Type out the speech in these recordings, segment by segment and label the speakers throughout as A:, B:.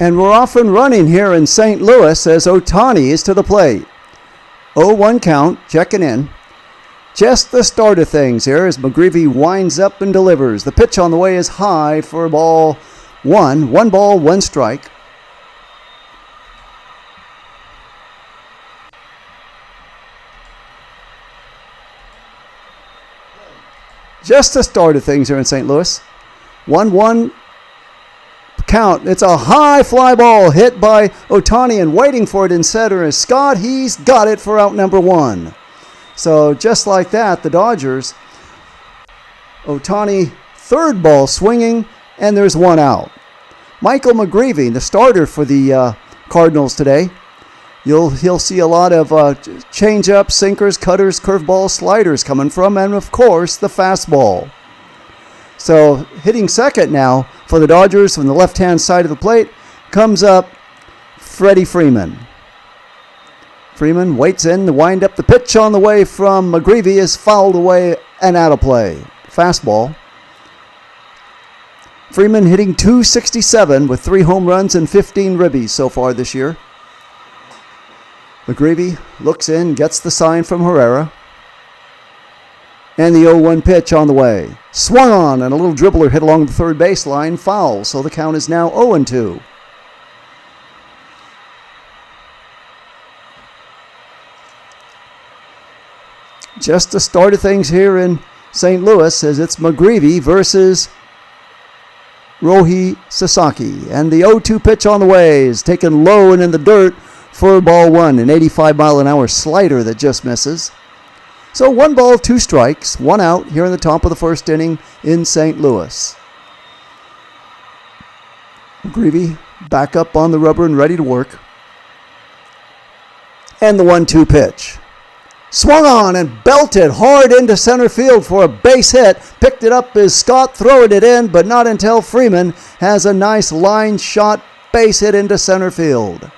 A: And we're off and running here in St. Louis as Ohtani is to the plate. 0-1 count, checking in. Just the start of things here as McGreevy winds up and delivers. The pitch on the way is high for ball one. 1 ball, 1 strike. Just the start of things here in St. Louis. 1-1 count. It's a high fly ball hit by Ohtani, and waiting for it in center is Scott. He's got it for out number 1. So just like that, the Dodgers, Ohtani, third ball swinging, and there's 1 out. Michael McGreevy, the starter for the Cardinals today. He'll see a lot of change-ups, sinkers, cutters, curveballs, sliders coming from, and of course the fastball. So hitting second now for the Dodgers from the left-hand side of the plate comes up Freddie Freeman. Freeman waits in to wind up. The pitch on the way from McGreevy is fouled away and out of play. Fastball. Freeman hitting .267 with 3 home runs and 15 ribbies so far this year. McGreevy looks in, gets the sign from Herrera. And the 0-1 pitch on the way. Swung on, and a little dribbler hit along the third baseline. Foul, so the count is now 0-2. Just the start of things here in St. Louis as it's McGreevy versus Rohi Sasaki. And the 0-2 pitch on the way is taken low and in the dirt for ball 1, an 85-mile-an-hour slider that just misses. So 1 ball, 2 strikes, 1 out here in the top of the first inning in St. Louis. McGreevy back up on the rubber and ready to work. And the 1-2 pitch. Swung on and belted hard into center field for a base hit. Picked it up as Scott throwing it in, but not until Freeman has a nice line shot base hit into center field.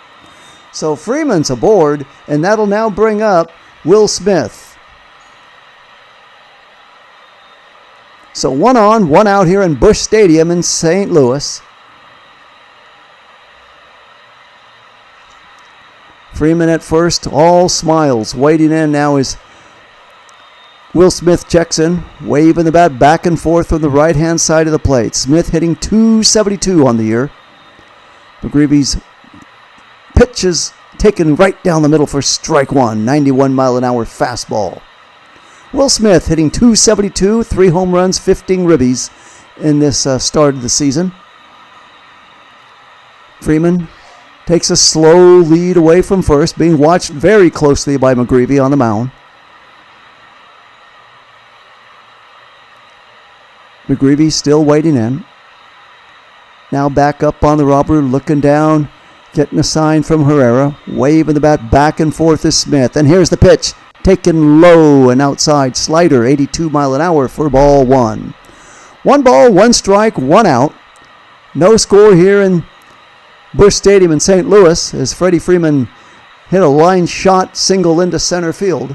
A: So Freeman's aboard, and that'll now bring up Will Smith. So 1 on, 1 out here in Busch Stadium in St. Louis. Freeman at first, all smiles. Waiting in now is Will Smith checks in, waving the bat back and forth from the right-hand side of the plate. Smith hitting .272 on the year. McGreevy's pitch is taken right down the middle for strike 1, 91-mile-an-hour fastball. Will Smith hitting .272, 3 home runs, 15 ribbies in this start of the season. Freeman takes a slow lead away from first, being watched very closely by McGreevy on the mound. McGreevy still waiting in. Now back up on the rubber, looking down, getting a sign from Herrera, waving the bat back and forth is Smith. And here's the pitch, taken low and outside slider, 82-mile-an-hour for ball 1. 1 ball, 1 strike, 1 out. No score here in Busch Stadium in St. Louis as Freddie Freeman hit a line shot single into center field.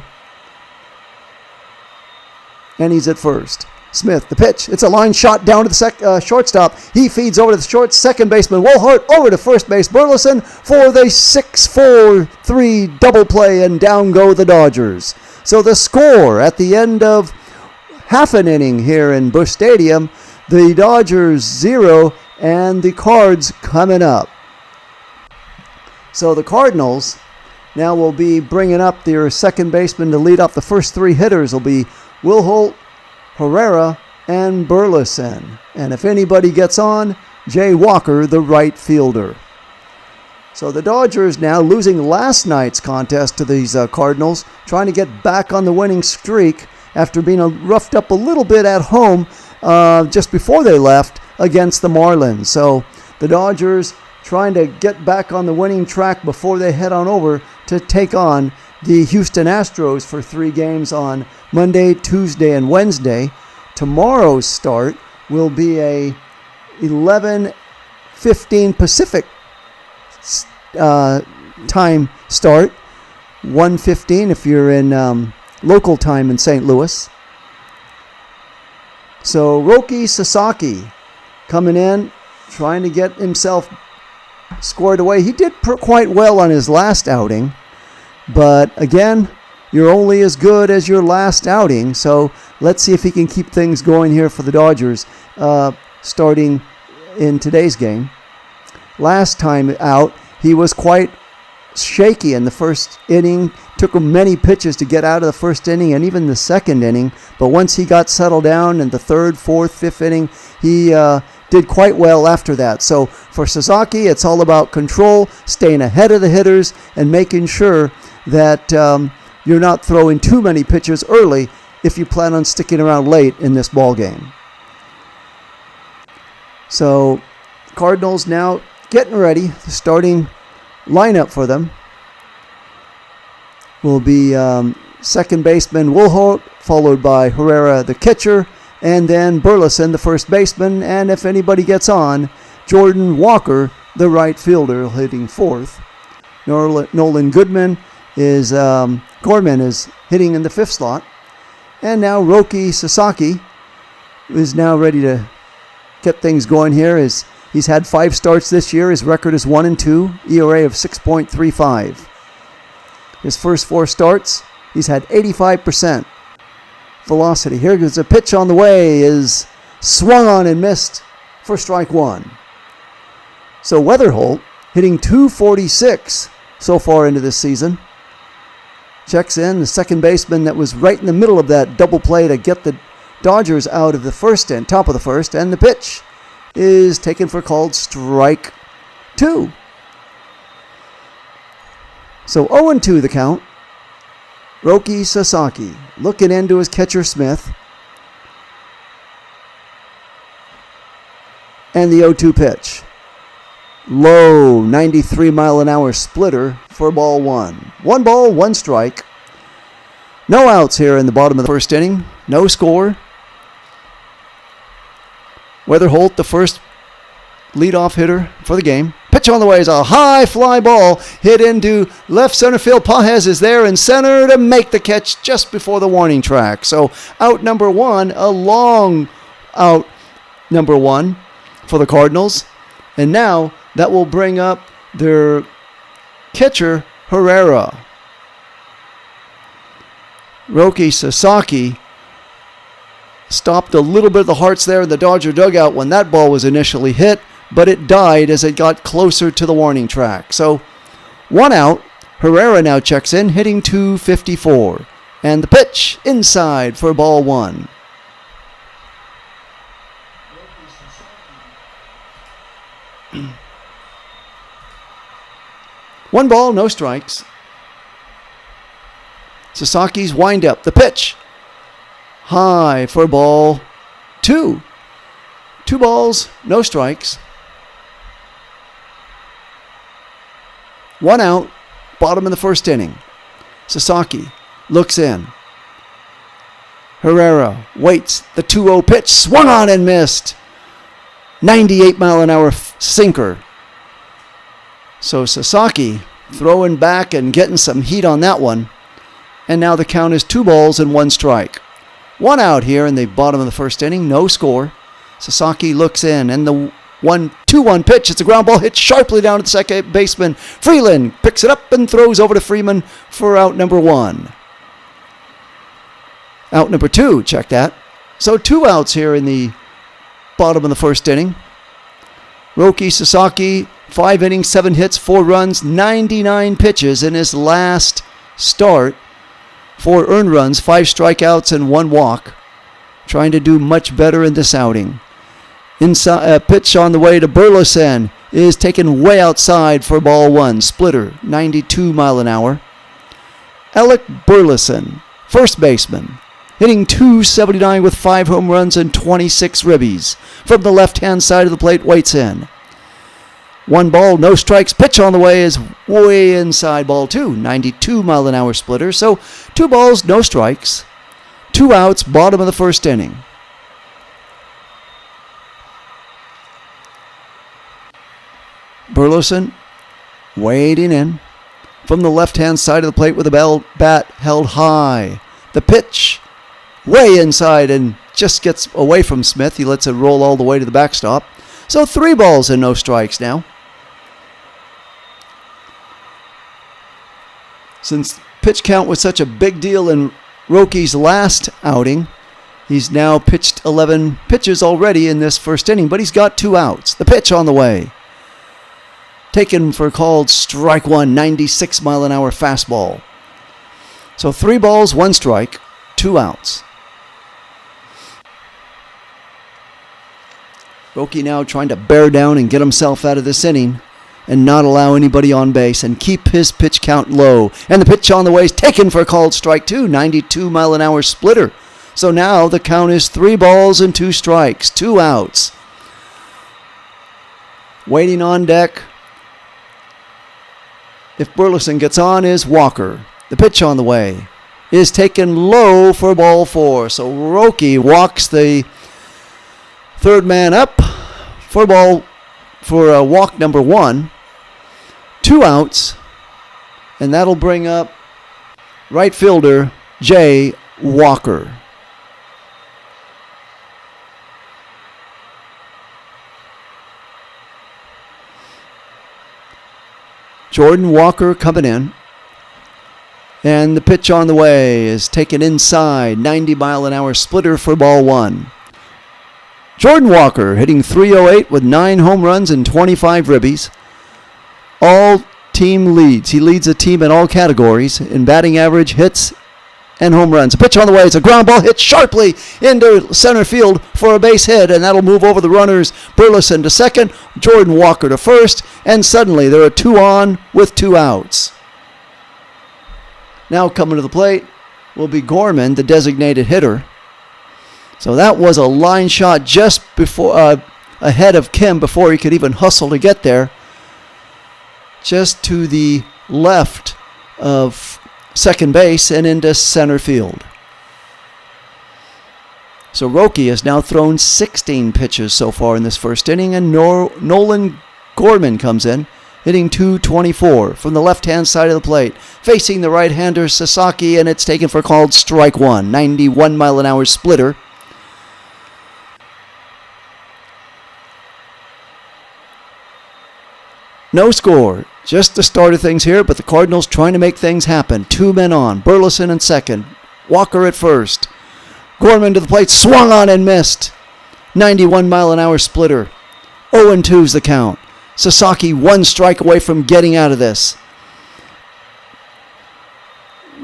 A: And he's at first. Smith, the pitch. It's a line shot down to the shortstop. He feeds over to the short second baseman Wohlhart, over to first base Burleson for the 6-4-3 double play, and down go the Dodgers. So the score at the end of half an inning here in Busch Stadium, the Dodgers 0 and the Cards coming up. So the Cardinals now will be bringing up their second baseman to lead off. The first 3 hitters will be Wohlhart, Herrera, and Burleson. And if anybody gets on, Jay Walker, the right fielder. So the Dodgers now losing last night's contest to these Cardinals, trying to get back on the winning streak after being roughed up a little bit at home just before they left against the Marlins. So the Dodgers trying to get back on the winning track before they head on over to take on the Houston Astros for 3 games on Monday, Tuesday, and Wednesday. Tomorrow's start will be a 11:15 Pacific time start, 1:15 if you're in local time in St. Louis. So Roki Sasaki coming in, trying to get himself squared away. He did quite well on his last outing, but again, you're only as good as your last outing. So let's see if he can keep things going here for the Dodgers starting in today's game. Last time out, he was quite shaky in the first inning. Took him many pitches to get out of the first inning and even the second inning. But once he got settled down in the third, fourth, fifth inning, he did quite well after that. So for Sasaki, it's all about control, staying ahead of the hitters, and making sure that you're not throwing too many pitches early if you plan on sticking around late in this ball game. So Cardinals now getting ready. The starting lineup for them will be second baseman Woolholt, followed by Herrera, the catcher, and then Burleson, the first baseman, and if anybody gets on, Jordan Walker, the right fielder, hitting fourth. Nolan Gorman is hitting in the fifth slot. And now Roki Sasaki is now ready to get things going here. He's had 5 starts this year. His record is 1-2, ERA of 6.35. His first 4 starts, he's had 85% velocity. Here goes a pitch on the way, is swung on and missed for strike 1. So Weatherholt hitting .246 so far into this season. Checks in, the second baseman that was right in the middle of that double play to get the Dodgers out of the first and top of the first, and the pitch is taken for called strike 2. So 0-2 the count. Roki Sasaki looking into his catcher Smith. And the 0-2 pitch. Low 93-mile-an-hour splitter for ball 1. 1 ball, 1 strike. No outs here in the bottom of the first inning. No score. Weatherholt, the first leadoff hitter for the game. Pitch on the way is a high fly ball hit into left center field. Pages is there in center to make the catch just before the warning track. So out number 1, a long out number 1 for the Cardinals. And now that will bring up their catcher, Herrera. Roki Sasaki stopped a little bit of the hearts there in the Dodger dugout when that ball was initially hit, but it died as it got closer to the warning track. So 1 out. Herrera now checks in, hitting .254. And the pitch inside for ball 1. One ball, no strikes. Sasaki's windup. The pitch. High for ball 2. 2 balls, no strikes. 1 out, bottom of the first inning. Sasaki looks in. Herrera waits. The 2-0 pitch swung on and missed. 98-mile-an-hour sinker. So Sasaki throwing back and getting some heat on that one. And now the count is 2 balls and 1 strike. 1 out here in the bottom of the first inning. No score. Sasaki looks in, and the 1-2-1 pitch. It's a ground ball hit sharply down to the second baseman. Freeland picks it up and throws over to Freeman for out number 1. Out number 2, check that. So 2 outs here in the bottom of the first inning. Roki Sasaki, 5 innings, 7 hits, 4 runs, 99 pitches in his last start. 4 earned runs, 5 strikeouts, and 1 walk. Trying to do much better in this outing. Inside, pitch on the way to Burleson is taken way outside for ball 1. Splitter, 92-mile-an-hour. Alec Burleson, first baseman, hitting .279 with 5 home runs and 26 ribbies. From the left-hand side of the plate, waits in. 1 ball, no strikes. Pitch on the way is way inside ball 2. 92-mile-an-hour splitter. So 2 balls, no strikes. 2 outs, bottom of the first inning. Burleson wading in from the left-hand side of the plate with the bat held high. The pitch way inside and just gets away from Smith. He lets it roll all the way to the backstop. So 3 balls and no strikes now. Since pitch count was such a big deal in Roki's last outing, he's now pitched 11 pitches already in this first inning, but he's got 2 outs. The pitch on the way. Taken for called strike one, 96-mile-an-hour fastball. So 3 balls, 1 strike, 2 outs. Roki now trying to bear down and get himself out of this inning and not allow anybody on base and keep his pitch count low. And the pitch on the way is taken for a called strike two, 92-mile-an-hour splitter. So now the count is 3 balls and 2 strikes, 2 outs. Waiting on deck, if Burleson gets on, is Walker. The pitch on the way is taken low for ball 4. So Roki walks the third man up for walk number 1. 2 outs, and that'll bring up right fielder Jay Walker. Jordan Walker coming in. And the pitch on the way is taken inside. 90-mile-an-hour splitter for ball 1. Jordan Walker hitting .308 with 9 home runs and 25 ribbies. All team leads. He leads the team in all categories in batting average, hits, and home runs. A pitch on the way. It's a ground ball hit sharply into center field for a base hit, and that'll move over the runners. Burleson to second, Jordan Walker to first, and suddenly there are 2 on with 2 outs. Now coming to the plate will be Gorman, the designated hitter. So that was a line shot just before ahead of Kim before he could even hustle to get there. Just to the left of second base and into center field. So Roki has now thrown 16 pitches so far in this first inning, and Nolan Gorman comes in, hitting .224 from the left-hand side of the plate, facing the right-hander Sasaki, and it's taken for called strike 1, 91-mile-an-hour splitter. No score. Just the start of things here, but the Cardinals trying to make things happen. 2 men on. Burleson in second. Walker at first. Gorman to the plate. Swung on and missed. 91-mile-an-hour splitter. 0-2's the count. Sasaki 1 strike away from getting out of this.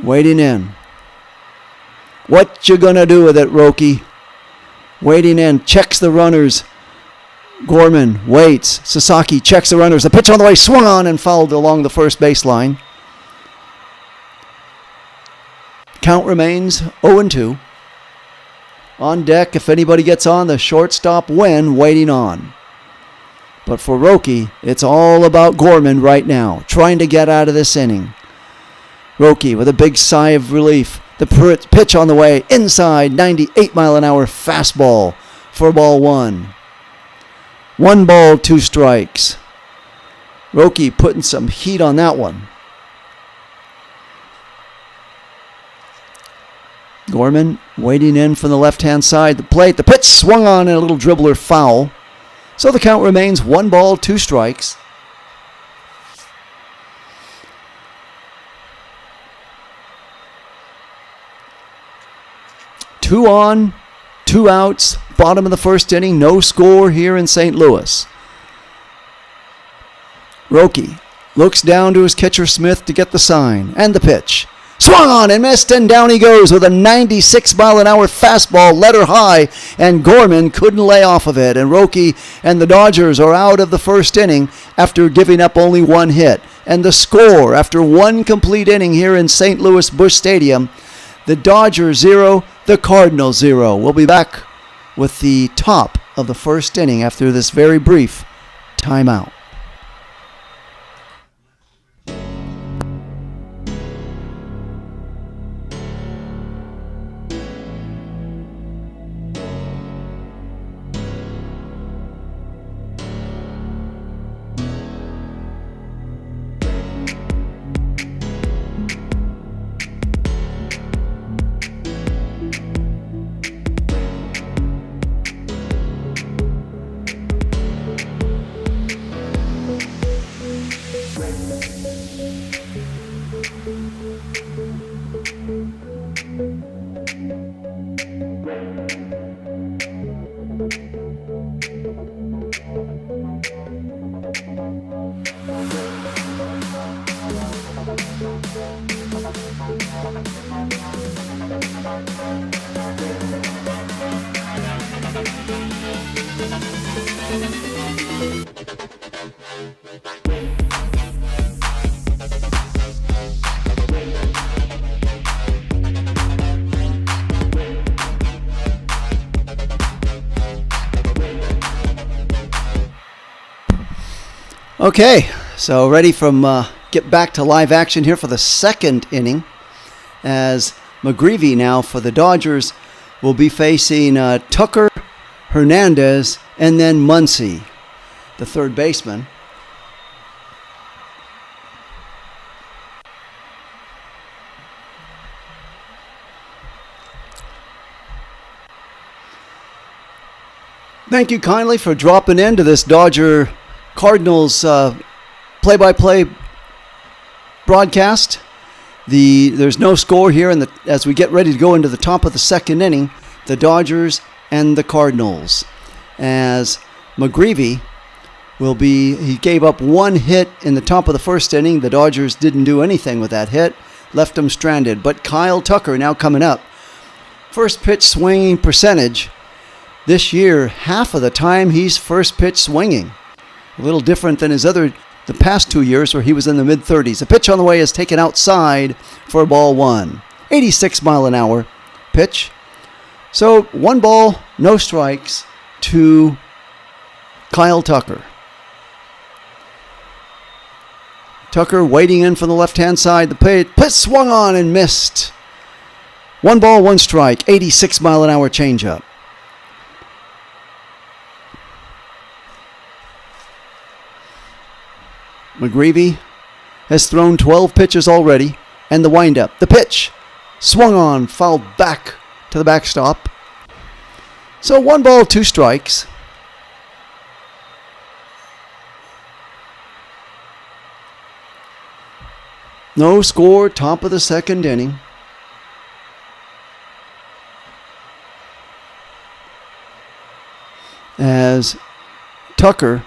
A: Waiting in. What you gonna do with it, Roki? Waiting in. Checks the runners. Gorman waits. Sasaki checks the runners. The pitch on the way, swung on and fouled along the first baseline. Count remains 0-2. On deck, if anybody gets on, the shortstop Wen waiting on. But for Roki, it's all about Gorman right now, trying to get out of this inning. Roki with a big sigh of relief. The pitch on the way, inside, 98-mile-an-hour fastball for ball 1. 1 ball, 2 strikes. Roki putting some heat on that one. Gorman waiting in from the left-hand side. The plate, the pitch swung on and a little dribbler foul. So the count remains 1 ball, 2 strikes. Two on, 2 outs. Bottom of the first inning, no score here in St. Louis. Roki looks down to his catcher Smith to get the sign. And the pitch. Swung on and missed, and down he goes with a 96-mile-an-hour fastball, letter high, and Gorman couldn't lay off of it. And Roki and the Dodgers are out of the first inning after giving up only 1 hit. And the score after 1 complete inning here in St. Louis Busch Stadium, the Dodgers 0, the Cardinals 0. We'll be back with the top of the first inning after this very brief timeout. Okay, so ready from get back to live action here for the second inning, as McGreevy now for the Dodgers will be facing Tucker, Hernandez, and then Muncy, the third baseman. Thank you kindly for dropping into this Dodger Cardinals play-by-play broadcast. There's no score here as we get ready to go into the top of the second inning, the Dodgers and the Cardinals. As McGreevy he gave up one hit in the top of the first inning. The Dodgers didn't do anything with that hit, left him stranded. But Kyle Tucker now coming up. First pitch swinging percentage. This year, half of the time he's first pitch swinging. A little different than the past 2 years where he was in the mid-30s. The pitch on the way is taken outside for ball one. 86 mile an hour pitch. So 1 ball, no strikes to Kyle Tucker. Tucker waiting in from the left-hand side. The pitch swung on and missed. 1 ball, 1 strike. 86 mile an hour changeup. McGreevy has thrown 12 pitches already, and the windup. The pitch swung on, fouled back to the backstop. So 1 ball, 2 strikes. No score, top of the second inning. As Tucker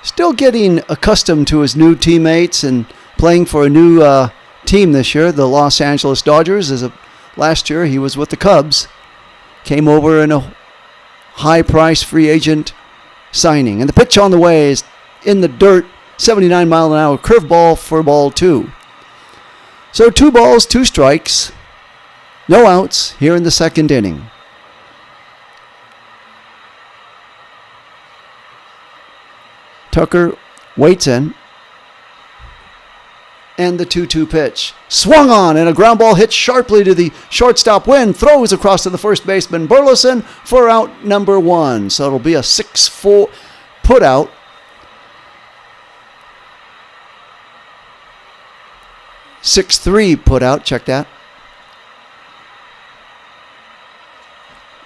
A: still getting accustomed to his new teammates and playing for a new team this year, the Los Angeles Dodgers. Last year he was with the Cubs. Came over in a high-price free agent signing. And the pitch on the way is in the dirt, 79 mile an hour curveball for ball 2. So 2 balls, 2 strikes, no outs here in the second inning. Tucker waits in. And the 2-2 pitch. Swung on, and a ground ball hit sharply to the shortstop. Wynn throws across to the first baseman, Burleson, for out number 1. So it'll be a 6-4 put out. (6-3) put out. Check that.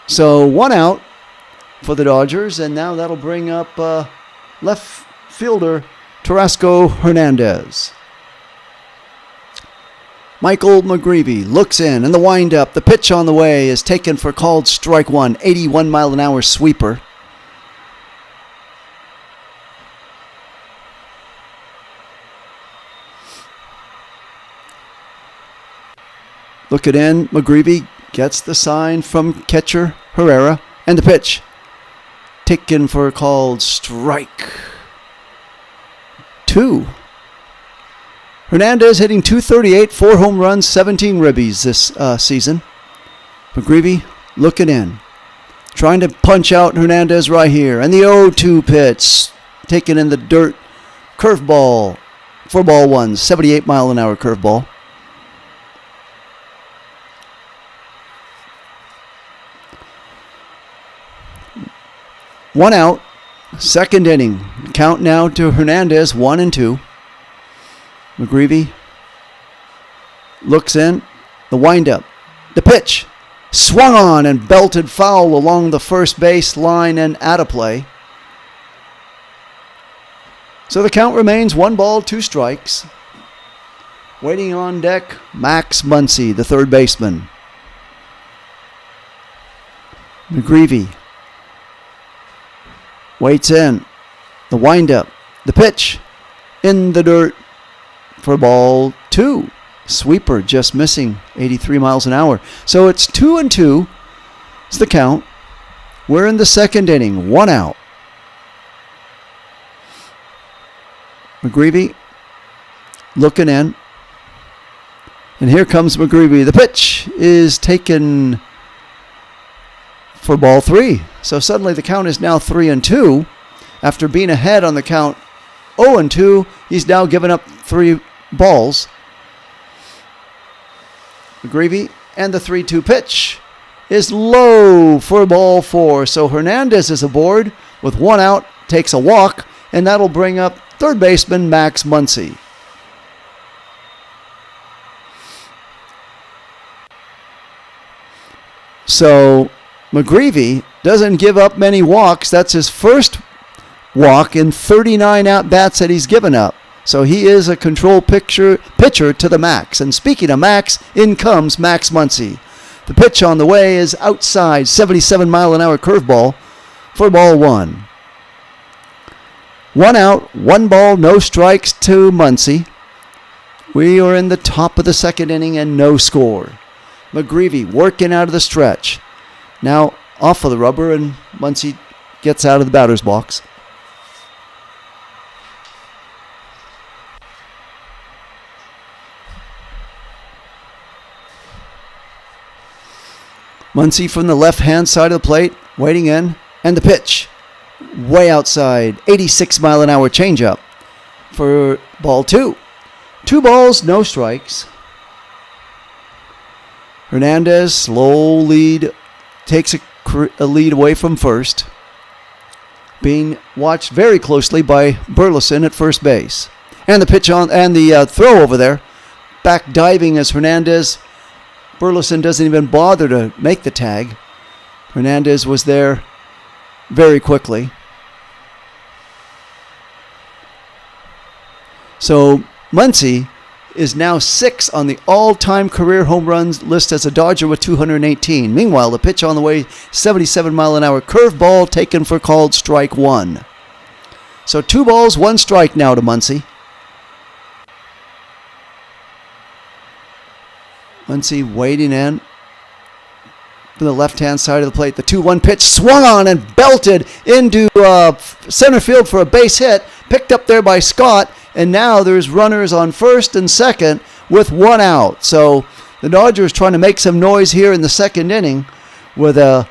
A: So 1 out for the Dodgers, and now that'll bring up left fielder Tarasco Hernandez. Michael McGreevy looks in, and the windup. The pitch on the way is taken for called strike 1. 81 mile an hour sweeper. Look it in. McGreevy gets the sign from catcher Herrera, and the pitch taken for a called strike 2. Hernandez hitting .238, 4 home runs, 17 ribbies this season. McGreevy looking in, trying to punch out Hernandez right here. And the 0-2 pitch taken in the dirt. Curveball for ball 1, 78 mile an hour curveball. One out, second inning. Count now to Hernandez, 1-2. McGreevy looks in, the windup, the pitch, swung on and belted foul along the first base line and out of play. So the count remains 1 ball, 2 strikes. Waiting on deck, Max Muncy, the third baseman. McGreevy waits in, the windup, the pitch, in the dirt for ball 2. Sweeper just missing, 83 miles an hour. So it's 2-2. It's the count. We're in the second inning, 1 out. McGreevy looking in. And here comes McGreevy. The pitch is taken for ball 3. So suddenly the count is now 3-2 after being ahead on the count 0-2. He's now given up 3 balls. McGreevy, and the 3-2 pitch is low for ball 4. So Hernandez is aboard with 1 out, takes a walk, and that'll bring up third baseman Max Muncy. So McGreevy doesn't give up many walks. That's his first walk in 39 at-bats that he's given up. So he is a control pitcher to the max. And speaking of Max, in comes Max Muncy. The pitch on the way is outside, 77-mile-an-hour curveball for ball 1. 1 out, 1 ball, no strikes to Muncy. We are in the top of the second inning and no score. McGreevy working out of the stretch. Now off of the rubber, and Muncy gets out of the batter's box. Muncy from the left-hand side of the plate, waiting in, and the pitch. Way outside, 86-mile-an-hour changeup for ball 2. 2 balls, no strikes. Hernandez, slow lead, takes a lead away from first. Being watched very closely by Burleson at first base. And the pitch on, and the throw over there. Back diving as Hernandez. Burleson doesn't even bother to make the tag. Hernandez was there very quickly. So Muncy is now 6 on the all-time career home runs list as a Dodger with 218. Meanwhile, the pitch on the way, 77-mile-an-hour curveball taken for called strike 1. So 2 balls, 1 strike now to Muncy. Muncy waiting in from the left-hand side of the plate. The 2-1 pitch swung on and belted into center field for a base hit. Picked up there by Scott. And now there's runners on first and second with 1 out. So the Dodgers trying to make some noise here in the second inning with a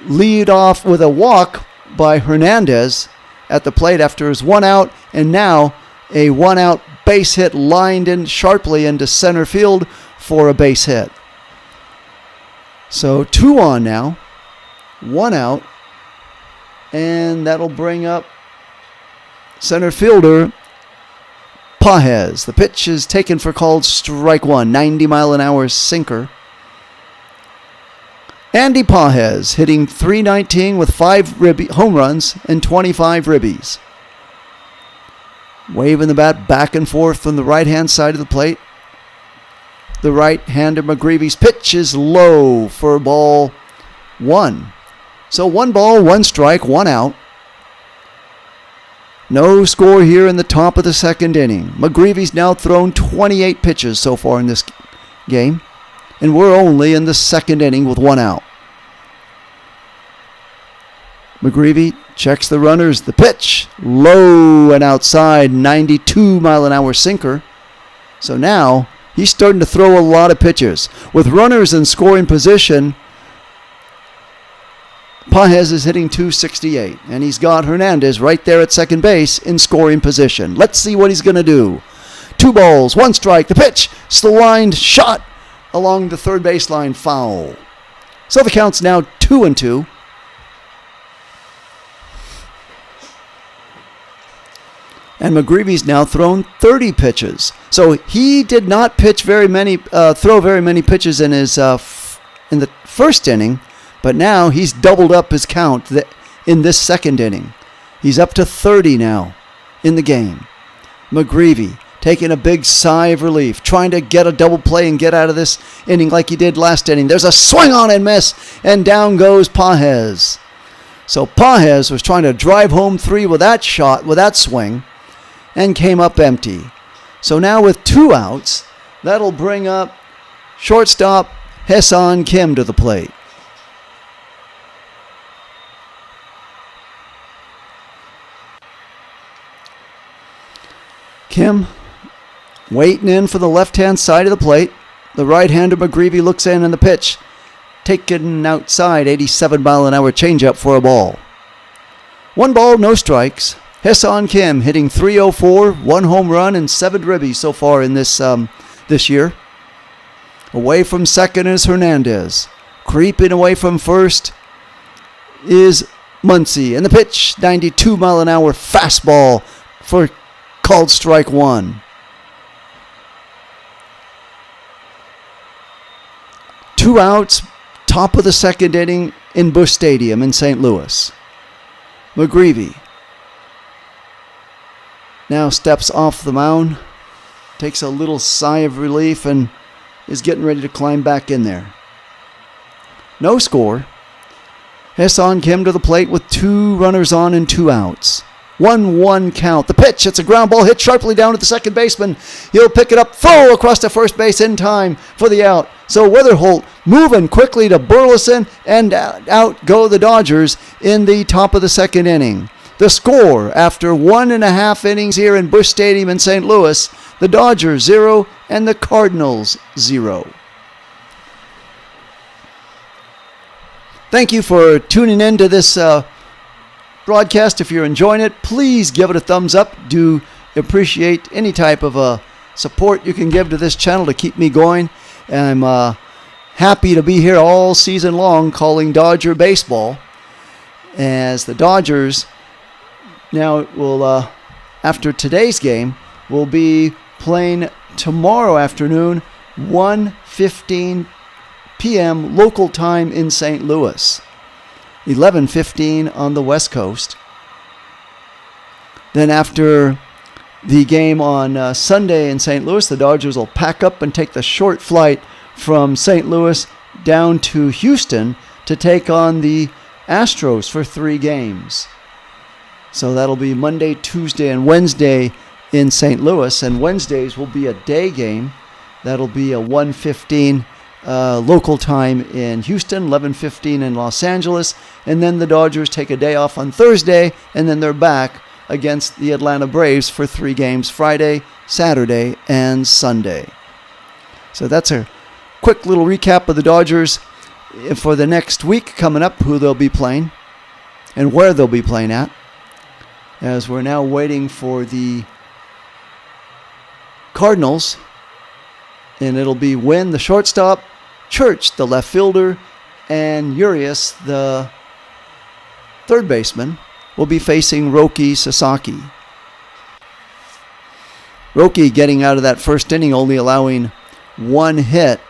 A: lead off with a walk by Hernandez at the plate after his 1 out. And now a 1 out base hit lined in sharply into center field for a base hit. So 2 on now, 1 out. And that'll bring up center fielder Pages. The pitch is taken for called strike 1, 90-mile-an-hour sinker. Andy Pages hitting .319 with 5 home runs and 25 ribbies. Waving the bat back and forth from the right-hand side of the plate. The right-hander McGreevy's pitch is low for ball 1. So 1 ball, 1 strike, 1 out. No score here in the top of the second inning. McGreevy's now thrown 28 pitches so far in this game. And we're only in the second inning with 1 out. McGreevy checks the runners. The pitch, low and outside, 92-mile-an-hour sinker. So now he's starting to throw a lot of pitches. With runners in scoring position, Pages is hitting .268, and he's got Hernandez right there at second base in scoring position. Let's see what he's going to do. 2 balls, 1 strike. The pitch, lined shot along the third baseline, foul. So the count's now 2-2. And McGreevy's now thrown 30 pitches. So he did not pitch throw very many pitches in his in the first inning. But now he's doubled up his count in this second inning. He's up to 30 now in the game. McGreevy taking a big sigh of relief, trying to get a double play and get out of this inning like he did last inning. There's a swing on and miss, and down goes Pages. So Pages was trying to drive home 3 with that shot, with that swing, and came up empty. So now with 2 outs, that'll bring up shortstop Hassan Kim to the plate. Kim waiting in for the left-hand side of the plate. The right-hander McGreevy looks in, and the pitch taken outside, 87-mile-an-hour changeup for a ball. 1 ball, no strikes. Hae-Sung Kim hitting .304, 1 home run and 7 ribbies so far in this year. Away from second is Hernandez. Creeping away from first is Muncy. And the pitch, 92-mile-an-hour fastball for called strike 1. 2 outs, top of the second inning in Busch Stadium in St. Louis. McGreevy now steps off the mound, takes a little sigh of relief, and is getting ready to climb back in there. No score. Hae-Sung Kim to the plate with 2 runners on and 2 outs. 1-1 count. The pitch, it's a ground ball hit sharply down to the second baseman. He'll pick it up, throw across to first base in time for the out. So Weatherholt moving quickly to Burleson, and out go the Dodgers in the top of the second inning. The score after 1.5 innings here in Busch Stadium in St. Louis, the Dodgers 0 and the Cardinals 0. Thank you for tuning in to this broadcast. If you're enjoying it, please give it a thumbs up. Do appreciate any type of support you can give to this channel to keep me going. And I'm happy to be here all season long calling Dodger baseball, as the Dodgers now will, after today's game, will be playing tomorrow afternoon, 1:15 p.m. local time in St. Louis, 11:15 on the West Coast. Then after the game on Sunday in St. Louis, the Dodgers will pack up and take the short flight from St. Louis down to Houston to take on the Astros for 3 games. So that'll be Monday, Tuesday, and Wednesday in St. Louis, and Wednesdays will be a day game. That'll be a 1:15 local time in Houston, 11:15 in Los Angeles, and then the Dodgers take a day off on Thursday, and then they're back against the Atlanta Braves for 3 games, Friday, Saturday, and Sunday. So that's a quick little recap of the Dodgers for the next week coming up, who they'll be playing and where they'll be playing at, as we're now waiting for the Cardinals, and it'll be Wynn, the shortstop, Church, the left fielder, and Urias, the third baseman, will be facing Roki Sasaki. Roki getting out of that first inning only allowing 1 hit,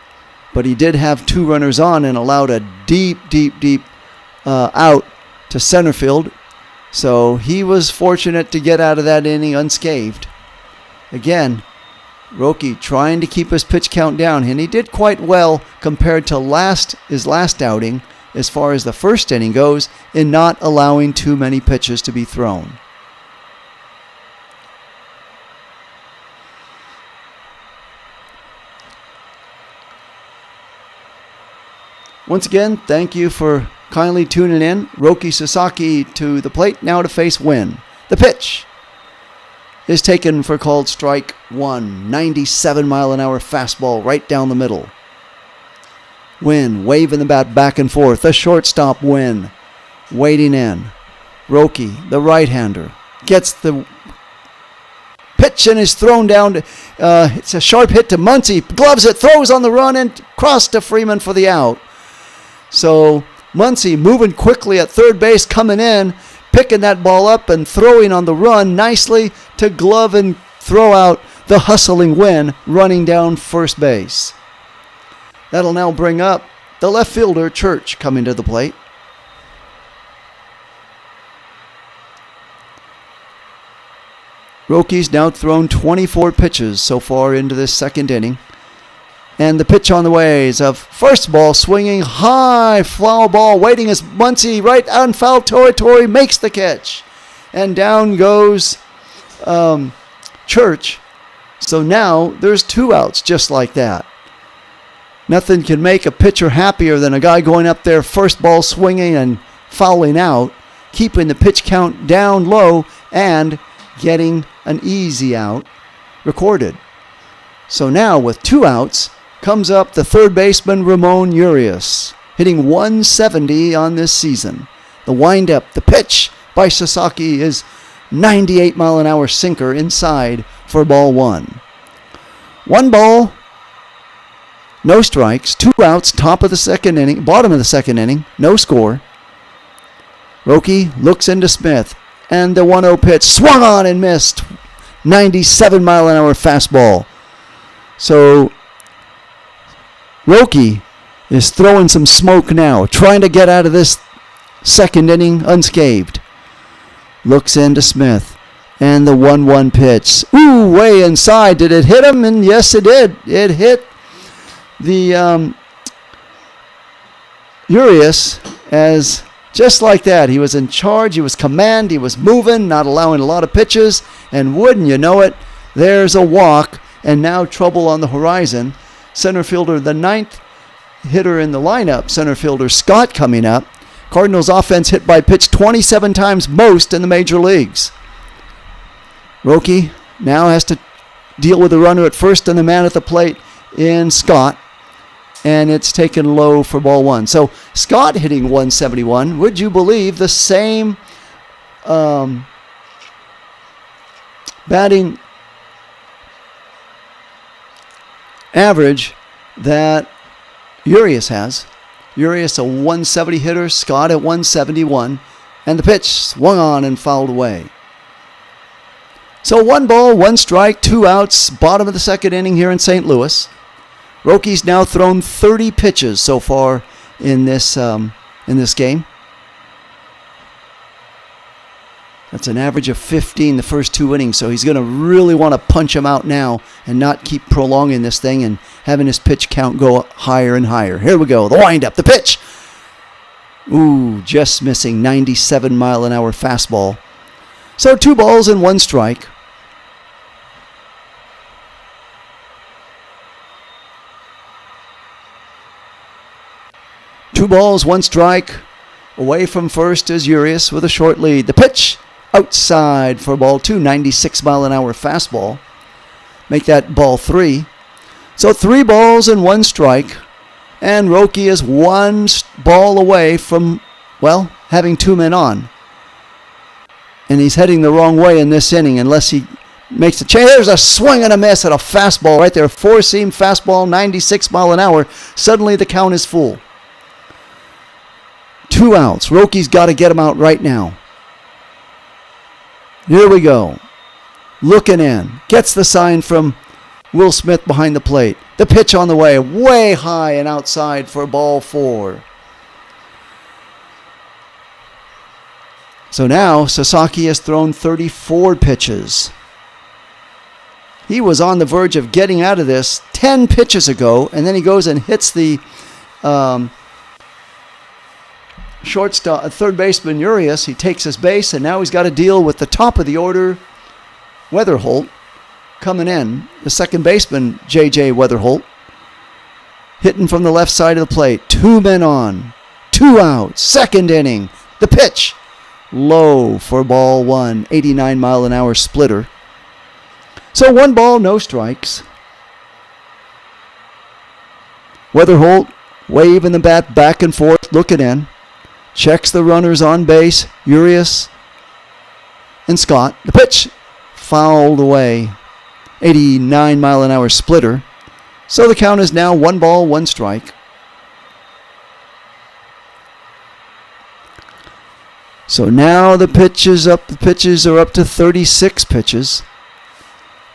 A: but he did have 2 runners on and allowed a deep out to center field. So he was fortunate to get out of that inning unscathed. Again, Roki trying to keep his pitch count down, and he did quite well compared to his last outing as far as the first inning goes, in not allowing too many pitches to be thrown. Once again, thank you for kindly tuning in. Roki Sasaki to the plate, now to face Wynn. The pitch is taken for called strike 1. 97-mile-an-hour fastball right down the middle. Wynn waving the bat back and forth. The shortstop Wynn waiting in. Roki, the right-hander, gets the pitch and is thrown down. It's a sharp hit to Muncy. Gloves it, throws on the run, and cross to Freeman for the out. So Muncy moving quickly at third base, coming in, picking that ball up and throwing on the run nicely to glove and throw out the hustling Wynn running down first base. That'll now bring up the left fielder, Church, coming to the plate. Roki's now thrown 24 pitches so far into this second inning. And the pitch on the way is a first ball swinging high, foul ball waiting as Muncy right on foul territory makes the catch. And down goes Church. So now there's 2 outs just like that. Nothing can make a pitcher happier than a guy going up there, first ball swinging and fouling out, keeping the pitch count down low and getting an easy out recorded. So now with 2 outs comes up the third baseman Ramon Urias, hitting 170 on this season. The windup, the pitch by Sasaki is 98-mile-an-hour sinker inside for ball 1. 1 ball, no strikes, 2 outs, bottom of the second inning, no score. Roki looks into Smith, and the 1-0 pitch swung on and missed. 97-mile-an-hour fastball. So Roki is throwing some smoke now, trying to get out of this second inning unscathed. Looks into Smith, and the 1-1 pitch. Ooh, way inside. Did it hit him? And yes, it did. It hit the Urias as just like that. He was in charge. He was command. He was moving, not allowing a lot of pitches. And wouldn't you know it, there's a walk, and now trouble on the horizon. Center fielder, the 9th hitter in the lineup, center fielder Scott coming up. Cardinals offense hit by pitch 27 times, most in the major leagues. Roki now has to deal with the runner at first and the man at the plate in Scott. And it's taken low for ball 1. So Scott hitting 171. Would you believe the same batting average that Urias has? Urias a 170 hitter, Scott at 171, and the pitch swung on and fouled away. So 1 ball, 1 strike, 2 outs, bottom of the second inning here in St. Louis. Roki's now thrown 30 pitches so far in this game. That's an average of 15 the first 2 innings, so he's going to really want to punch him out now and not keep prolonging this thing and having his pitch count go higher and higher. Here we go, the windup, the pitch. Ooh, just missing, 97-mile-an-hour fastball. So 2 balls and 1 strike. Two balls, 1 strike. Away from first is Urias with a short lead. The pitch outside for ball 2, 96-mile-an-hour fastball. Make that ball 3. So 3 balls and 1 strike. And Roki is 1 ball away from, well, having 2 men on. And he's heading the wrong way in this inning unless he makes a change. There's a swing and a miss at a fastball right there. 4-seam fastball, 96-mile-an-hour. Suddenly the count is full. 2 outs. Roki's got to get him out right now. Here we go. Looking in. Gets the sign from Will Smith behind the plate. The pitch on the way high and outside for ball 4. So now Sasaki has thrown 34 pitches. He was on the verge of getting out of this 10 pitches ago, and then he goes and hits the shortstop, third baseman Urias. He takes his base, and now he's got to deal with the top of the order, Weatherholt, coming in. The second baseman, J.J. Weatherholt, hitting from the left side of the plate. 2 men on, 2 outs, second inning. The pitch, low for ball 1, 89-mile-an-hour splitter. So 1 ball, no strikes. Weatherholt waving the bat back and forth, looking in. Checks the runners on base, Urias and Scott. The pitch fouled away. 89-mile-an-hour splitter. So the count is now 1 ball, 1 strike. So now the pitches are up to 36 pitches.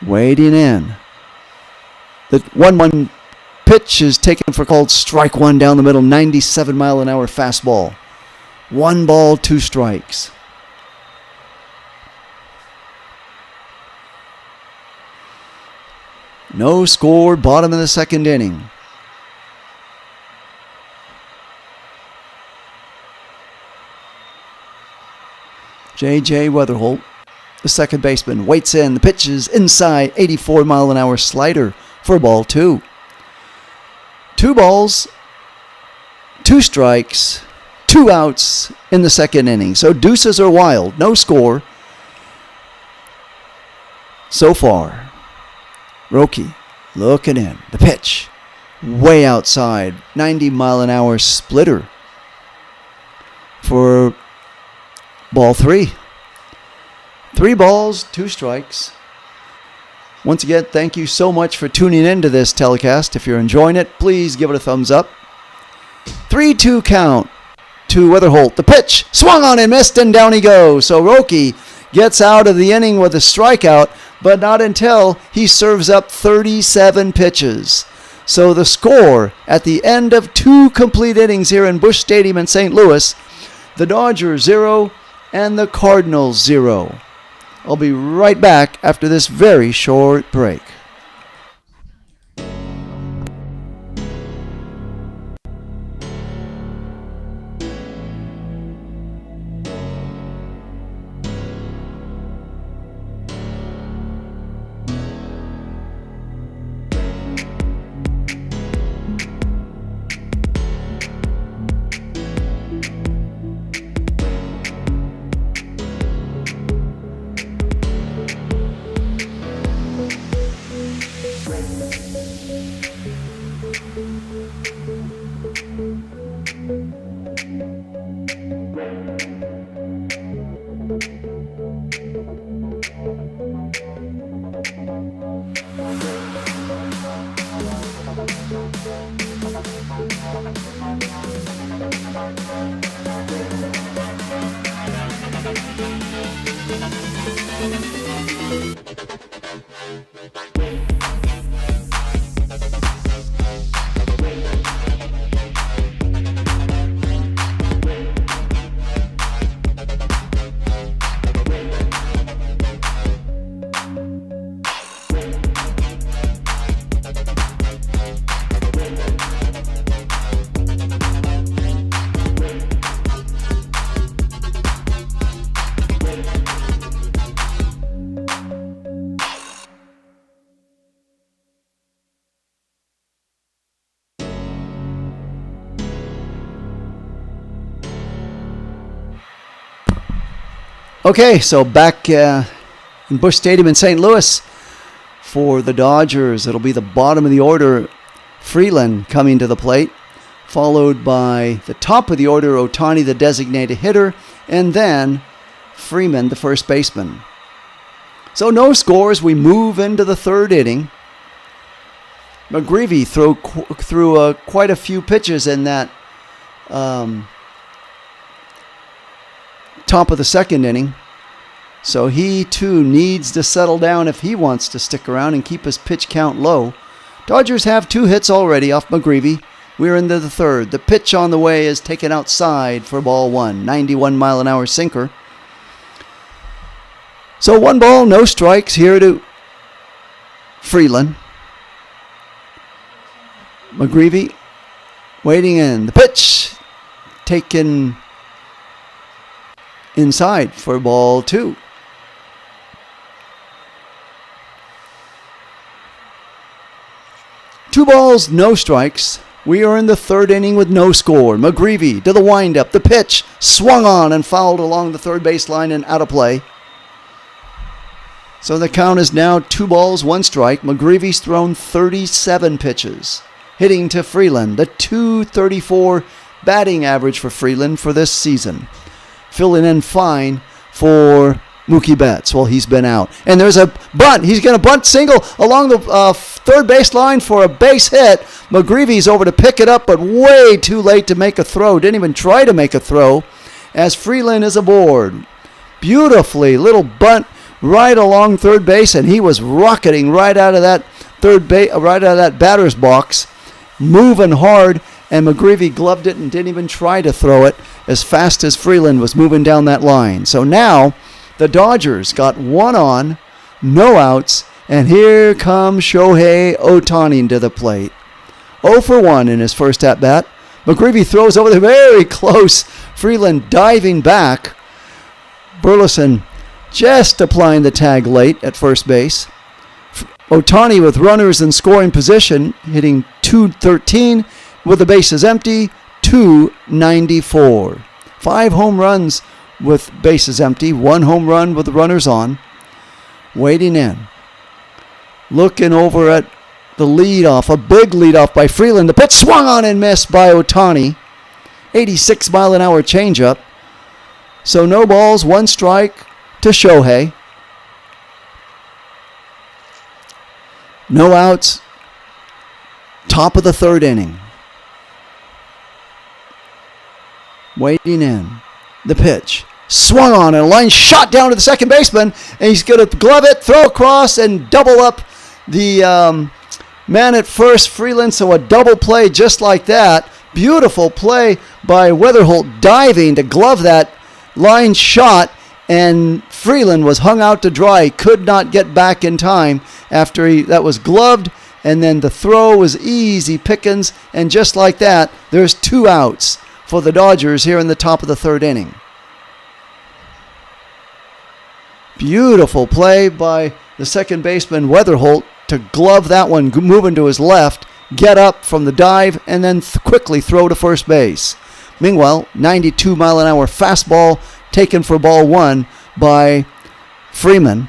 A: Waiting in. The 1-1 pitch is taken for called strike 1 down the middle, 97-mile-an-hour fastball. 1 ball, 2 strikes. No score, bottom of the second inning. J.J. Weatherholt, the second baseman, waits in. The pitch is inside, 84-mile-an-hour slider for ball 2. 2 balls, 2 strikes, 2 outs in the second inning. So deuces are wild. No score so far. Roki looking in. The pitch way outside. 90-mile-an-hour splitter for ball 3. 3 balls, 2 strikes. Once again, thank you so much for tuning in to this telecast. If you're enjoying it, please give it a thumbs up. 3-2 count to Weatherholt. The pitch swung on and missed, and down he goes. So Roki gets out of the inning with a strikeout, but not until he serves up 37 pitches. So the score at the end of 2 complete innings here in Busch Stadium in St. Louis, the Dodgers 0 and the Cardinals 0. I'll be right back after this very short break. Okay, so back in Busch Stadium in St. Louis for the Dodgers. It'll be the bottom of the order, Freeland coming to the plate, followed by the top of the order, Ohtani, the designated hitter, and then Freeman, the first baseman. So no scores. We move into the 3rd inning. McGreevy threw quite a few pitches in that top of the 2nd inning. So he too needs to settle down if he wants to stick around and keep his pitch count low. Dodgers have 2 hits already off McGreevy. We're into the 3rd. The pitch on the way is taken outside for ball 1. 91-mile-an-hour sinker. So 1 ball, no strikes here to Freeland. McGreevy waiting in. The pitch taken inside for ball 2. Two balls, no strikes. We are in the 3rd inning with no score. McGreevy to the windup. The pitch swung on and fouled along the 3rd baseline and out of play. So the count is now 2 balls, 1 strike. McGreevy's thrown 37 pitches. Hitting to Freeland, the .234 batting average for Freeland for this season. Filling in fine for Mookie Betts while he's been out. And there's a bunt. He's going to bunt single along the 3rd baseline for a base hit. McGreevy's over to pick it up, but way too late to make a throw. Didn't even try to make a throw as Freeland is aboard. Beautifully, little bunt right along 3rd base, and he was rocketing right out of that right out of that batter's box, moving hard, and McGreevy gloved it and didn't even try to throw it as fast as Freeland was moving down that line. So now the Dodgers got 1 on, no outs, and here comes Shohei Ohtani to the plate. 0 for 1 in his first at-bat. McGreevy throws over there very close. Freeland diving back. Burleson just applying the tag late at first base. Ohtani with runners in scoring position, hitting .213 with the bases empty, .294. 5 home runs with bases empty, 1 home run with the runners on. Waiting in. Looking over at the leadoff, a big leadoff by Freeland. The pitch swung on and missed by Ohtani. 86-mile-an-hour changeup. So no balls, 1 strike to Shohei. No outs. Top of the third inning. Waiting in. The pitch. Swung on and a line shot down to the second baseman. And he's going to glove it, throw across, and double up the man at first, Freeland. So a double play just like that. Beautiful play by Weatherholt diving to glove that line shot. And Freeland was hung out to dry. He could not get back in time after that was gloved. And then the throw was easy pickings. And just like that, there's 2 outs for the Dodgers here in the top of the third inning. Beautiful play by the second baseman, Weatherholt, to glove that one, moving to his left, get up from the dive, and then quickly throw to first base. Meanwhile, 92-mile-an-hour fastball taken for ball 1 by Freeman.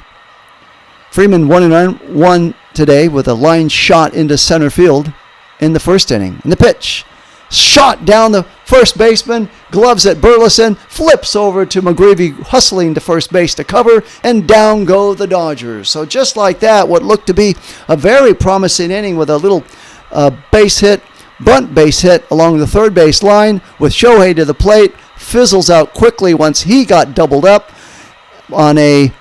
A: Freeman 1-1 today with a line shot into center field in the first inning. And the pitch. Shot down the first baseman, gloves at Burleson, flips over to McGreevy, hustling to first base to cover, and down go the Dodgers. So just like that, what looked to be a very promising inning with a little base hit, bunt base hit along the third base line with Shohei to the plate, fizzles out quickly once he got doubled up on a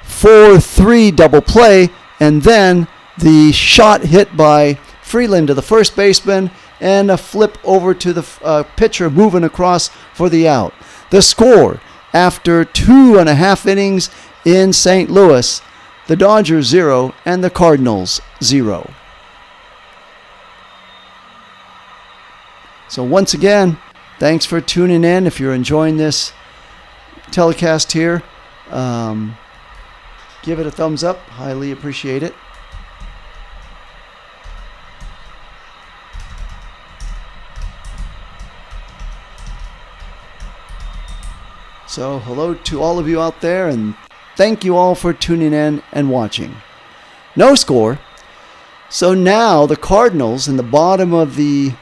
A: 4-3 double play, and then the shot hit by Freeland to the first baseman, and a flip over to the pitcher moving across for the out. The score after 2.5 innings in St. Louis, the Dodgers 0 and the Cardinals 0. So once again, thanks for tuning in. If you're enjoying this telecast here, give it a thumbs up. Highly appreciate it. So hello to all of you out there, and thank you all for tuning in and watching. No score. So now the Cardinals in the bottom of the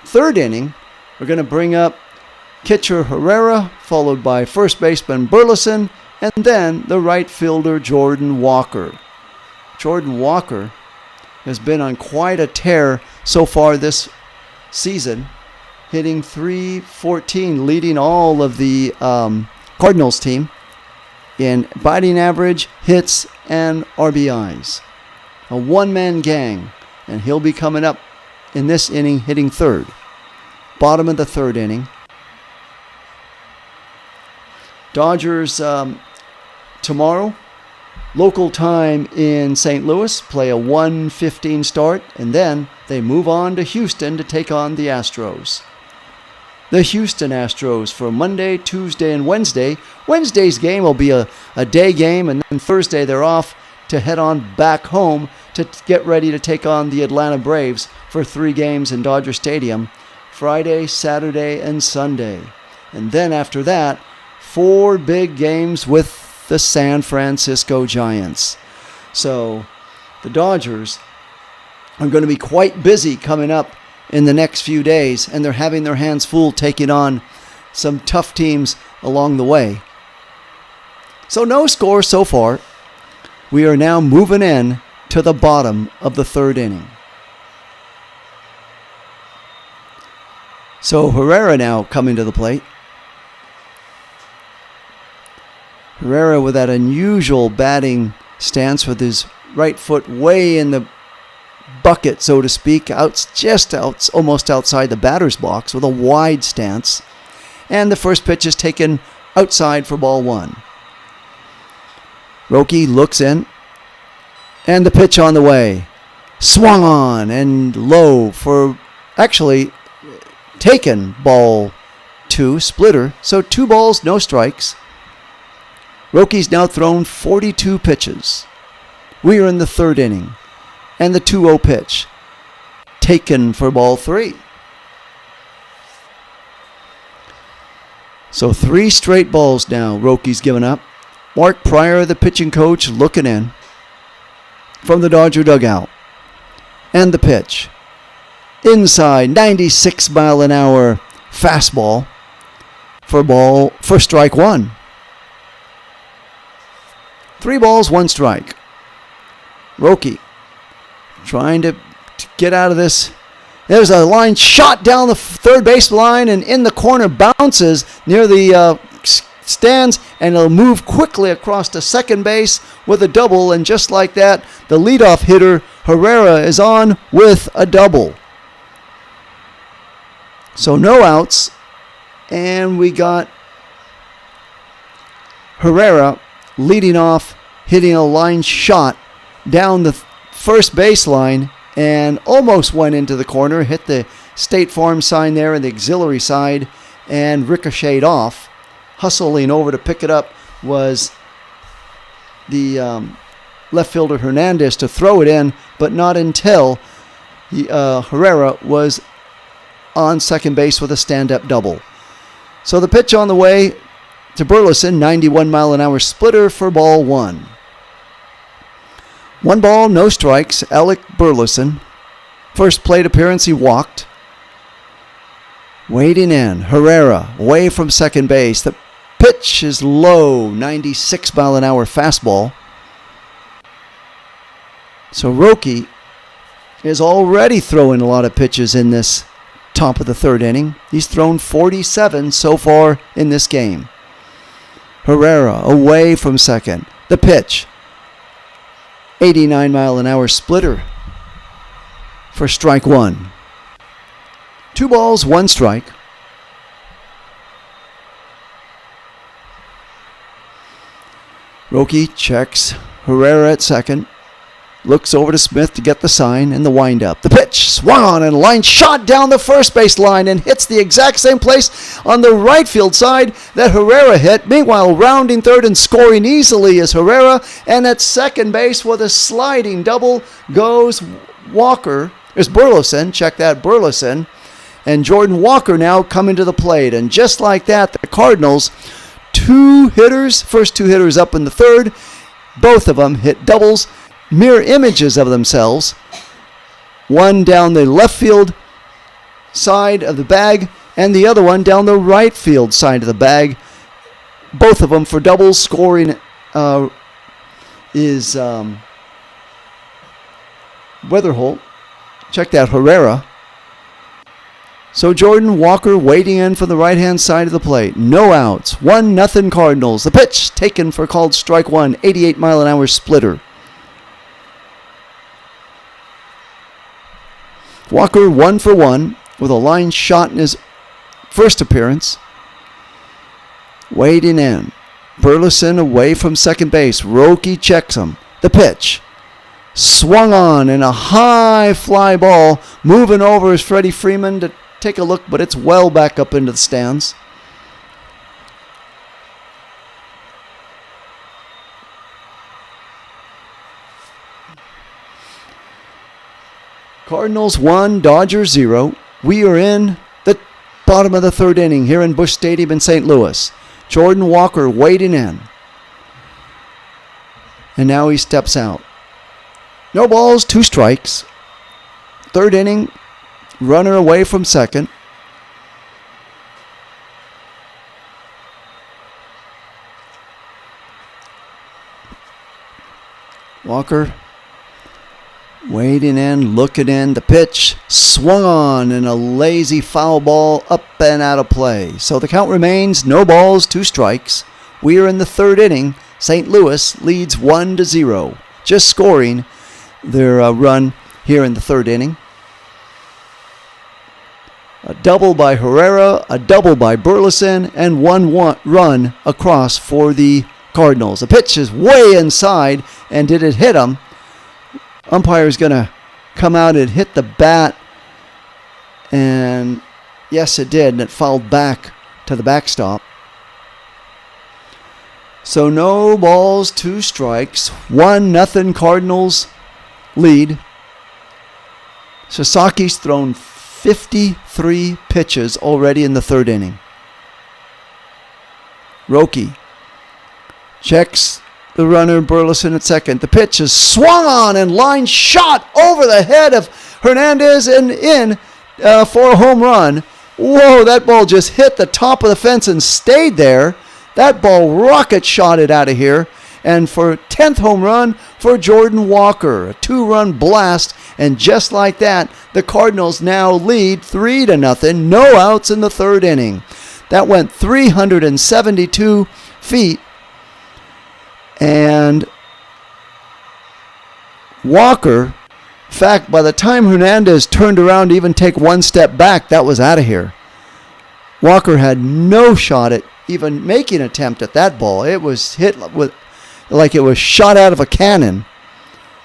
A: third inning are going to bring up catcher Herrera, followed by first baseman Burleson, and then the right fielder Jordan Walker. Jordan Walker has been on quite a tear so far this season, hitting .314, leading all of the Cardinals team in batting average, hits, and RBIs. A one-man gang, and he'll be coming up in this inning hitting third. Bottom of the third inning. Dodgers tomorrow, local time in St. Louis, play a 1:15 start, and then they move on to Houston to take on the Astros. The Houston Astros for Monday, Tuesday, and Wednesday. Wednesday's game will be a day game, and then Thursday they're off to head on back home to get ready to take on the Atlanta Braves for 3 games in Dodger Stadium, Friday, Saturday, and Sunday. And then after that, 4 big games with the San Francisco Giants. So the Dodgers are going to be quite busy coming up in the next few days, and they're having their hands full taking on some tough teams along the way. So no score so far. We are now moving in to the bottom of the third inning. So Herrera now coming to the plate. Herrera with that unusual batting stance with his right foot way in the bucket, so to speak, almost outside the batter's box with a wide stance. And the first pitch is taken outside for ball 1. Roki looks in, and the pitch on the way. Swung on and low for actually taken ball 2, splitter. So 2 balls, no strikes. Roki's now thrown 42 pitches. We are in the third inning. And the 2-0 pitch, taken for ball 3. So 3 straight balls now Roki's given up. Mark Pryor, the pitching coach, looking in from the Dodger dugout. And the pitch. Inside, 96-mile-an-hour fastball for strike 1. 3 balls, 1 strike. Roki trying to get out of this. There's a line shot down the third base line and in the corner, bounces near the stands, and it'll move quickly across to second base with a double. And just like that, the leadoff hitter, Herrera, is on with a double. So no outs, and we got Herrera leading off, hitting a line shot down the first baseline and almost went into the corner, hit the State Farm sign there in the auxiliary side and ricocheted off. Hustling over to pick it up was the left fielder Hernandez to throw it in, but not until Herrera was on second base with a stand-up double. So the pitch on the way to Burleson, 91-mile-an-hour splitter for ball one. 1 ball, no strikes. Alec Burleson. First plate appearance, he walked. Waiting in, Herrera away from second base. The pitch is low, 96-mile-an-hour fastball. So Roki is already throwing a lot of pitches in this top of the third inning. He's thrown 47 so far in this game. Herrera away from second. The pitch, 89-mile-an-hour splitter for strike one. 2 balls, 1 strike. Roki checks Herrera at second. Looks over to Smith to get the sign and the windup. The pitch swung on and a line shot down the first base line and hits the exact same place on the right field side that Herrera hit. Meanwhile, rounding third and scoring easily is Herrera. And at second base with a sliding double goes Walker. There's Burleson. Check that, Burleson. And Jordan Walker now coming to the plate. And just like that, the Cardinals, 2 hitters, first 2 hitters up in the third. Both of them hit doubles. Mirror images of themselves. One down the left field side of the bag and the other one down the right field side of the bag. Both of them for doubles. Scoring is Weatherholt. Check that, Herrera. So Jordan Walker waiting in from the right-hand side of the plate. No outs. 1-0 Cardinals. The pitch taken for called strike one. 88-mile-an-hour splitter. Walker 1 for 1 with a line shot in his first appearance. Waiting in. Burleson away from second base. Roki checks him. The pitch. Swung on in a high fly ball. Moving over is Freddie Freeman to take a look, but it's well back up into the stands. Cardinals 1, Dodgers 0. We are in the bottom of the third inning here in Busch Stadium in St. Louis. Jordan Walker waiting in. And now he steps out. No balls, 2 strikes. Third inning, runner away from second. Walker waiting in, looking in. The pitch swung on in a lazy foul ball up and out of play. So the count remains no balls, 2 strikes. We are in the third inning. St. Louis leads 1-0. Just scoring their run here in the third inning. A double by Herrera, a double by Burleson, and 1 run across for the Cardinals. The pitch is way inside, and did it hit him? Umpire's going to come out and hit the bat. And yes, it did. And it fouled back to the backstop. So no balls, 2 strikes. 1-0 Cardinals lead. Sasaki's thrown 53 pitches already in the third inning. Roki checks the runner, Burleson at second. The pitch is swung on and line shot over the head of Hernandez and in for a home run. Whoa, that ball just hit the top of the fence and stayed there. That ball rocket shot it out of here. and for 10th home run for Jordan Walker. A 2-run blast, and just like that, the Cardinals now lead 3-0. No outs in the third inning. That went 372 feet, and Walker, in fact, by the time Hernandez turned around to even take one step back, that was out of here. Walker had no shot at even making an attempt at that ball. It was hit with like it was shot out of a cannon.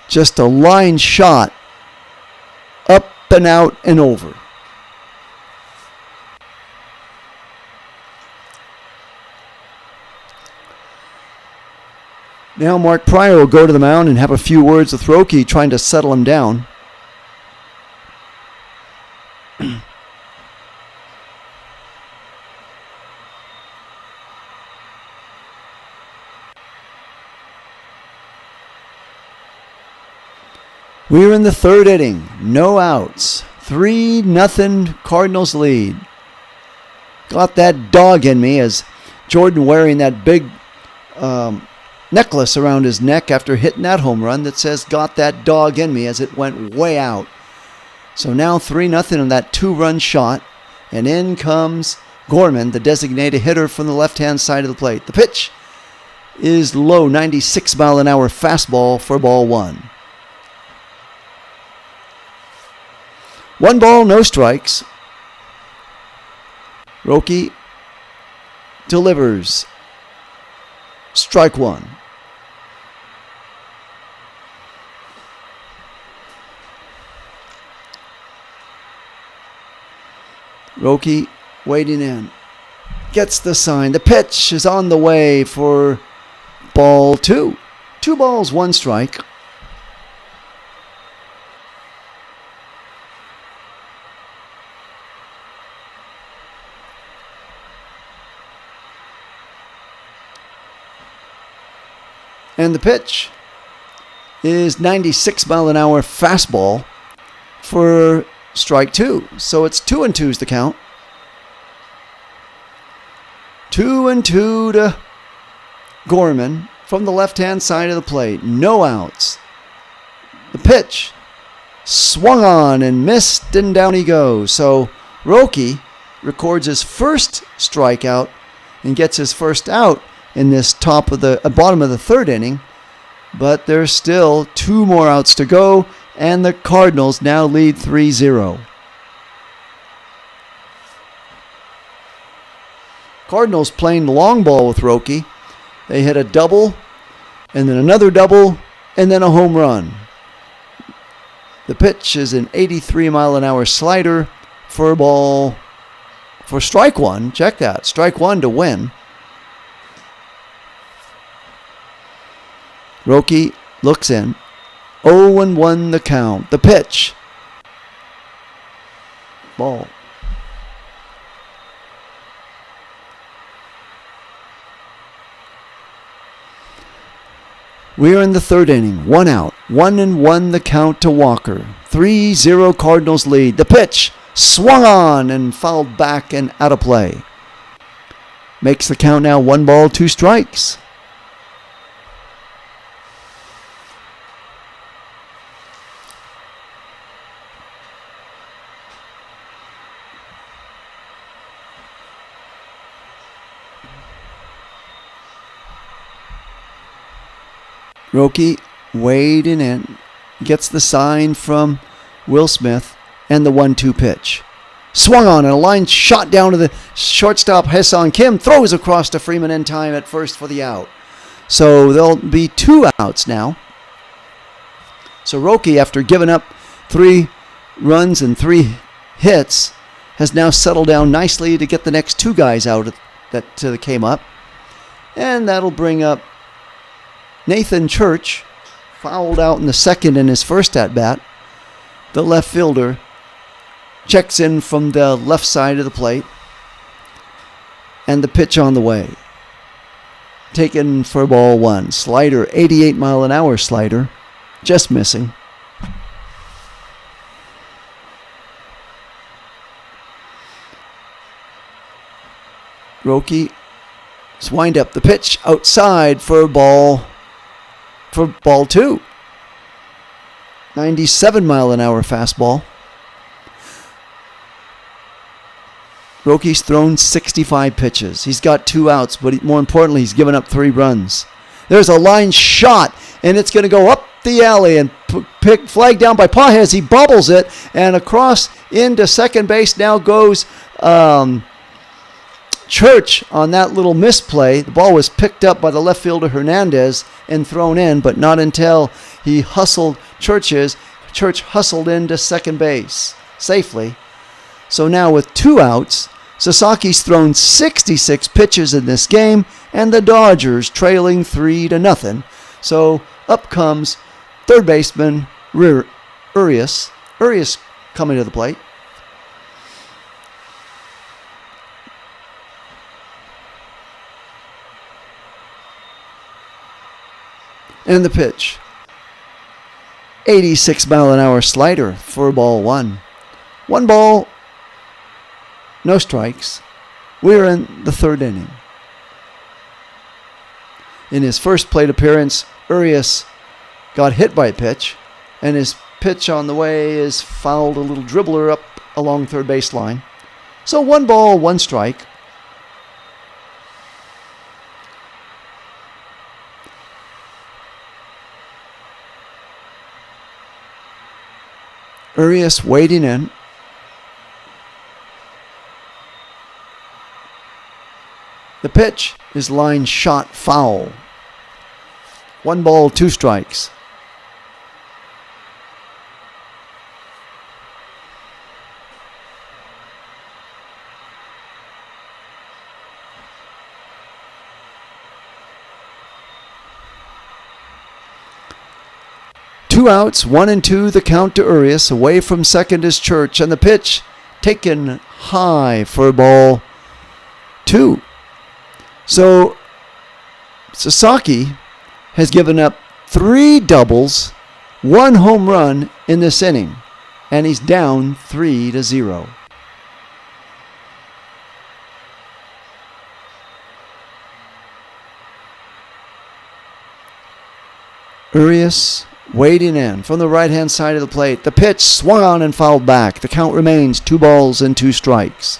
A: Just a line shot, up and out and over. Now Mark Pryor will go to the mound and have a few words with Roki, trying to settle him down. We're in the third inning. No outs. 3-0 Cardinals lead. Got that dog in me as Jordan, wearing that big necklace around his neck after hitting that home run that says "got that dog in me" as it went way out. So now 3-0 on that 2-run shot, and in comes Gorman, the designated hitter from the left-hand side of the plate. The pitch is low, 96-mile-an-hour fastball for ball one. 1 ball, no strikes. Roki delivers. Strike one. Roki waiting in. Gets the sign. The pitch is on the way for ball two. 2 balls, 1 strike. And the pitch is 96-mile-an-hour fastball for strike 2. So it's 2-2's the count. 2-2 to Gorman from the left-hand side of the plate. No outs. The pitch swung on and missed, and down he goes. So Roki records his first strikeout and gets his first out in this bottom of the third inning, but there's still 2 more outs to go, and the Cardinals now lead 3-0. Cardinals playing long ball with Roki. They hit a double, and then another double, and then a home run. The pitch is an 83-mile-an-hour slider for strike one. Check that, strike one to win. Roki looks in. 0-1 the count. The pitch. Ball. We are in the third inning. 1 out. 1-1 the count to Walker. 3-0 Cardinals lead. The pitch swung on and fouled back and out of play. Makes the count now 1 ball, 2 strikes. Roki wading in, gets the sign from Will Smith, and the 1-2 pitch. Swung on, and a line shot down to the shortstop. Hae-Sung Kim throws across to Freeman in time at first for the out. So there'll be 2 outs now. So Roki, after giving up 3 runs and 3 hits, has now settled down nicely to get the next 2 guys out that came up. And that'll bring up Nathan Church, fouled out in the second in his first at-bat. The left fielder checks in from the left side of the plate. And the pitch on the way. Taken for ball 1. Slider, 88-mile-an-hour slider. Just missing. Roki wind up the pitch outside for ball for ball 2. 97-mile-an-hour fastball. Rocky's thrown 65 pitches. He's got 2 outs, but more importantly, he's given up 3 runs. There's a line shot, and it's going to go up the alley and flag down by Pages. He bobbles it, and across into second base now goes Church on that little misplay. The ball was picked up by the left fielder Hernandez and thrown in, but not until he hustled Church hustled into second base safely. So now with 2 outs, Sasaki's thrown 66 pitches in this game, and the Dodgers trailing 3-0. So up comes third baseman Urias. Urias coming to the plate. And the pitch. 86-mile-an-hour slider for ball 1. 1 ball, no strikes. We're in the 3rd inning. In his first plate appearance, Urias got hit by a pitch, and his pitch on the way is fouled a little dribbler up along third baseline. So 1 ball, 1 strike. Urias waiting in. The pitch is line shot foul. 1 ball, 2 strikes. Two outs, 1 and 2, the count to Urias. Away from second is Church, and the pitch taken high for ball 2. So Sasaki has given up 3 doubles, 1 home run in this inning, and he's down 3-0. Urias waiting in from the right-hand side of the plate. The pitch swung on and fouled back. The count remains 2 balls and 2 strikes.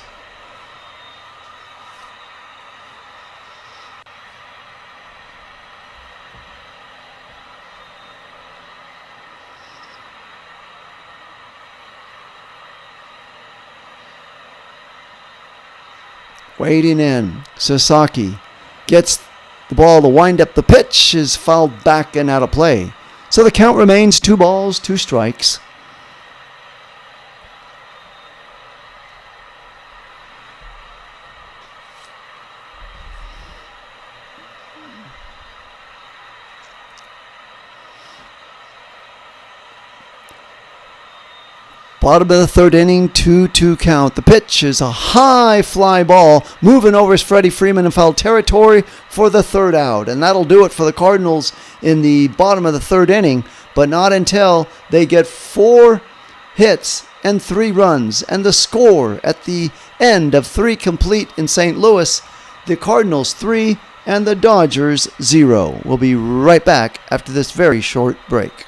A: Waiting in. Sasaki gets the ball to wind up. The pitch is fouled back and out of play. So the count remains 2 balls, 2 strikes. Bottom of the 3rd inning, 2-2 count. The pitch is a high fly ball, moving over is Freddie Freeman in foul territory for the 3rd out. And that'll do it for the Cardinals in the bottom of the 3rd inning, but not until they get 4 hits and 3 runs. And the score at the end of 3 complete in St. Louis, the Cardinals 3 and the Dodgers 0. We'll be right back after this very short break.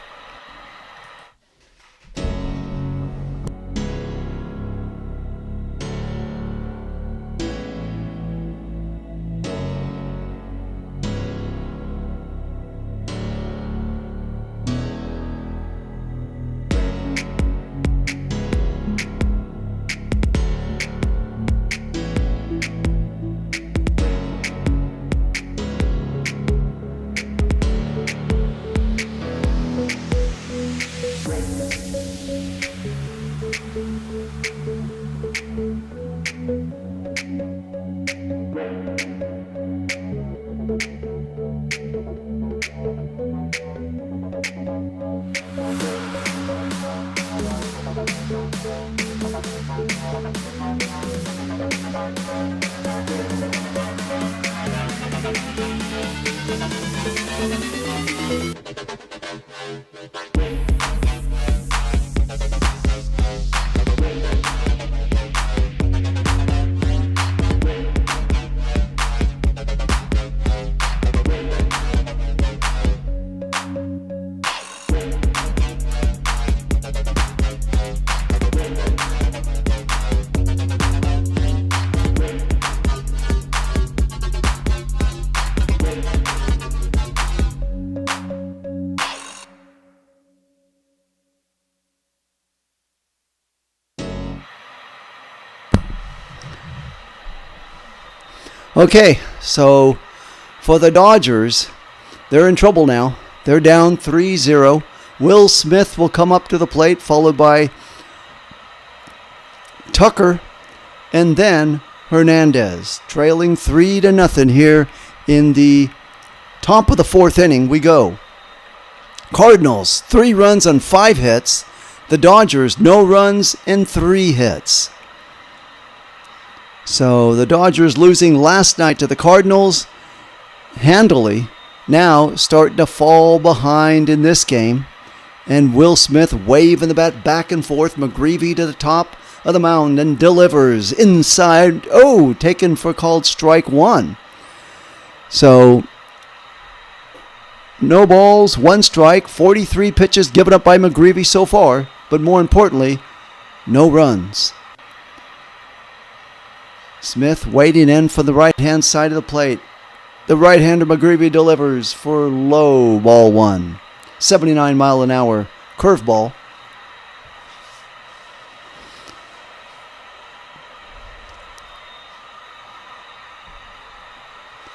A: Okay, so for the Dodgers, they're in trouble now. They're down 3-0. Will Smith will come up to the plate, followed by Tucker, and then Hernandez, trailing 3-0 here in the top of the fourth inning. We go. Cardinals, 3 runs on 5 hits. The Dodgers, no runs and 3 hits. So the Dodgers losing last night to the Cardinals handily, now starting to fall behind in this game. And Will Smith waving the bat back and forth. McGreevy to the top of the mound and delivers inside. Oh, taken for called strike 1. So no balls, 1 strike, 43 pitches given up by McGreevy so far. But more importantly, no runs. Smith waiting in for the right-hand side of the plate. The right-hander McGreevy delivers for low, ball 1. 79-mile-an-hour curveball.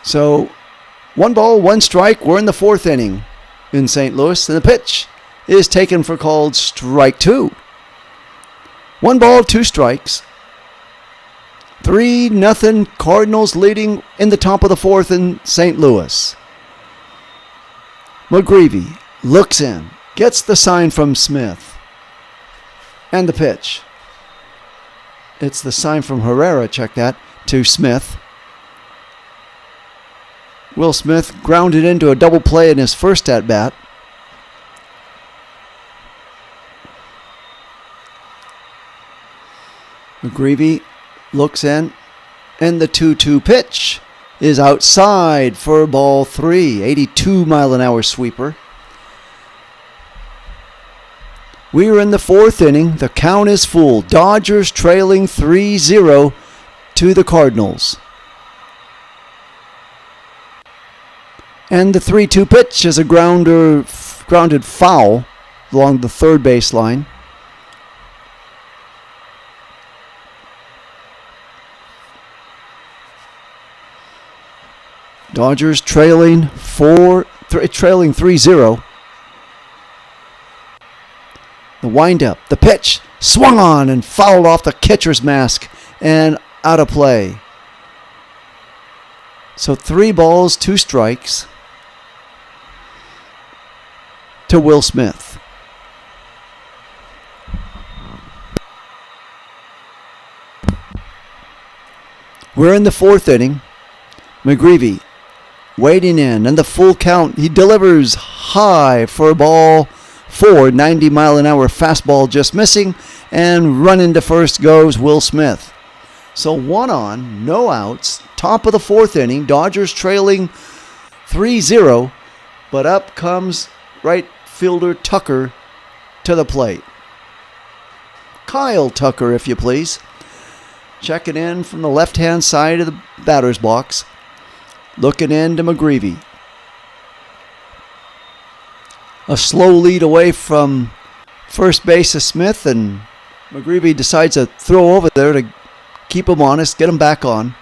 A: So 1 ball, 1 strike. We're in the 4th inning in St. Louis. And the pitch is taken for called strike 2. 1 ball, 2 strikes. 3-0 Cardinals leading in the top of the 4th in St. Louis. McGreevy looks in, gets the sign from Smith. And the pitch. It's the sign from Herrera, check that, to Smith. Will Smith grounded into a double play in his first at-bat. McGreevy looks in, and the 2-2 pitch is outside for ball 3. 82-mile-an-hour sweeper. We are in the 4th inning. The count is full. Dodgers trailing 3-0 to the Cardinals. And the 3-2 pitch is a grounded foul along the third baseline. Dodgers trailing 3-0. The windup, the pitch, swung on and fouled off the catcher's mask and out of play. So 3 balls, 2 strikes to Will Smith. We're in the 4th inning. McGreevy waiting in, and the full count. He delivers high for ball 4, 90-mile-an-hour fastball just missing, and running to first goes Will Smith. So 1 on, no outs, top of the 4th inning. Dodgers trailing 3-0, but up comes right fielder Tucker to the plate. Kyle Tucker, if you please. Checking in from the left-hand side of the batter's box. Looking into McGreevy. A slow lead away from first base of Smith, and McGreevy decides to throw over there to keep him honest, get him back on.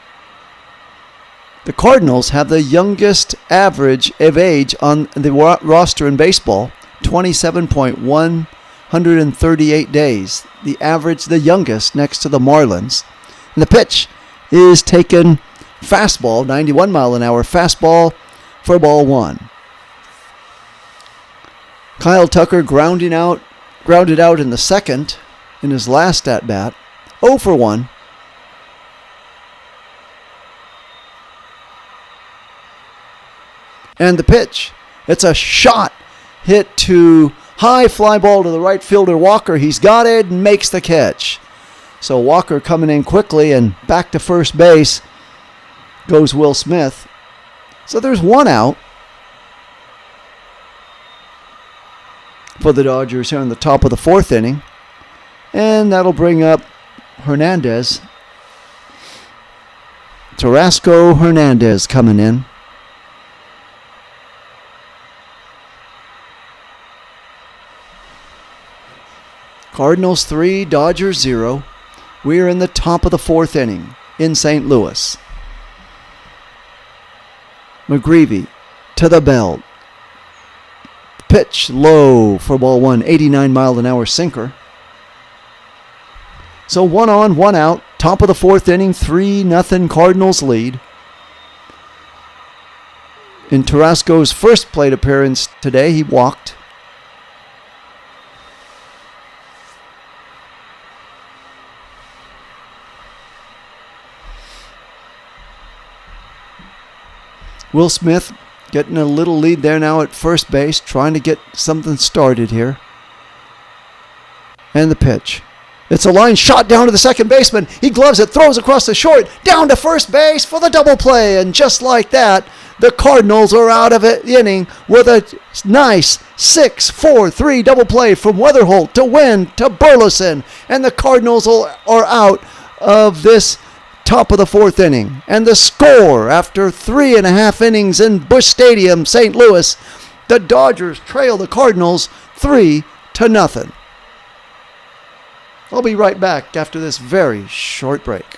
A: The Cardinals have the youngest average of age on the roster in baseball, 27.138 days. The average, the youngest, next to the Marlins. And the pitch is taken fastball, 91-mile-an-hour fastball for ball 1. Kyle Tucker grounded out in the 2nd in his last at-bat, 0 for 1. And the pitch, it's a shot hit to high fly ball to the right fielder Walker. He's got it and makes the catch. So Walker coming in quickly, and back to first base goes Will Smith. So there's 1 out for the Dodgers here in the top of the 4th inning. And that'll bring up Hernandez. Tarasco Hernandez coming in. Cardinals 3, Dodgers 0. We are in the top of the 4th inning in St. Louis. McGreevy to the belt. Pitch low for ball one, 89-mile-an-hour sinker. So 1 on, 1 out. Top of the fourth inning, 3-0 Cardinals lead. In Tarasco's first plate appearance today, he walked. Will Smith getting a little lead there now at first base, trying to get something started here. And the pitch. It's a line shot down to the second baseman. He gloves it, throws across the short, down to first base for the double play. And just like that, the Cardinals are out of the inning with a nice 6-4-3 double play from Weatherholt to Wynn to Burleson. And the Cardinals are out of this top of the fourth inning. And the score after 3.5 innings in Busch Stadium, St. Louis, the Dodgers trail the Cardinals 3-0. I'll be right back after this very short break.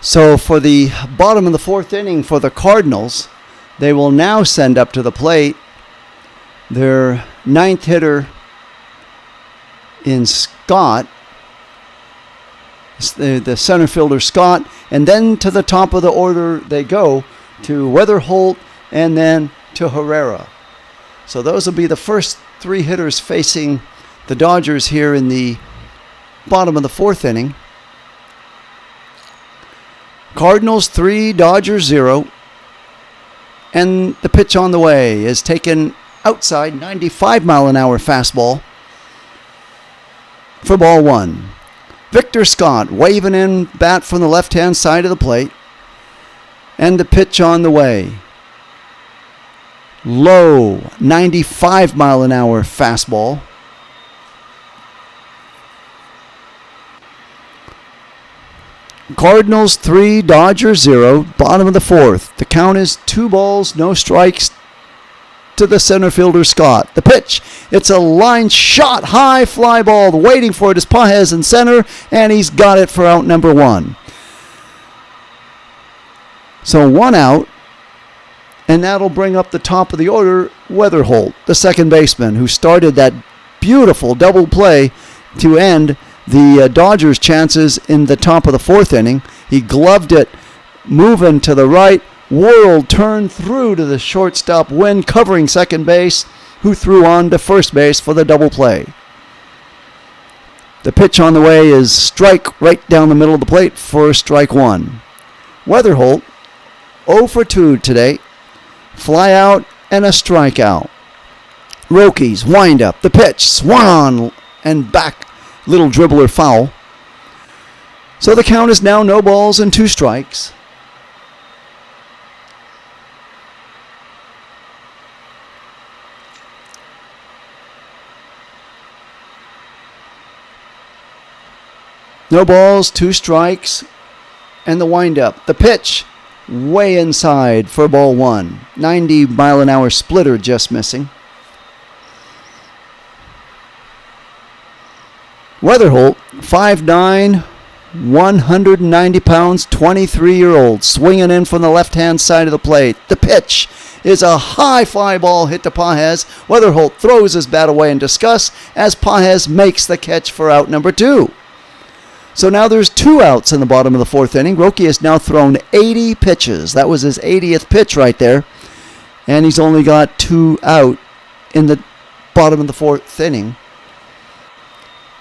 A: So for the bottom of the fourth inning for the Cardinals, they will now send up to the plate their ninth hitter in Scott, the center fielder Scott, and then to the top of the order they go to Weatherholt and then to Herrera. So those will be the first three hitters facing the Dodgers here in the bottom of the fourth inning. Cardinals 3, Dodgers 0. And the pitch on the way is taken outside, 95-mile-an-hour fastball for ball one. Victor Scott waving in bat from the left-hand side of the plate. And the pitch on the way. Low, 95-mile-an-hour fastball. Cardinals 3, Dodgers 0, bottom of the fourth. The count is 2 balls, no strikes to the center fielder Scott. The pitch, it's a line shot, high fly ball. Waiting for it is Pajes in center, and he's got it for out number 1. So 1 out, and that'll bring up the top of the order, Weatherholt, the second baseman, who started that beautiful double play to end the Dodgers' chances in the top of the fourth inning. He gloved it, moving to the right, whirled, turned through to the shortstop, Wynn covering second base, who threw on to first base for the double play. The pitch on the way is strike right down the middle of the plate for strike 1. Weatherholt, 0 for 2 today. Fly out and a strikeout. Rockies wind up. The pitch, swung on and back. Little dribbler foul. So the count is now no balls and 2 strikes. No balls, 2 strikes, and the windup. The pitch, way inside for ball 1. 90-mile-an-hour splitter just missing. Weatherholt, 5'9", 190 pounds, 23-year-old, swinging in from the left-hand side of the plate. The pitch is a high fly ball hit to Pages. Weatherholt throws his bat away in disgust as Pages makes the catch for out number 2. So now there's 2 outs in the bottom of the 4th inning. Roki has now thrown 80 pitches. That was his 80th pitch right there. And he's only got 2 out in the bottom of the 4th inning.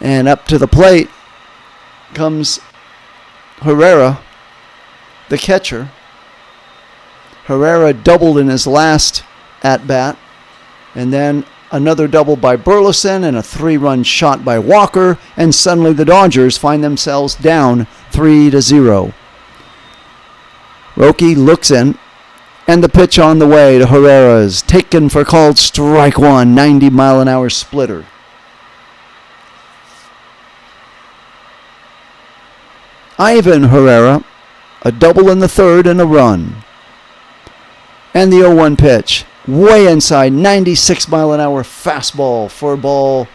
A: And up to the plate comes Herrera, the catcher. Herrera doubled in his last at-bat. And then another double by Burleson and a 3-run shot by Walker. And suddenly the Dodgers find themselves down 3-0. Roki looks in. And the pitch on the way to Herrera is taken for called strike 1, 90-mile-an-hour splitter. Ivan Herrera, a double in the 3rd and a run. And the 0-1 pitch, way inside, 96-mile-an-hour fastball for ball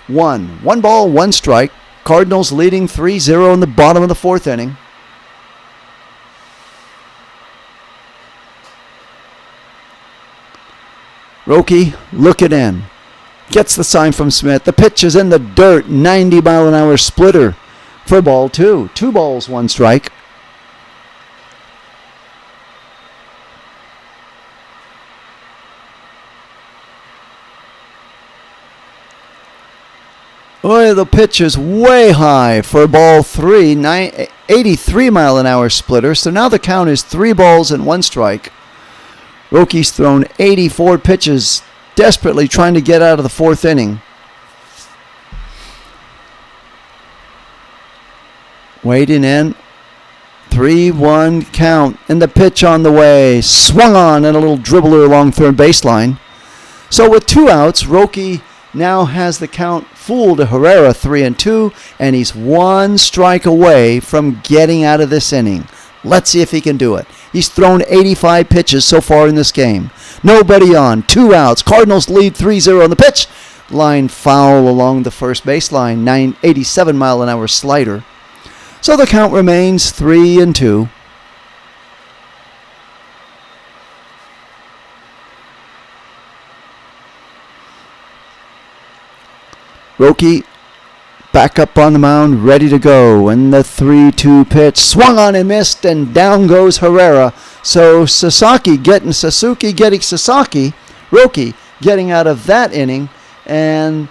A: 1. 1 ball, 1 strike. Cardinals leading 3-0 in the bottom of the 4th inning. Roki looking in. Gets the sign from Smith. The pitch is in the dirt, 90-mile-an-hour splitter for ball 2. 2 balls, 1 strike. Boy, the pitch is way high for ball 3, 83-mile-an-hour splitter. So now the count is 3 balls and 1 strike. Roki's thrown 84 pitches, desperately trying to get out of the 4th inning. Waiting in. 3-1 count. And the pitch on the way. Swung on and a little dribbler along 3rd baseline. So with 2 outs, Roki now has the count full to Herrera 3-2. And he's 1 strike away from getting out of this inning. Let's see if he can do it. He's thrown 85 pitches so far in this game. Nobody on. 2 outs. Cardinals lead 3-0 on the pitch. Line foul along the first baseline. 87-mile-an-hour slider. So the count remains 3-2. Roki back up on the mound, ready to go. And the 3-2 pitch swung on and missed, and down goes Herrera. So Suzuki getting Sasaki. Roki getting out of that inning. And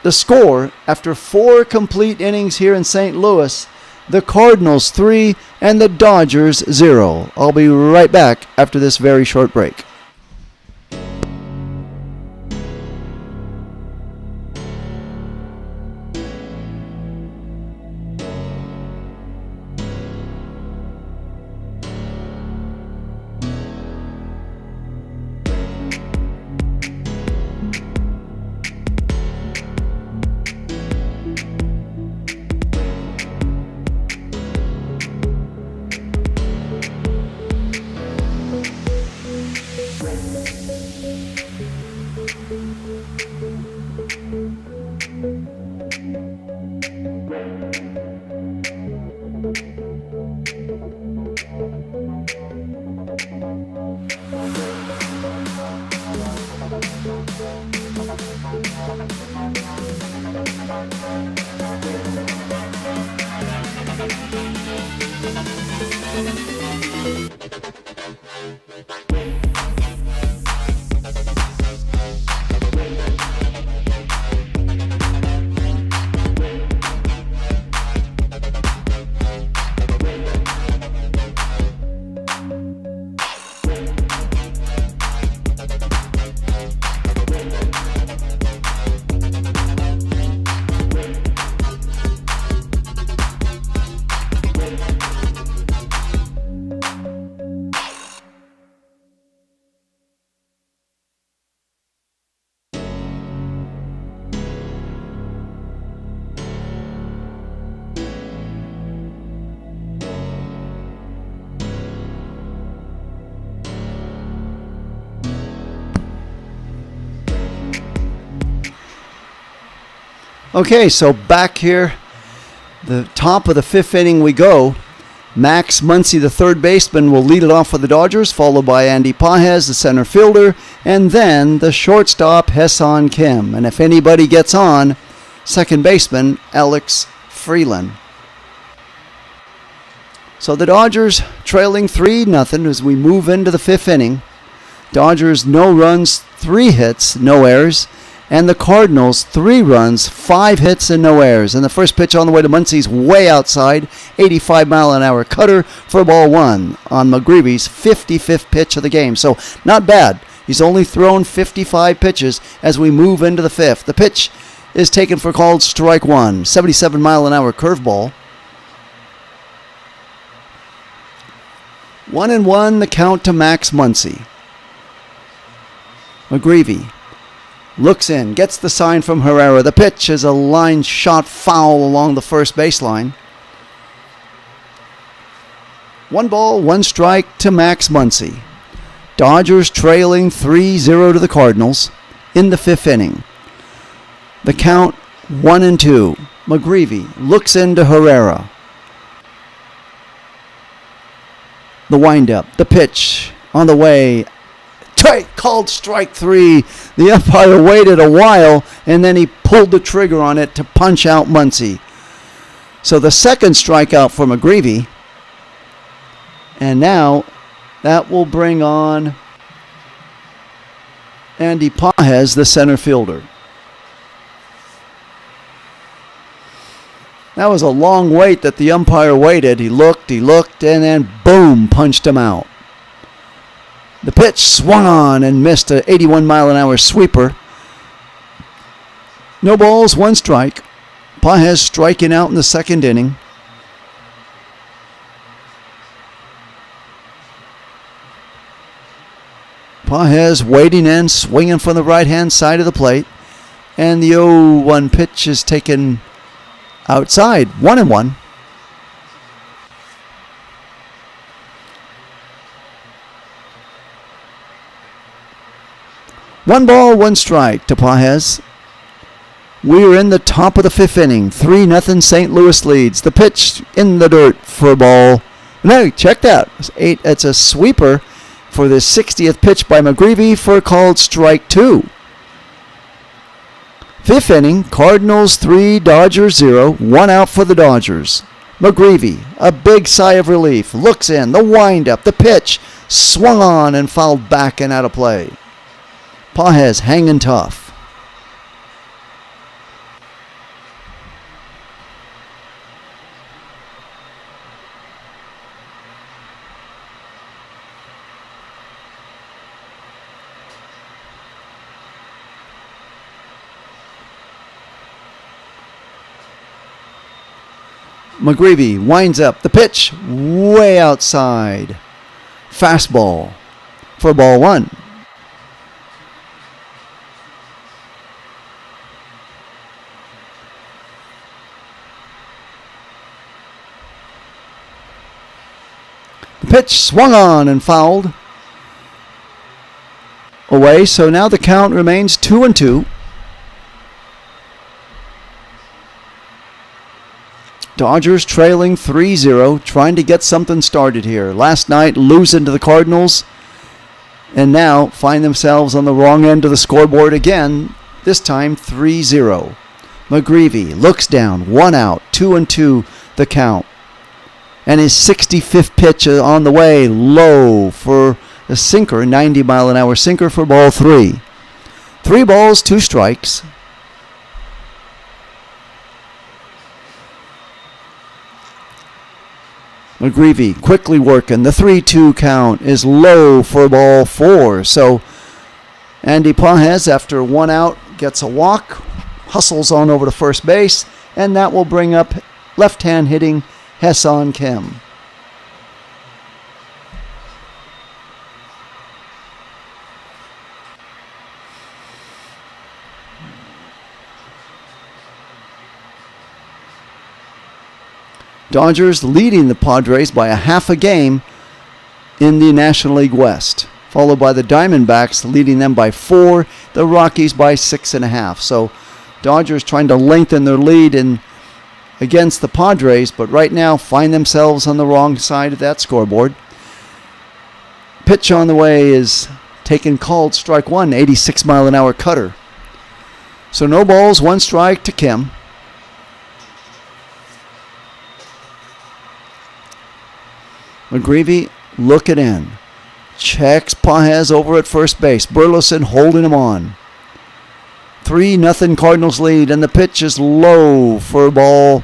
A: the score, after 4 complete innings here in St. Louis, the Cardinals 3 and the Dodgers 0. I'll be right back after this very short break. Okay, so back here, the top of the fifth inning we go. Max Muncy, the third baseman, will lead it off for the Dodgers, followed by Andy Pages, the center fielder, and then the shortstop, Ha-Seong Kim. And if anybody gets on, second baseman, Alex Freeland. So the Dodgers trailing 3-0 as we move into the fifth inning. Dodgers, no runs, 3 hits, no errors. And the Cardinals, 3 runs, 5 hits, and no errors. And the first pitch on the way to Muncy's way outside, 85-mile-an-hour cutter for ball 1 on McGreevy's 55th pitch of the game. So not bad. He's only thrown 55 pitches as we move into the fifth. The pitch is taken for called strike 1, 77-mile-an-hour curveball. 1-1 the count to Max Muncy. McGreevy looks in, gets the sign from Herrera. The pitch is a line shot foul along the first baseline. 1 ball, 1 strike to Max Muncy. Dodgers trailing 3-0 to the Cardinals in the fifth inning. The count 1-2. McGreevy looks into Herrera. The windup, the pitch on the way. Tight, called strike 3. The umpire waited a while, and then he pulled the trigger on it to punch out Muncy. So the second strikeout for McGreevy. And now that will bring on Andy Pages, the center fielder. That was a long wait that the umpire waited. He looked, and then boom, punched him out. The pitch swung on and missed an 81-mile-an-hour sweeper. No balls, 1 strike. Pages striking out in the second inning. Pages waiting in, swinging from the right-hand side of the plate. And the 0-1 pitch is taken outside, 1-1. 1 ball, 1 strike to Pages. We are in the top of the fifth inning. 3-0 St. Louis leads. The pitch in the dirt for ball. No, check that. It's a sweeper for the 60th pitch by McGreevy for a called strike 2. Fifth inning, Cardinals 3, Dodgers 0. 1 out for the Dodgers. McGreevy, a big sigh of relief, looks in. The windup, the pitch, swung on and fouled back and out of play. Pages hanging tough. McGreevy winds up. The pitch way outside. Fastball for ball 1. The pitch swung on and fouled away. So now the count remains 2-2. Dodgers trailing 3-0, trying to get something started here. Last night, losing to the Cardinals, and now find themselves on the wrong end of the scoreboard again, this time 3-0. McGreevy looks down, 1 out, 2-2 the count. And his 65th pitch on the way, low for a sinker, 90-mile-an-hour sinker for ball 3. 3 balls, 2 strikes. McGreevy quickly working. The 3-2 count is low for ball 4. So Andy Pages, after 1 out, gets a walk, hustles on over to first base, and that will bring up left-hand hitting Ha-Seong Kim. Dodgers leading the Padres by a half a game in the National League West, followed by the Diamondbacks leading them by 4, the Rockies by 6.5. So Dodgers trying to lengthen their lead against the Padres, but right now find themselves on the wrong side of that scoreboard. Pitch on the way is taken, called strike one, 86-mile-an-hour cutter. So no balls, one strike to Kim. McGreevy looking in. Checks Pages over at first base. Burleson holding him on. 3-0 Cardinals lead, and the pitch is low for ball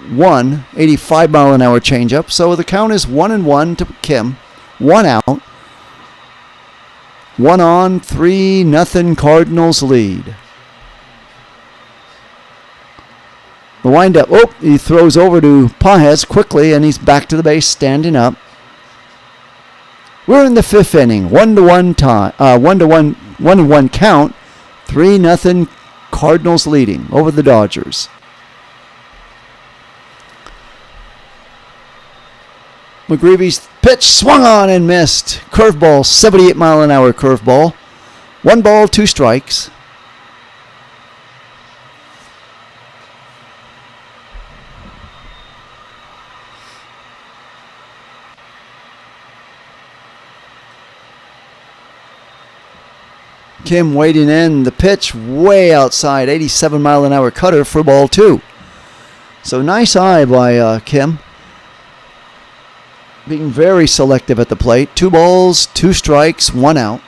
A: one, 85-mile-an-hour changeup. So the count is 1-1 to Kim. 1 out. 1 on, 3-0 Cardinals lead. The windup. Oh, he throws over to Pages quickly, and he's back to the base, standing up. We're in the 5th inning. 1-1 tie. 1-1 count. 3-0 Cardinals leading over the Dodgers. McGreevy's pitch swung on and missed. Curveball, 78-mile-an-hour curveball. 1 ball, 2 strikes. Kim waiting in. The pitch way outside. 87-mile-an-hour cutter for ball 2. So nice eye by Kim. Being very selective at the plate. 2 balls, 2 strikes, 1 out.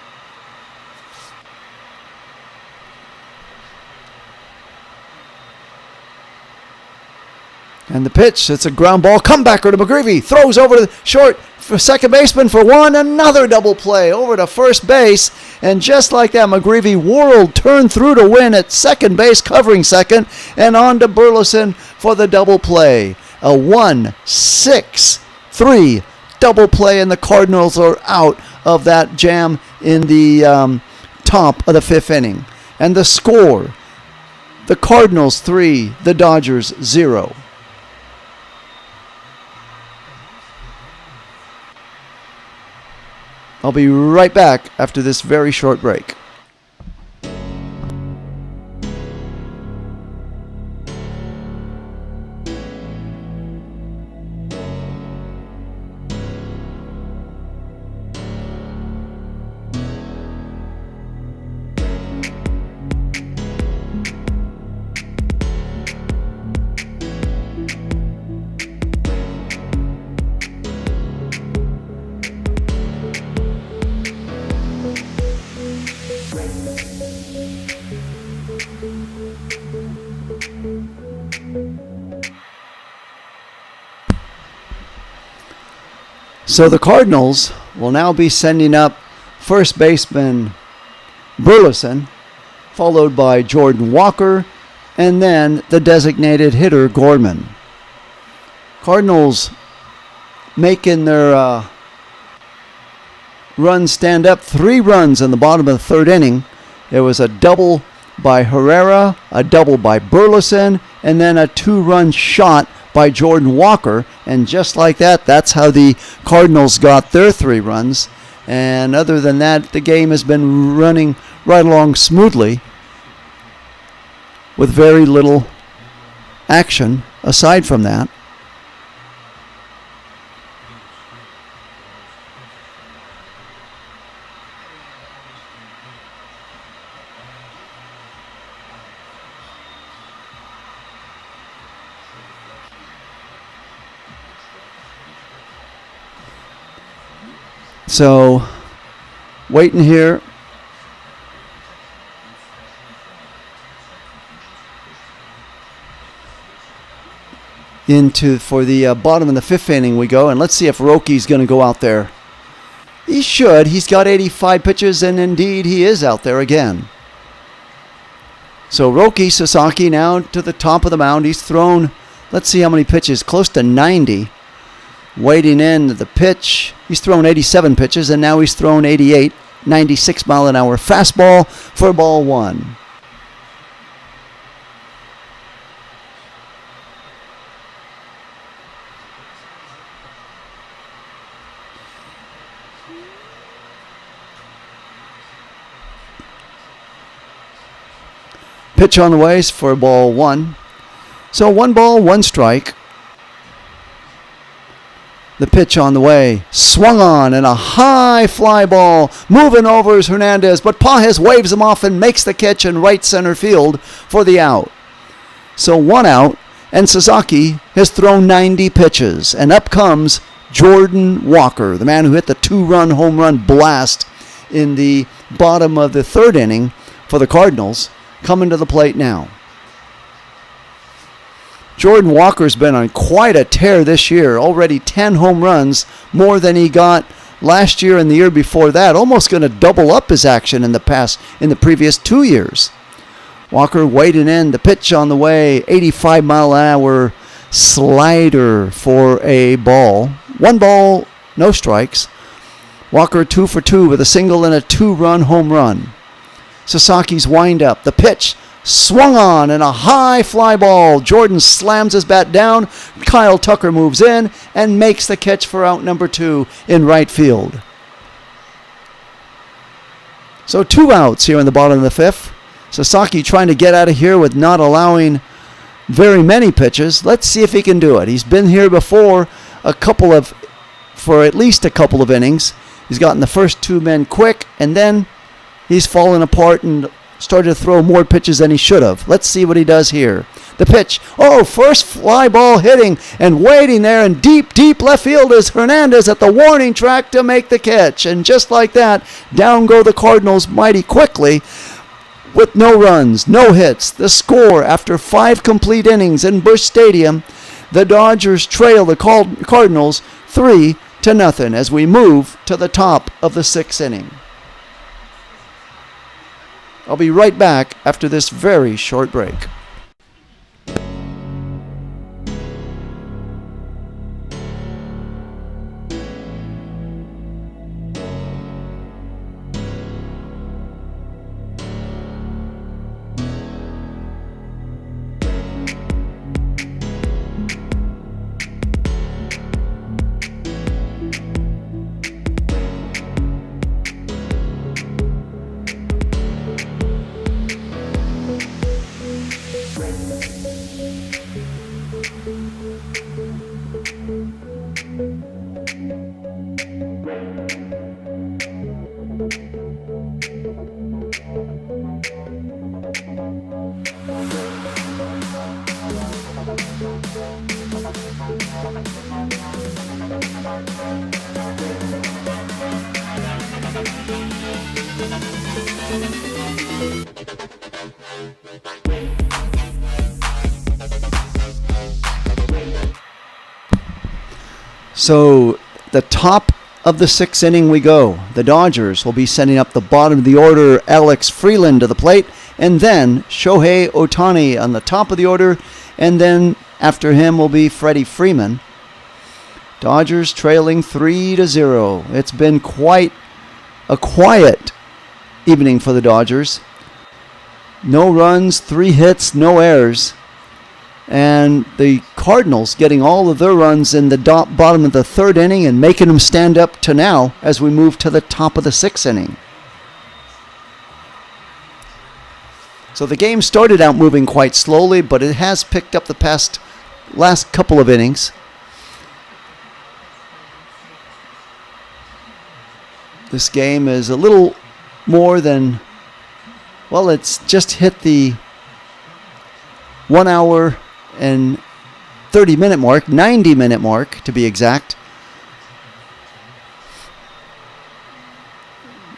A: And the pitch, it's a ground ball. Comebacker to McGreevy. Throws over to the short for second baseman for 1. Another double play over to first base. And just like that, McGreevy whirled, turned through to win at second base, covering second. And on to Burleson for the double play. A 1-6-3 double play, and the Cardinals are out of that jam in the top of the 5th inning. And the score, the Cardinals 3, the Dodgers 0. I'll be right back after this very short break. So the Cardinals will now be sending up first baseman Burleson, followed by Jordan Walker, and then the designated hitter Gorman. Cardinals making their run stand up. 3 runs in the bottom of the 3rd inning. There was a double by Herrera, a double by Burleson, and then a 2-run shot by Jordan Walker. And just like that, that's how the Cardinals got their 3 runs. And other than that, the game has been running right along smoothly with very little action aside from that. So, waiting here. For the bottom of the 5th inning we go, and let's see if Roki's going to go out there. He should. He's got 85 pitches, and indeed he is out there again. So Roki Sasaki now to the top of the mound. He's thrown, let's see how many pitches, close to 90. Waiting in the pitch. He's thrown 87 pitches, and now he's thrown 88. 96-mile-an-hour fastball for ball 1. Pitch on the way for ball 1. So 1 ball, 1 strike. The pitch on the way, swung on, and a high fly ball. Moving over is Hernandez, but Pages waves him off and makes the catch in right center field for the out. So 1 out, and Sasaki has thrown 90 pitches. And up comes Jordan Walker, the man who hit the 2-run home run blast in the bottom of the 3rd inning for the Cardinals, coming to the plate now. Jordan Walker's been on quite a tear this year. Already 10 home runs, more than he got last year and the year before that. Almost going to double up his action in the previous 2 years. Walker waiting in, the pitch on the way, 85-mile-an-hour slider for a ball. 1 ball, no strikes. Walker 2 for 2 with a single and a 2-run home run. Sasaki's windup, the pitch swung on, and a high fly ball. Jordan slams his bat down. Kyle Tucker moves in and makes the catch for out number 2 in right field. So 2 outs here in the bottom of the 5th. Sasaki trying to get out of here with not allowing very many pitches. Let's see if he can do it. He's been here before for at least a couple of innings. He's gotten the first 2 men quick, and then he's fallen apart and started to throw more pitches than he should have. Let's see what he does here. The pitch. Oh, first fly ball hitting, and waiting there in deep, deep left field is Hernandez at the warning track to make the catch. And just like that, down go the Cardinals mighty quickly with no runs, no hits. The score after 5 complete innings in Busch Stadium, the Dodgers trail the Cardinals 3-0 as we move to the top of the 6th inning. I'll be right back after this very short break. So the top of the 6th inning we go. The Dodgers will be sending up the bottom of the order, Alex Freeland to the plate, and then Shohei Ohtani on the top of the order, and then after him will be Freddie Freeman. Dodgers trailing 3-0. It's been quite a quiet evening for the Dodgers. No runs, 3 hits, no errors. And the Cardinals getting all of their runs in the bottom of the 3rd inning and making them stand up to now as we move to the top of the 6th inning. So the game started out moving quite slowly, but it has picked up the last couple of innings. This game is a little more than, well, it's just hit the 1 hour and 30-minute mark, 90-minute mark to be exact.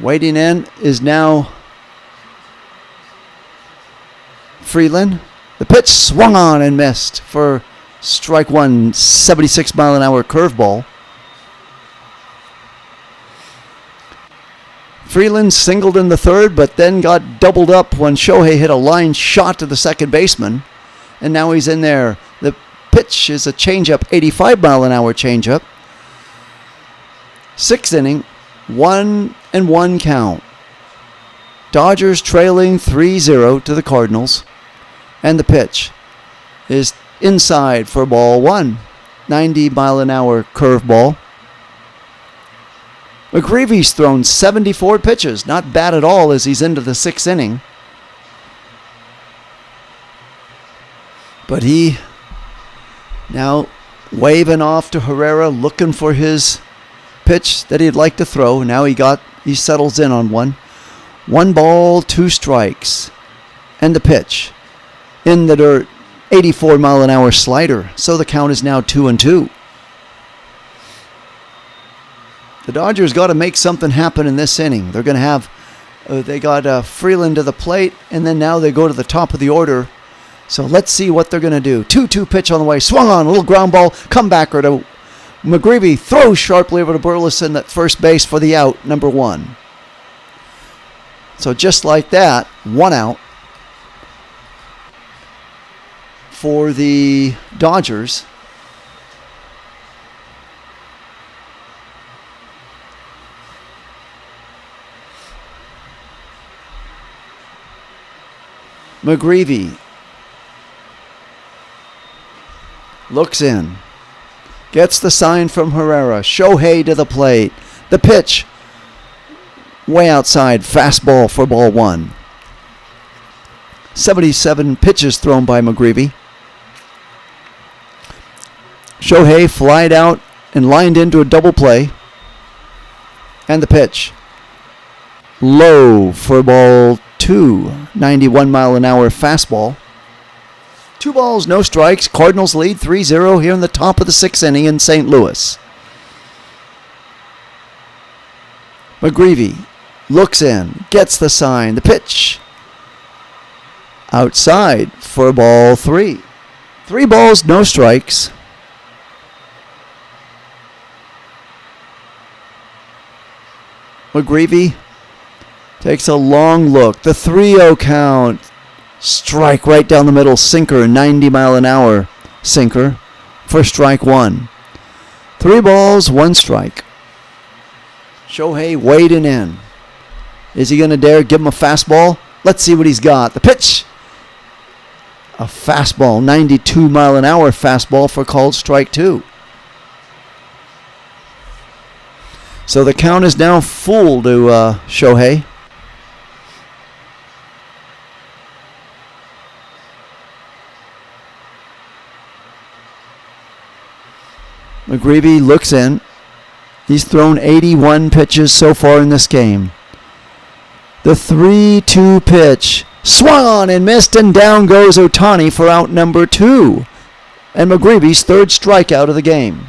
A: Waiting in is now Freeland. The pitch swung on and missed for strike 1, 76-mile-an-hour curveball. Freeland singled in the 3rd, but then got doubled up when Shohei hit a line shot to the second baseman. And now he's in there. The pitch is a changeup, 85-mile-an-hour changeup. 6th inning, 1-1 count. Dodgers trailing 3-0 to the Cardinals. And the pitch is inside for ball 1. 90-mile-an-hour curveball. McGreevy's thrown 74 pitches. Not bad at all as he's into the 6th inning. But he now waving off to Herrera, looking for his pitch that he'd like to throw. Now he settles in on one. 1 ball, 2 strikes. And the pitch in the dirt, 84-mile-an-hour slider. So the count is now 2-2. The Dodgers got to make something happen in this inning. They're going to have, they got Freeland to the plate, and then now they go to the top of the order. So let's see what they're going to do. 2-2 pitch on the way. Swung on, a little ground ball. Comebacker to McGreevy. Throws sharply over to Burleson at first base for the out, number 1. So just like that, 1 out for the Dodgers. McGreevy looks in. Gets the sign from Herrera. Shohei to the plate. The pitch. Way outside. Fastball for ball 1. 77 pitches thrown by McGreevy. Shohei flied out and lined into a double play. And the pitch. Low for ball 2. 91-mile-an-hour fastball. 2 balls, no strikes. Cardinals lead 3-0 here in the top of the 6th inning in St. Louis. McGreevy looks in, gets the sign, the pitch. Outside for ball 3. 3 balls, no strikes. McGreevy takes a long look. The 3-0 count. Strike right down the middle. Sinker, 90-mile-an-hour sinker for strike 1. 3 balls, 1 strike. Shohei wading in. Is he going to dare give him a fastball? Let's see what he's got. The pitch. A fastball, 92-mile-an-hour fastball for called strike 2. So the count is now full to Shohei. McGreevy looks in. He's thrown 81 pitches so far in this game. The 3-2 pitch. Swung on and missed, and down goes Ohtani for out number 2. And McGreevy's 3rd strikeout of the game.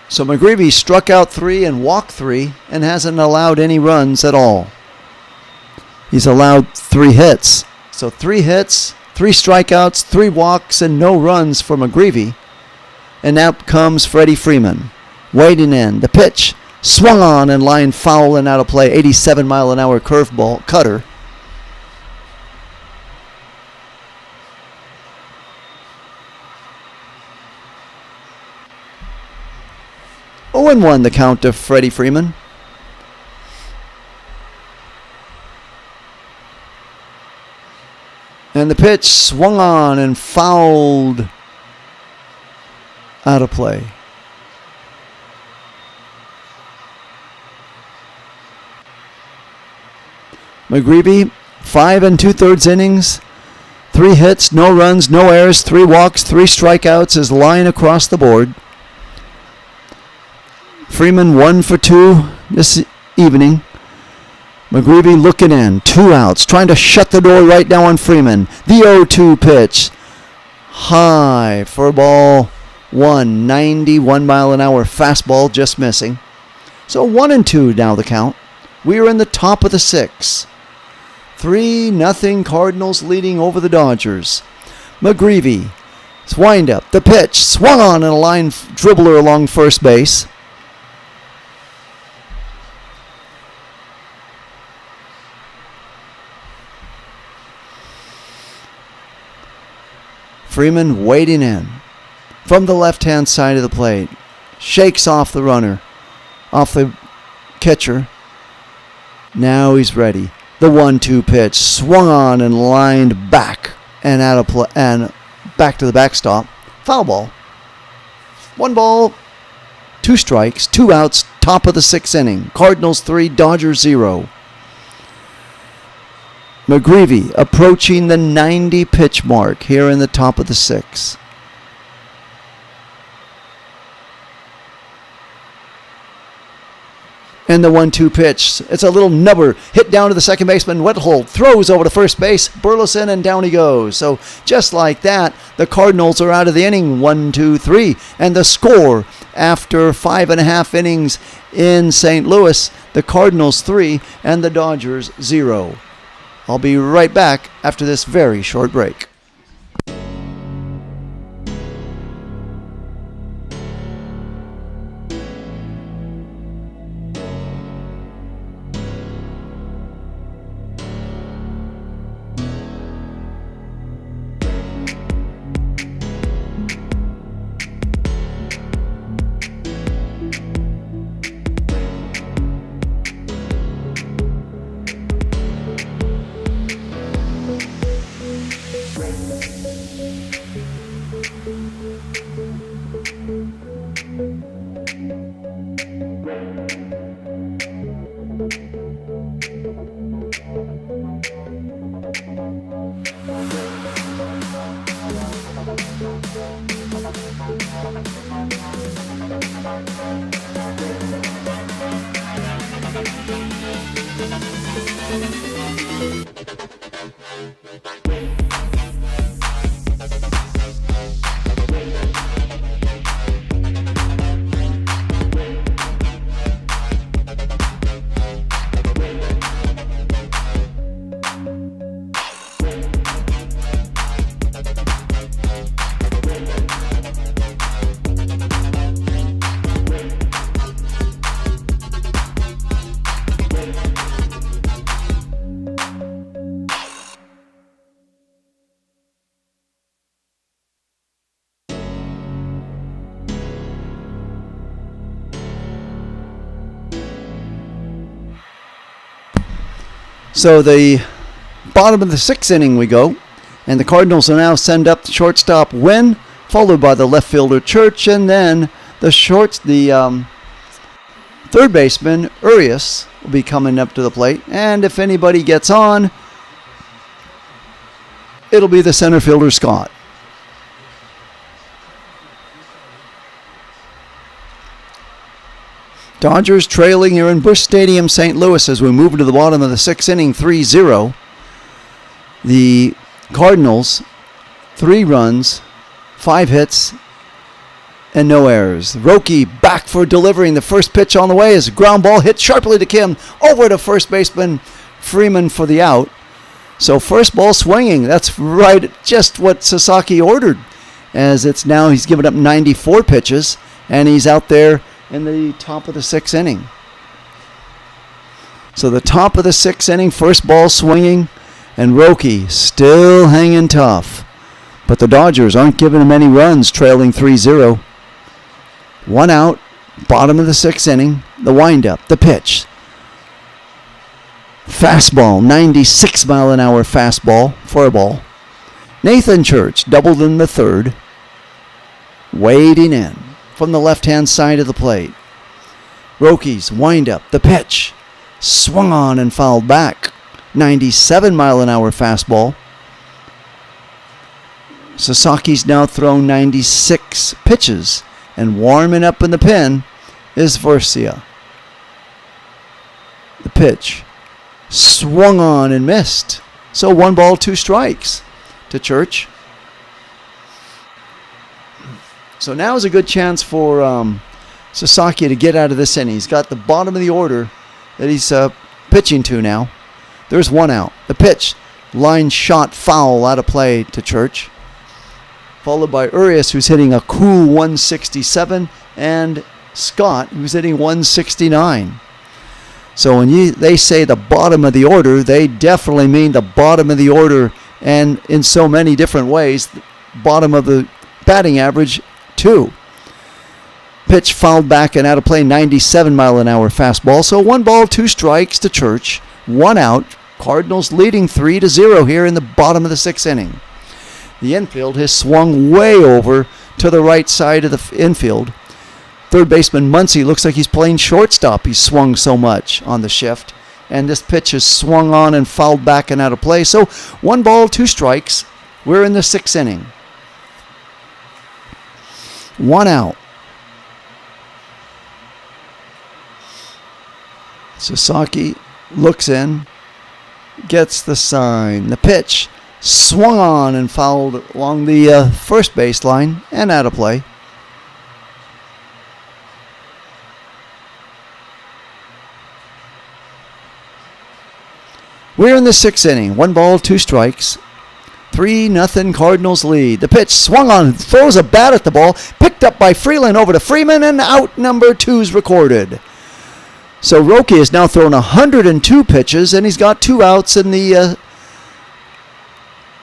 A: So McGreevy struck out 3 and walked 3 and hasn't allowed any runs at all. He's allowed 3 hits. So 3 hits, 3 strikeouts, 3 walks, and no runs for McGreevy. And now comes Freddie Freeman. Wading in. The pitch. Swung on and lined foul and out of play. 87-mile-an-hour curveball cutter. Oh, and 1 the count to Freddie Freeman. And the pitch swung on and fouled out of play. McGreevy, 5 2/3 innings, 3 hits, no runs, no errors, 3 walks, 3 strikeouts is line across the board. Freeman 1 for 2 this evening. McGreevy looking in, 2 outs, trying to shut the door right now on Freeman. The 0-2 pitch. High for ball 1, 91-mile-an-hour fastball just missing. So 1-2 now the count. We are in the top of the 6th. 3-0 Cardinals leading over the Dodgers. McGreevy, wind up, the pitch, swung on and a line dribbler along first base. Freeman wading in from the left-hand side of the plate. Shakes off the runner, off the catcher. Now he's ready. The 1-2 pitch swung on and lined back and out of play and back to the backstop. Foul ball. 1 ball, 2 strikes, 2 outs, top of the 6th inning. Cardinals 3, Dodgers 0. McGreevy approaching the 90 pitch mark here in the top of the 6th. And the 1-2 pitch. It's a little nubber. Hit down to the second baseman. Wethold throws over to first base. Burleson, and down he goes. So just like that, the Cardinals are out of the inning. 1-2-3. And the score after 5.5 innings in St. Louis, the Cardinals 3 and the Dodgers 0. I'll be right back after this very short break. So the bottom of the 6th inning we go, and the Cardinals will now send up the shortstop Wynn, followed by the left fielder Church, and then the third baseman Urias will be coming up to the plate. And if anybody gets on, it'll be the center fielder Scott. Dodgers trailing here in Busch Stadium, St. Louis, as we move into the bottom of the 6th inning, 3-0. The Cardinals, 3 runs, 5 hits, and no errors. Roki back for delivering the first pitch on the way as a ground ball hit sharply to Kim, over to first baseman Freeman for the out. So first ball swinging. That's right, just what Sasaki ordered, as it's now he's given up 94 pitches, and he's out there in the top of the 6th inning. So the top of the 6th inning, first ball swinging, and Roki still hanging tough. But the Dodgers aren't giving him any runs, trailing 3-0. 1 out, bottom of the 6th inning, the windup, the pitch. Fastball, 96-mile-an-hour fastball for a ball. Nathan Church doubled in the 3rd, wading in from the left-hand side of the plate. Roki's windup, the pitch, swung on and fouled back. 97-mile-an-hour fastball. Sasaki's now thrown 96 pitches, and warming up in the pen is Versia. The pitch swung on and missed. So 1 ball, 2 strikes to Church. So now is a good chance for Sasaki to get out of this inning. He's got the bottom of the order that he's pitching to now. There's 1 out. The pitch, line shot foul out of play to Church. Followed by Urias, who's hitting a cool 167, and Scott, who's hitting 169. So when they say the bottom of the order, they definitely mean the bottom of the order, and in so many different ways, bottom of the batting average too. Pitch fouled back and out of play, 97-mile-an-hour fastball. So 1 ball, 2 strikes to Church, 1 out. Cardinals leading 3-0 here in the bottom of the 6th inning. The infield has swung way over to the right side of the infield. Third baseman Muncy looks like he's playing shortstop. He's swung so much on the shift. And this pitch is swung on and fouled back and out of play. So 1 ball, 2 strikes. We're in the 6th inning. 1 out. Sasaki looks in, gets the sign. The pitch swung on and fouled along the first baseline and out of play. We're in the 6th inning. 1 ball, 2 strikes. 3-0 Cardinals lead. The pitch swung on, throws a bat at the ball, picked up by Freeland over to Freeman, and out number 2 is recorded. So Roque has now thrown 102 pitches, and he's got 2 outs in the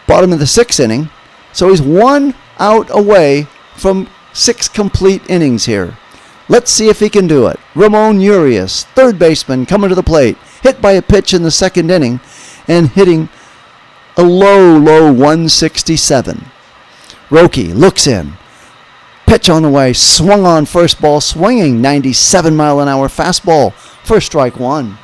A: bottom of the 6th inning. So he's 1 out away from 6 complete innings here. Let's see if he can do it. Ramon Urias, third baseman, coming to the plate. Hit by a pitch in the 2nd inning and hitting a low 167. Roque looks in. Pitch on the way, swung on first ball, swinging 97-mile-an-hour fastball for strike 1.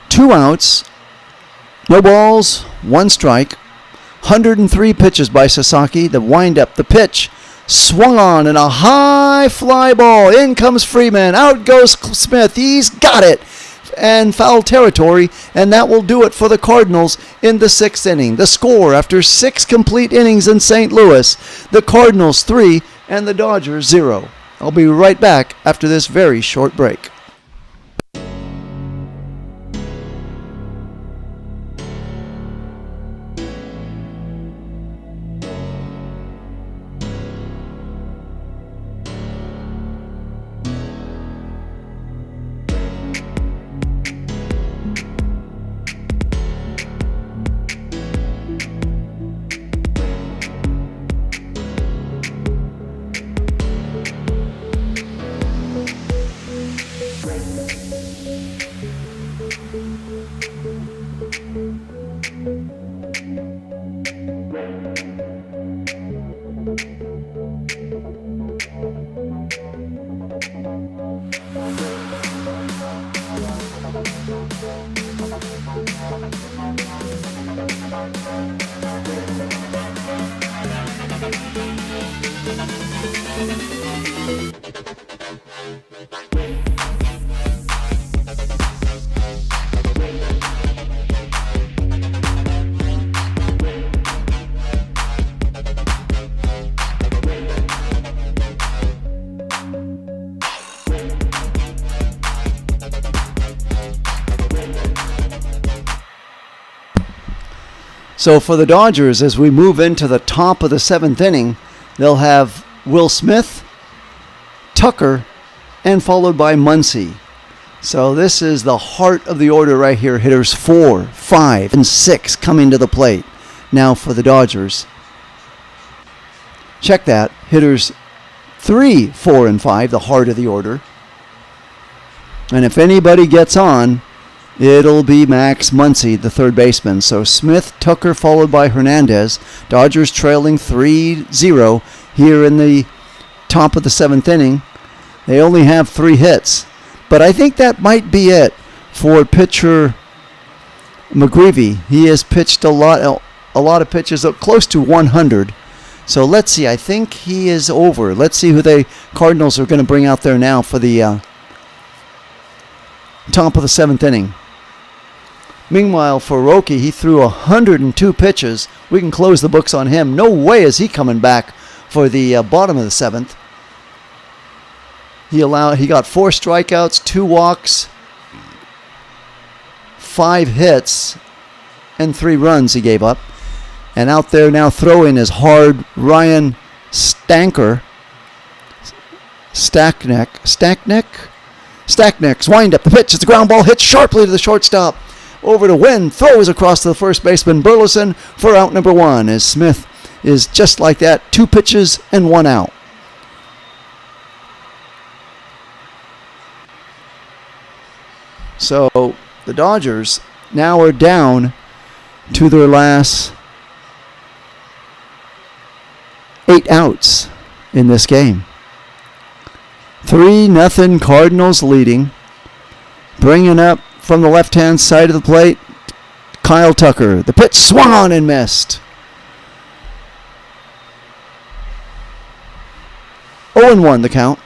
A: Two outs, no balls, 1 strike. 103 pitches by Sasaki. The windup, the pitch, swung on and a high fly ball. In comes Freeman. Out goes Smith. He's got it. And foul territory, and that will do it for the Cardinals in the 6th inning. The score after 6 complete innings in St. Louis, the Cardinals 3 and the Dodgers 0. I'll be right back after this very short break. So for the Dodgers, as we move into the top of the 7th inning, they'll have Will Smith, Tucker, and followed by Muncy. So this is the heart of the order right here. Hitters 4, 5, and 6 coming to the plate. Now for the Dodgers. Check that. Hitters 3, 4, and 5, the heart of the order. And if anybody gets on, it'll be Max Muncy, the third baseman. So Smith, Tucker, followed by Hernandez. Dodgers trailing 3-0 here in the top of the 7th inning. They only have 3 hits. But I think that might be it for pitcher McGreevy. He has pitched a lot of pitches, close to 100. So let's see. I think he is over. Let's see who the Cardinals are going to bring out there now for the top of the 7th inning. Meanwhile, for Roque, he threw 102 pitches. We can close the books on him. No way is he coming back for the bottom of the 7th. He got 4 strikeouts, 2 walks, 5 hits, and 3 runs he gave up. And out there now throwing is hard Ryan Stankner's wind up. The pitch. It's a ground ball hit sharply to the shortstop. Over to Wynn, throws across to the first baseman Burleson for out number 1, as Smith is just like that, 2 pitches and 1 out. So the Dodgers, now are down to their last 8 outs in this game. 3-0 Cardinals leading. Bringing up from the left-hand side of the plate, Kyle Tucker. The pitch swung on and missed. 0-1 the count.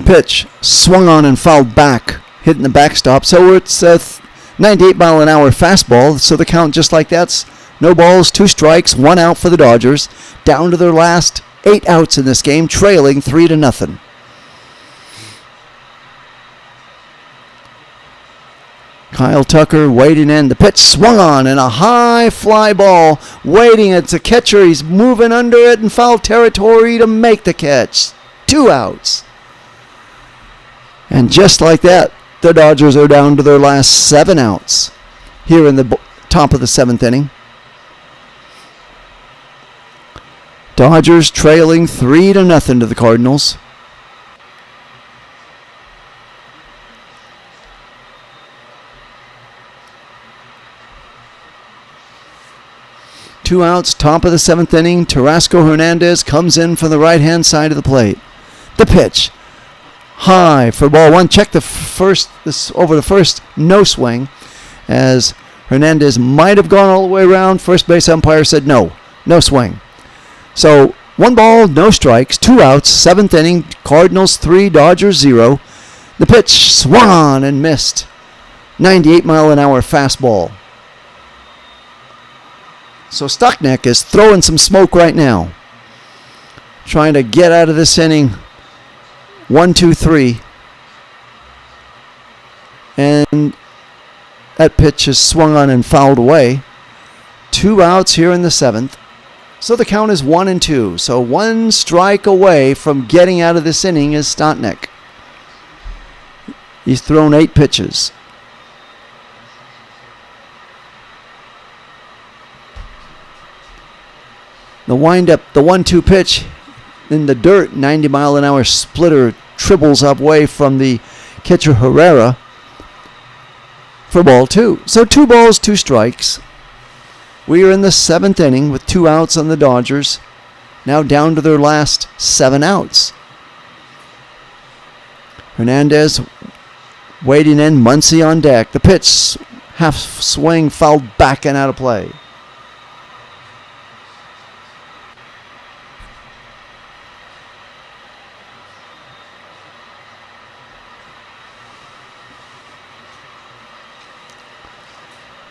A: Pitch swung on and fouled back, hitting the backstop. So it's a 98-mile-an-hour fastball. So the count just like that's no balls, 2 strikes, 1 out for the Dodgers. Down to their last 8 outs in this game, trailing 3-0. Kyle Tucker waiting in. The pitch swung on and a high fly ball waiting. It's a catcher. He's moving under it in foul territory to make the catch. 2 outs. And just like that, the Dodgers are down to their last 7 outs here in the top of the 7th inning. Dodgers trailing 3-0 to the Cardinals. Two outs, top of the 7th inning. Tarasco Hernandez comes in from the right-hand side of the plate. The pitch. High for ball 1. Check the first, over the first, no swing, as Hernandez might have gone all the way around. First base umpire said no swing. So 1 ball, no strikes, 2 outs, 7th inning. Cardinals 3, Dodgers 0. The pitch swung on and missed. 98-mile-an-hour fastball. So Stuckneck is throwing some smoke right now, trying to get out of this inning. 1, 2, 3. And that pitch is swung on and fouled away. 2 outs here in the 7th. So the count is 1-2. So 1 strike away from getting out of this inning is Stuckneck. He's thrown 8 pitches. The windup, the 1-2 pitch in the dirt, 90-mile-an-hour splitter triples away from the catcher Herrera for ball 2. So 2 balls, 2 strikes. We are in the 7th inning with 2 outs on the Dodgers, now down to their last 7 outs. Hernandez waiting in, Muncy on deck. The pitch, half swing, fouled back and out of play.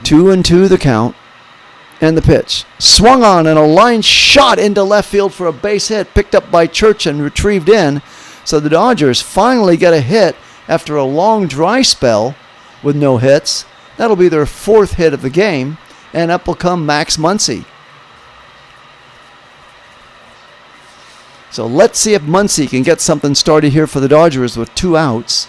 A: Two and 2 the count, and the pitch. Swung on and a line shot into left field for a base hit, picked up by Church and retrieved in. So the Dodgers finally get a hit after a long dry spell with no hits. That'll be their 4th hit of the game, and up will come Max Muncy. So let's see if Muncy can get something started here for the Dodgers with 2 outs.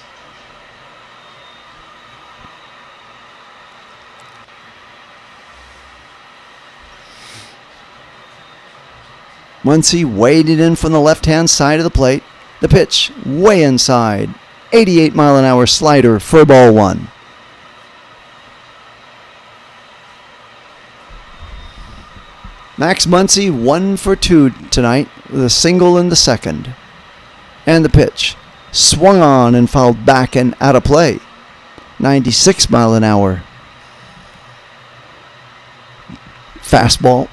A: Muncy waded in from the left-hand side of the plate. The pitch, way inside. 88-mile-an-hour slider for ball 1. Max Muncy 1 for 2 tonight with a single in the 2nd. And the pitch, swung on and fouled back and out of play. 96-mile-an-hour fastball.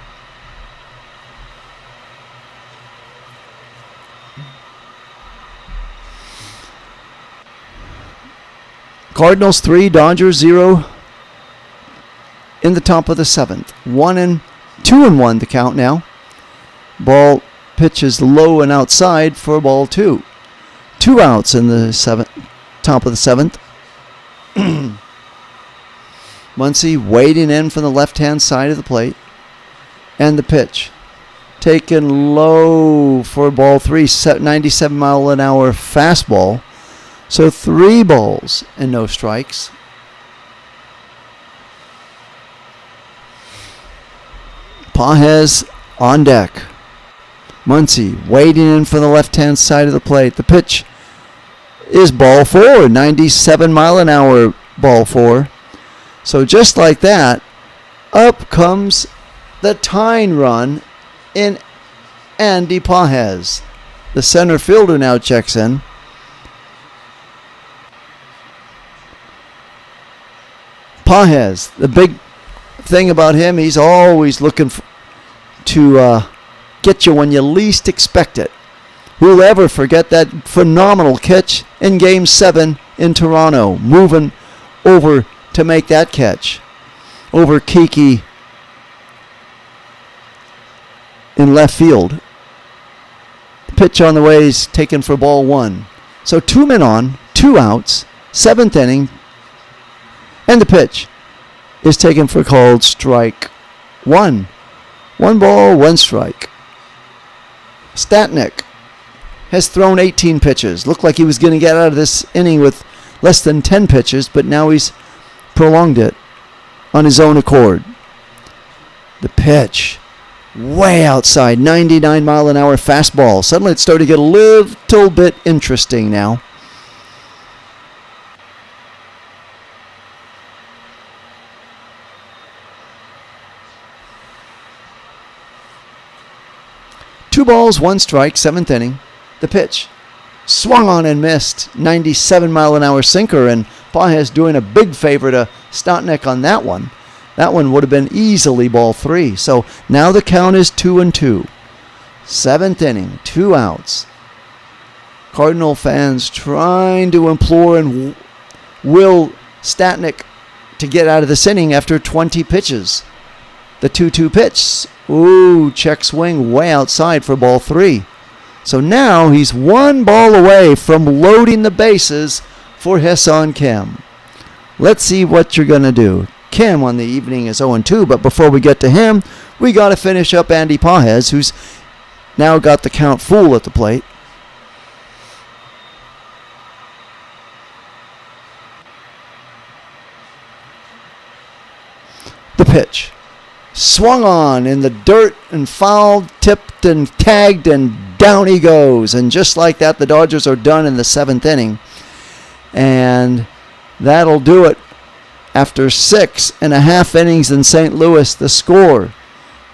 A: Cardinals 3, Dodgers 0 in the top of the 7th. 2-1 the count now. Ball pitches low and outside for ball 2. 2 outs in the top of the 7th. Muncy wading in from the left-hand side of the plate. And the pitch. Taken low for ball 3, 97-mile-an-hour fastball. So 3 balls and no strikes. Pages on deck. Muncy waiting in for the left-hand side of the plate. The pitch is ball 4, 97 mile an hour ball 4. So just like that, up comes the tying run in Andy Pages. The center fielder now checks in. Pages, the big thing about him, he's always looking to get you when you least expect it. Who'll ever forget that phenomenal catch in Game 7 in Toronto, moving over to make that catch over Kiki in left field. The pitch on the way is taken for ball 1. So 2 men on, 2 outs, 7th inning, and the pitch is taken for called strike 1. 1 ball, 1 strike. Statnik has thrown 18 pitches. Looked like he was going to get out of this inning with less than 10 pitches, but now he's prolonged it on his own accord. The pitch, way outside, 99 mile an hour fastball. Suddenly it's starting to get a little bit interesting now. Two balls, 1 strike, 7th inning. The pitch swung on and missed. 97 mile an hour sinker, and Pages doing a big favor to Statnik on that one. That one would have been easily ball 3. So now the count is 2-2. 7th inning, 2 outs. Cardinal fans trying to implore and will Statnik to get out of this inning after 20 pitches. The 2-2 pitch. Ooh, check swing way outside for ball 3. So now he's 1 ball away from loading the bases for Ha-Seong Kim. Let's see what you're going to do. Kim on the evening is 0-2, but before we get to him, we got to finish up Andy Pages, who's now got the count full at the plate. The pitch. Swung on in the dirt and fouled, tipped and tagged, and down he goes. And just like that, the Dodgers are done in the 7th inning. And that'll do it. After 6.5 innings in St. Louis, the score,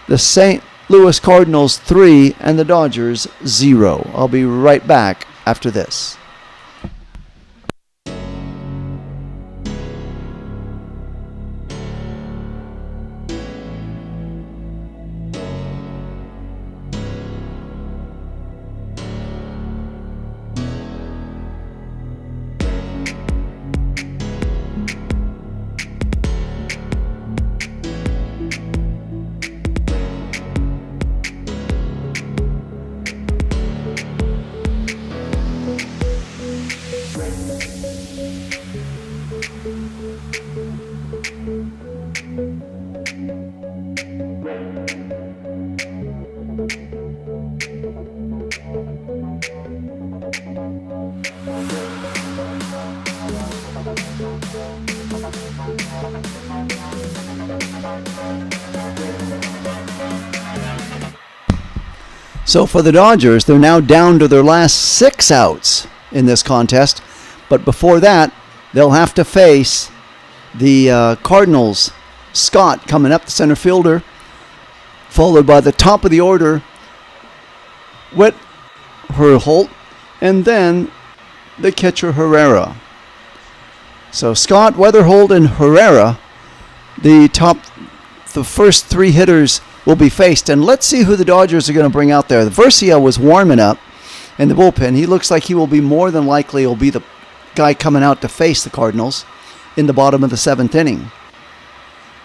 A: the St. Louis Cardinals 3 and the Dodgers 0. I'll be right back after this. So for the Dodgers, they're now down to their last 6 outs in this contest. But before that, they'll have to face the Cardinals. Scott coming up, the center fielder, followed by the top of the order, Wetherholt, and then the catcher Herrera. So Scott, Wetherholt, and Herrera, the first 3 hitters will be faced. And let's see who the Dodgers are going to bring out there. The Versio was warming up in the bullpen. He looks like he will be more than likely will be the guy coming out to face the Cardinals in the bottom of the 7th inning.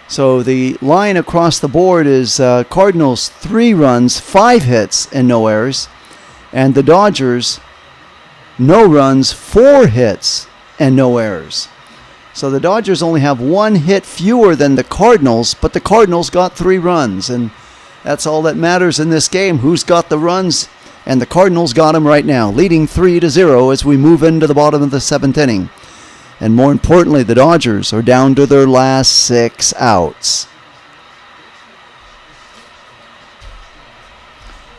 A: So the line across the board is Cardinals 3 runs, 5 hits, and no errors. And the Dodgers, no runs, 4 hits, and no errors. So the Dodgers only have 1 hit fewer than the Cardinals, but the Cardinals got 3 runs. And that's all that matters in this game. Who's got the runs? And the Cardinals got them right now, leading 3-0 as we move into the bottom of the 7th inning. And more importantly, the Dodgers are down to their last 6 outs.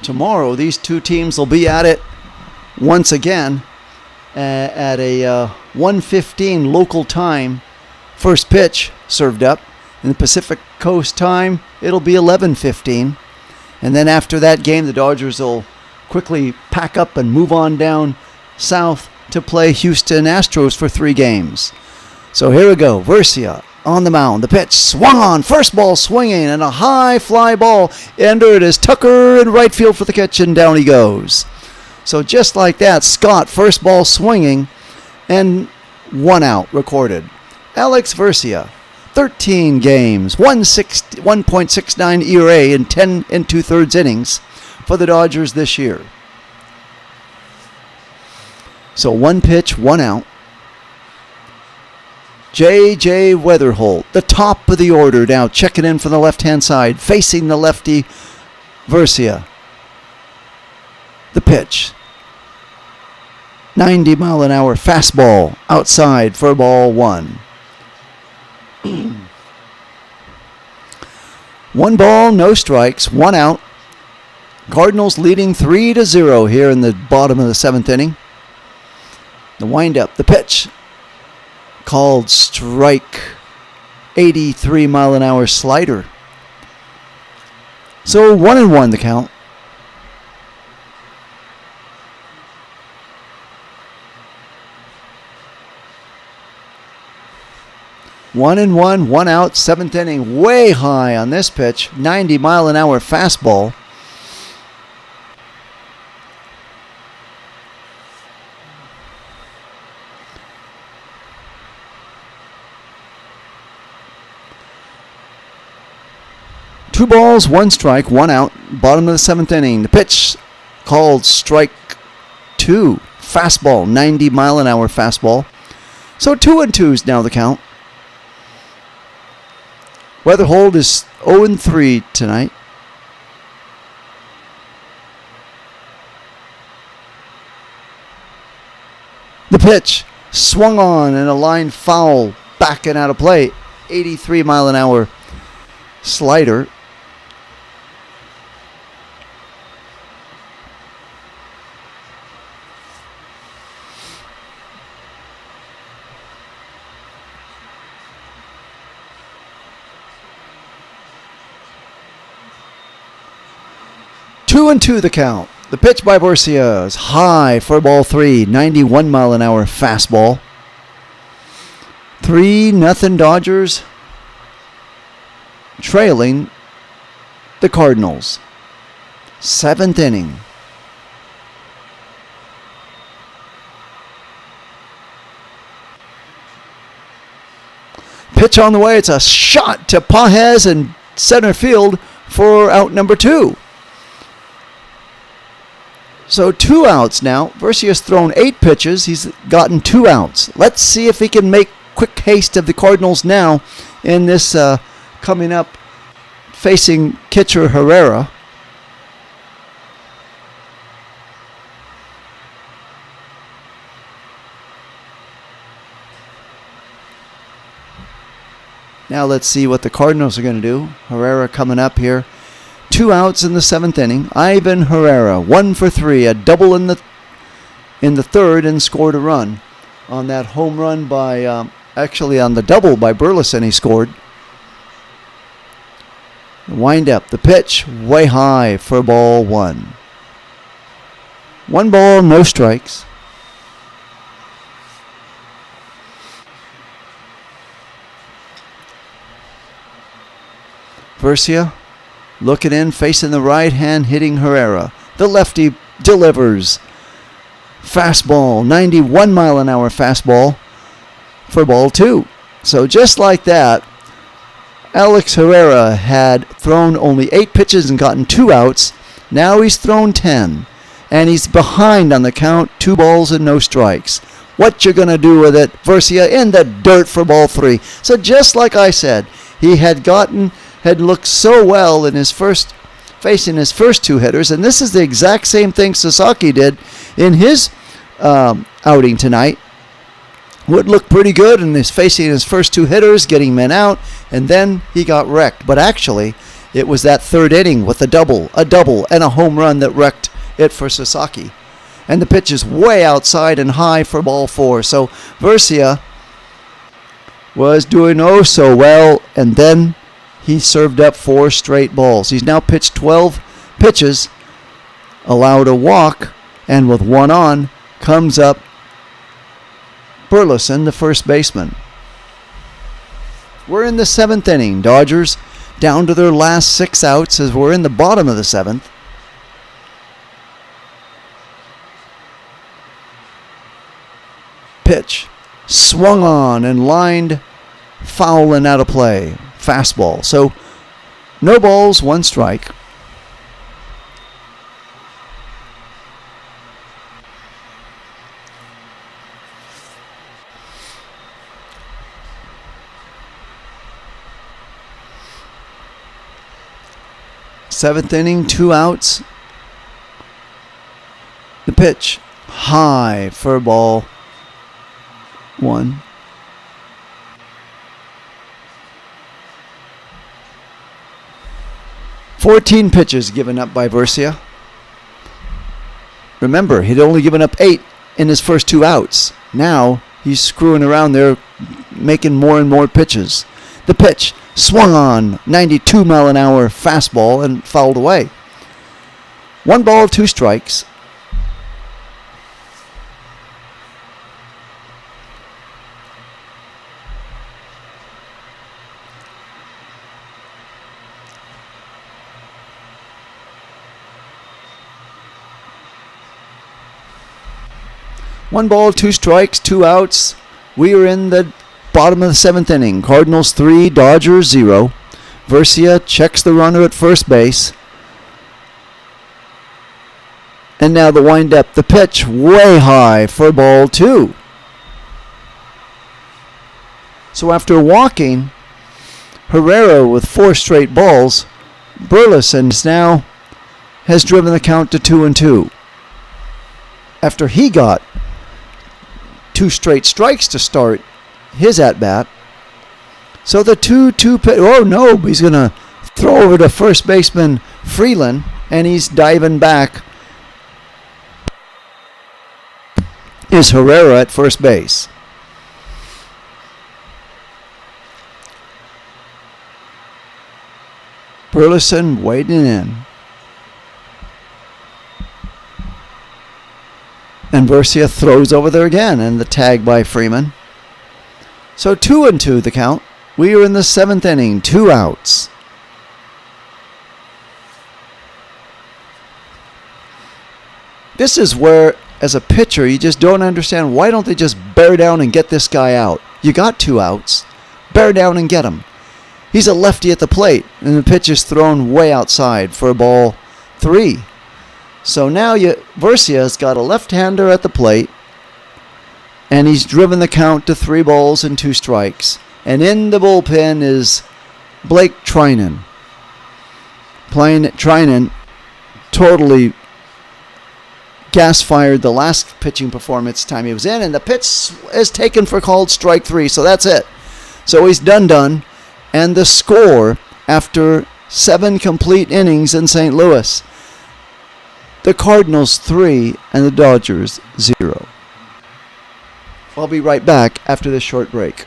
A: tomorrow, these two teams will be at it once again at a 1:15 local time. First pitch served up. In the Pacific Coast time, it'll be 11:15. And then after that game, the Dodgers will quickly pack up and move on down south to play Houston Astros for 3 games. So here we go. Versia on the mound. The pitch swung on. First ball swinging and a high fly ball. Under it is Tucker in right field for the catch, and down he goes. So just like that, Scott, first ball swinging, and 1 out recorded. Alex Versia, 13 games, 1.69 ERA in 10 2/3 innings for the Dodgers this year. So 1 pitch, 1 out. J.J. Weatherholt, the top of the order now, checking in from the left-hand side, facing the lefty Versia. The pitch. 90-mile-an-hour fastball outside for ball 1. 1 ball, no strikes, 1 out. Cardinals leading 3-0 here in the bottom of the 7th inning. The windup, the pitch. Called strike. 83-mile-an-hour slider. So 1-1 the count. One and one, 1 out, 7th inning, way high on this pitch, 90-mile-an-hour fastball. Two balls, 1 strike, 1 out, bottom of the 7th inning. The pitch called strike 2, fastball, 90-mile-an-hour fastball. So 2-2 now the count. Weatherholt is 0-3 tonight. The pitch swung on and a line foul, backing out of play. 83-mile-an-hour slider. Two and 2 the count. The pitch by Versia is high for ball 3, 91-mile-an-hour fastball. 3-0 Dodgers trailing the Cardinals. 7th inning. Pitch on the way. It's a shot to Pajes in center field for out number 2. So 2 outs now. Versia's thrown 8 pitches. He's gotten 2 outs. Let's see if he can make quick haste of the Cardinals now in this coming up facing catcher Herrera. Now let's see what the Cardinals are going to do. Herrera coming up here. 2 outs in the 7th inning. Ivan Herrera, 1 for 3, a double in the 3rd, and scored a run on that home run by, actually on the double by Burleson he scored. The wind up, the pitch, way high for ball 1. 1 ball, no strikes. Versia looking in, facing the right hand, hitting Herrera. The lefty delivers. Fastball, 91-mile-an-hour fastball for ball 2. So just like that, Alex Herrera had thrown only 8 pitches and gotten 2 outs. Now he's thrown 10. And he's behind on the count, 2 balls and no strikes. What you going to do with it? Versia in the dirt for ball 3. So just like I said, he had looked so well in his facing his first 2 hitters, and this is the exact same thing Sasaki did in his outing tonight. Would look pretty good in facing his first 2 hitters, getting men out, and then he got wrecked. But actually, It was that third inning with a double, and a home run that wrecked it for Sasaki. And the pitch is way outside and high for ball 4. So Versia was doing oh so well, and then he served up 4 straight balls. He's now pitched 12 pitches, allowed a walk, and with one on, comes up Burleson, the first baseman. We're in the 7th inning. Dodgers down to their last 6 outs as we're in the bottom of the 7th. Pitch swung on and lined foul and out of play. Fastball. So no balls, 1 strike. Seventh inning, 2 outs. The pitch high for ball 1. "14 pitches given up by Versia. Remember, he'd only given up 8 in his first 2 outs. Now he's screwing around there, making more and more pitches. The pitch swung on, 92-mile-an-hour fastball, and fouled away. 1 ball, 2 strikes. One ball, 2 strikes, 2 outs. We are in the bottom of the 7th inning. Cardinals 3, Dodgers 0. Versia checks the runner at first base. And now the windup. The pitch way high for ball 2. So after walking Herrera with 4 straight balls, Burleson now has driven the count to 2-2. After he got 2 straight strikes to start his at-bat. So the 2-2 pitch. Oh no, he's going to throw over to first baseman Freeland, and he's diving back. Is Herrera at first base. Burleson waiting in. And Versia throws over there again, and the tag by Freeman. So 2-2 the count. We are in the 7th inning, 2 outs. This is where, as a pitcher, you just don't understand. Why don't they just bear down and get this guy out? You got 2 outs. Bear down and get him. He's a lefty at the plate, and the pitch is thrown way outside for ball 3. So now Versia's got a left-hander at the plate, and he's driven the count to 3 balls and 2 strikes. And in the bullpen is Blake Trinan. Trinan totally gas-fired the last pitching performance time he was in, and the pitch is taken for called strike 3, so that's it. So he's done, and the score after 7 complete innings in St. Louis, the Cardinals 3 and the Dodgers 0. I'll be right back after this short break.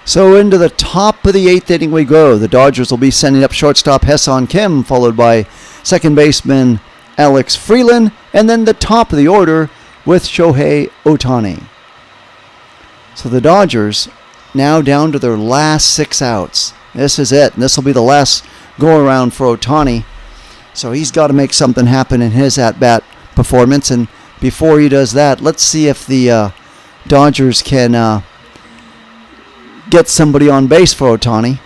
A: So into the top of the 8th inning we go. The Dodgers will be sending up shortstop Ha-Seong Kim, followed by second baseman Alex Freeland, and then the top of the order with Shohei Ohtani. So the Dodgers now down to their last 6 outs. This is it. And this will be the last go-around for Ohtani. So he's got to make something happen in his at-bat performance. And before he does that, let's see if the Dodgers can get somebody on base for Ohtani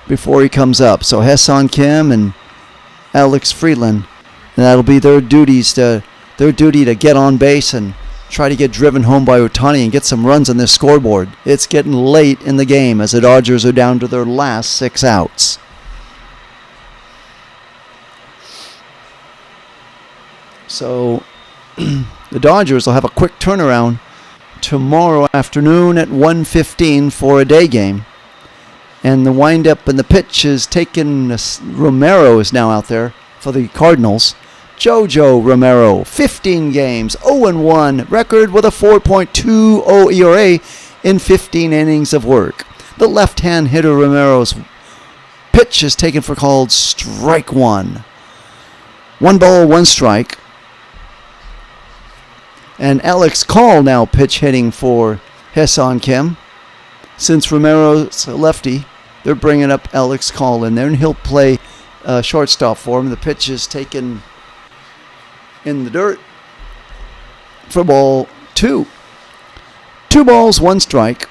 A: before he comes up. So Ha-Seong Kim and Alex Freeland, and that'll be their duty to get on base and try to get driven home by Ohtani and get some runs on this scoreboard. It's getting late in the game as the Dodgers are down to their last 6 outs. So the Dodgers will have a quick turnaround tomorrow afternoon at 1:15 for a day game. And the windup and the pitch is taken. Romero is now out there for the Cardinals. Jojo Romero, 15 games, 0-1 record with a 4.20 ERA in 15 innings of work. The left-hand hitter Romero's pitch is taken for called strike one. 1 ball, 1 strike. And Alex Call now pitch hitting for Ha-Seong Kim. Since Romero's a lefty, they're bringing up Alex Call in there, and he'll play shortstop for him. The pitch is taken in the dirt for ball 2. 2 balls, 1 strike.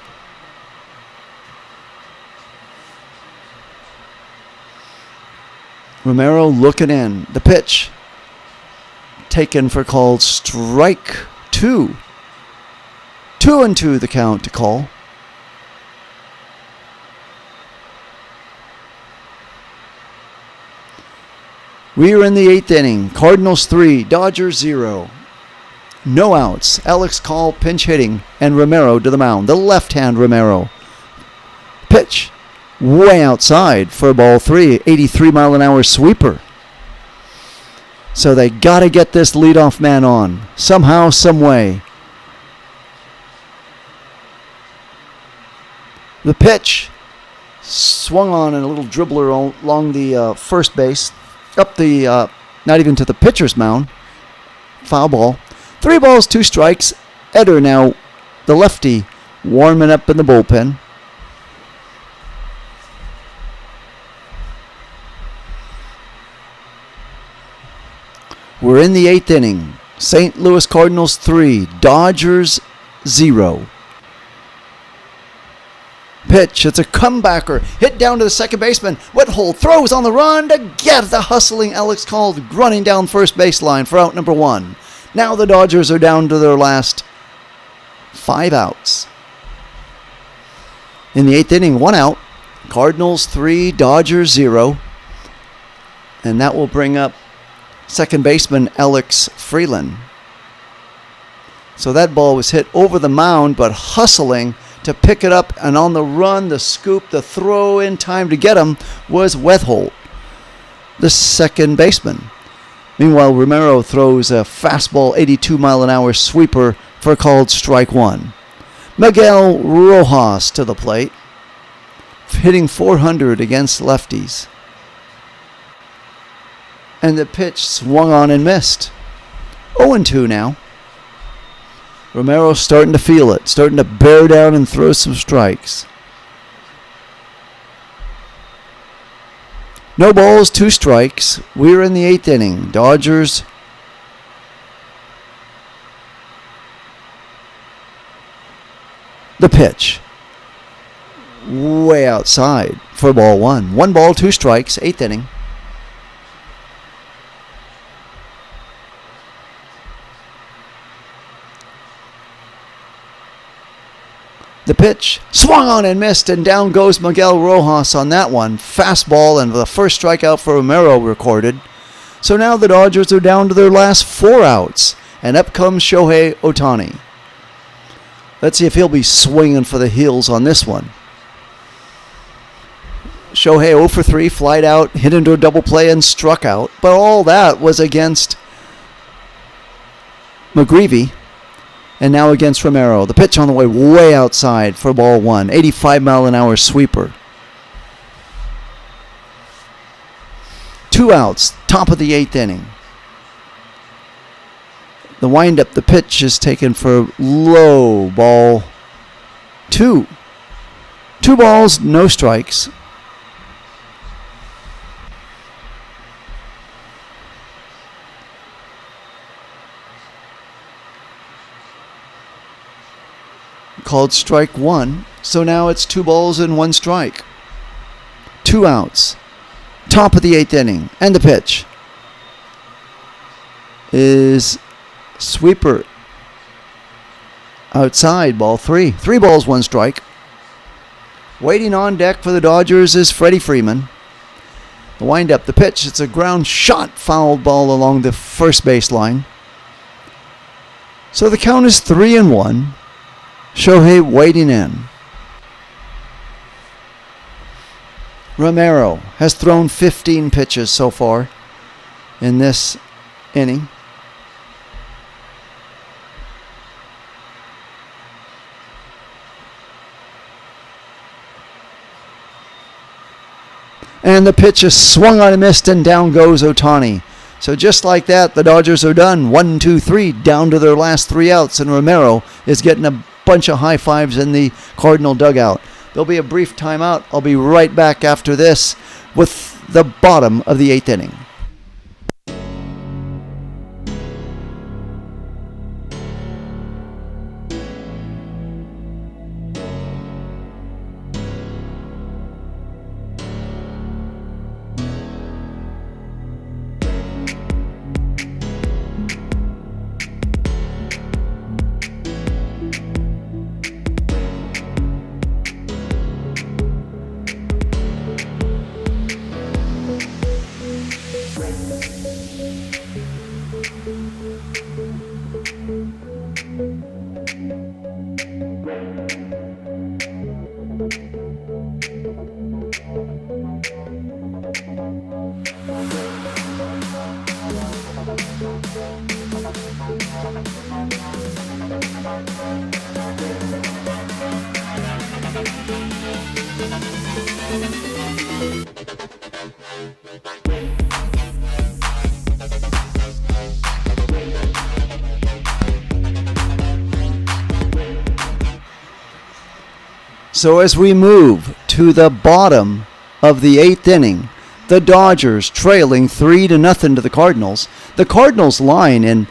A: Romero looking in. The pitch taken for called strike 2. 2-2 the count to Call. We are in the 8th inning. Cardinals 3, Dodgers 0. No outs. Alex Call pinch hitting, and Romero to the mound. The left-hand Romero. Pitch way outside for ball 3, 83-mile-an-hour sweeper. So they got to get this leadoff man on somehow, some way. The pitch swung on in a little dribbler along the first base. Up the, not even to the pitcher's mound. Foul ball. 3 balls, 2 strikes. Eder now, the lefty, warming up in the bullpen. We're in the 8th inning. St. Louis Cardinals 3, Dodgers 0. Pitch, it's a comebacker. Hit down to the second baseman. Wethold throws on the run to get the hustling Alex Call running down first baseline for out number 1. Now the Dodgers are down to their last 5 outs. In the 8th inning, 1 out. Cardinals 3, Dodgers 0. And that will bring up second baseman Alex Freeland. So that ball was hit over the mound, but hustling to pick it up, and on the run, the scoop, the throw in time to get him was Wethold, the second baseman. Meanwhile, Romero throws a fastball 82-mile-an-hour sweeper for called strike 1. Miguel Rojas to the plate, hitting .400 against lefties. And the pitch swung on and missed. 0-2 now. Romero's starting to feel it, starting to bear down and throw some strikes. No balls, 2 strikes. We're in the 8th inning. Dodgers the pitch. Way outside for ball 1. 1 ball, 2 strikes, 8th inning. The pitch swung on and missed, and down goes Miguel Rojas on that one. Fastball, and the first strikeout for Romero recorded. So now the Dodgers are down to their last 4 outs, and up comes Shohei Ohtani. Let's see if he'll be swinging for the heels on this one. Shohei 0 for 3, flied out, hit into a double play, and struck out. But all that was against McGreevy. And now against Romero. The pitch on the way outside for ball 1. 85-mile-an-hour sweeper. 2 outs, top of the 8th inning. The windup, the pitch is taken for low, ball 2. 2 balls, no strikes. Called strike 1. So now it's 2 balls and 1 strike. 2 outs. Top of the 8th inning. And the pitch is sweeper outside, ball 3. 3 balls, 1 strike. Waiting on deck for the Dodgers is Freddie Freeman. The windup, the pitch, it's a ground shot, fouled ball along the first baseline. So the count is 3-1. Shohei waiting in. Romero has thrown 15 pitches so far in this inning. And the pitch is swung on and missed, and down goes Ohtani. So just like that, the Dodgers are done. 1, 2, 3, down to their last 3 outs, and Romero is getting a bunch of high fives in the Cardinal dugout. There'll be a brief timeout. I'll be right back after this with the bottom of the 8th inning. So as we move to the bottom of the 8th inning, the Dodgers trailing 3-0 to the Cardinals. The Cardinals' line in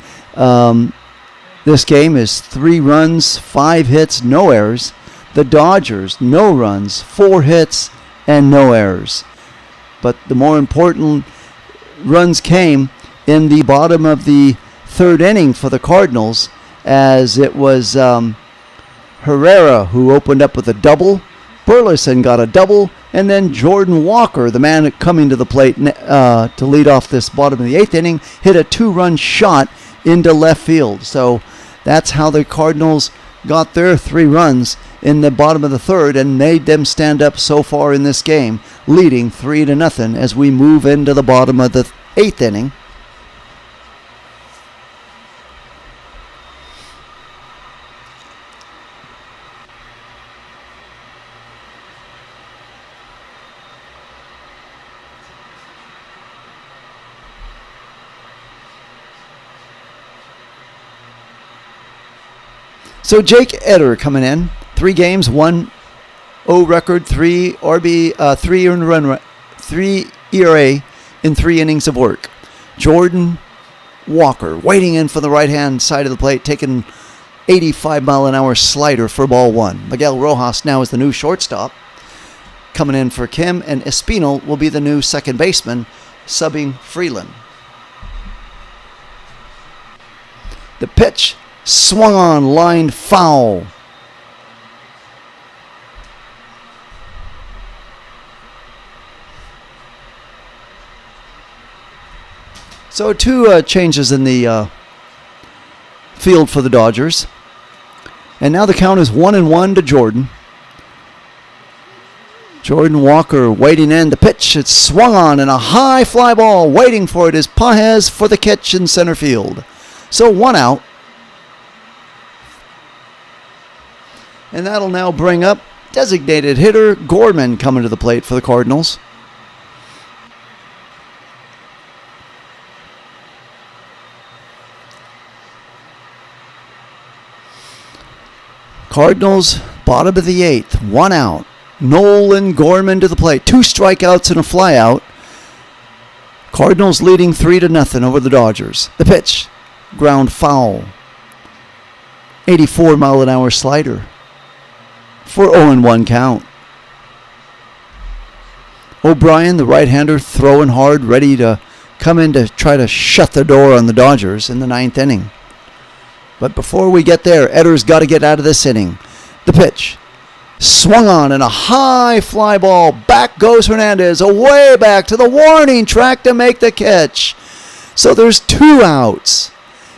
A: this game is 3 runs, 5 hits, no errors. The Dodgers, no runs, 4 hits, and no errors. But the more important runs came in the bottom of the 3rd inning for the Cardinals, as it was Herrera who opened up with a double. Burleson got a double, and then Jordan Walker, the man coming to the plate to lead off this bottom of the 8th inning, hit a 2-run shot into left field. So that's how the Cardinals got their 3 runs in the bottom of the 3rd and made them stand up so far in this game, leading 3-0 as we move into the bottom of the 8th inning. So Jake Eder coming in, 3 games, 1-0 record, 3 RB, 3 ERA in 3 innings of work. Jordan Walker waiting in for the right-hand side of the plate, taking 85-mile-an-hour slider for ball 1. Miguel Rojas now is the new shortstop, coming in for Kim, and Espinal will be the new second baseman, subbing Freeland. The pitch swung on, lined foul. So 2 changes in the field for the Dodgers. And now the count is 1-1 to Jordan. Jordan Walker waiting in. The pitch, it's swung on, and a high fly ball. Waiting for it is Pages for the catch in center field. So 1 out. And that'll now bring up designated hitter Gorman coming to the plate for the Cardinals. Cardinals, bottom of the 8th, 1 out. Nolan Gorman to the plate. 2 strikeouts and a flyout. Cardinals leading 3-0 over the Dodgers. The pitch, ground foul. 84-mile-an-hour slider for 0-1 count. O'Brien, the right-hander, throwing hard, ready to come in to try to shut the door on the Dodgers in the 9th inning. But before we get there, Etter's got to get out of this inning. The pitch, swung on and a high fly ball. Back goes Hernandez, away back to the warning track to make the catch. So there's 2 outs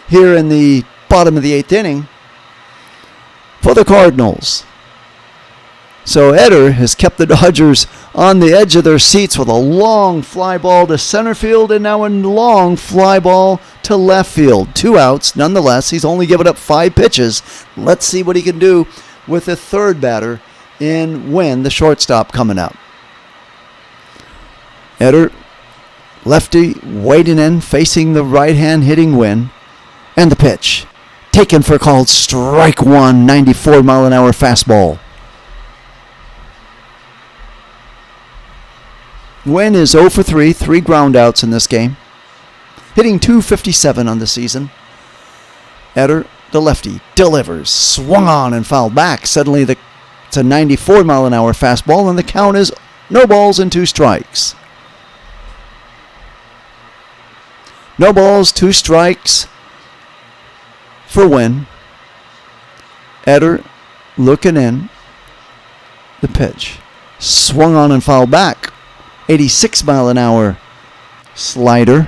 A: here in the bottom of the 8th inning for the Cardinals. So Etter has kept the Dodgers on the edge of their seats with a long fly ball to center field and now a long fly ball to left field. 2 outs nonetheless. He's only given up 5 pitches. Let's see what he can do with the third batter in Wynn, the shortstop, coming up. Etter, lefty, waiting in, facing the right-hand hitting Wynn. And the pitch, taken for called strike 1, 94-mile-an-hour fastball. Wynn is 0 for 3, 3 ground outs in this game. Hitting .257 on the season. Etter, the lefty, delivers. Swung on and fouled back. Suddenly it's a 94-mile-an-hour fastball, and the count is no balls and 2 strikes. No balls, 2 strikes for Wynn. Etter looking in. The pitch. Swung on and fouled back. 86-mile-an-hour slider.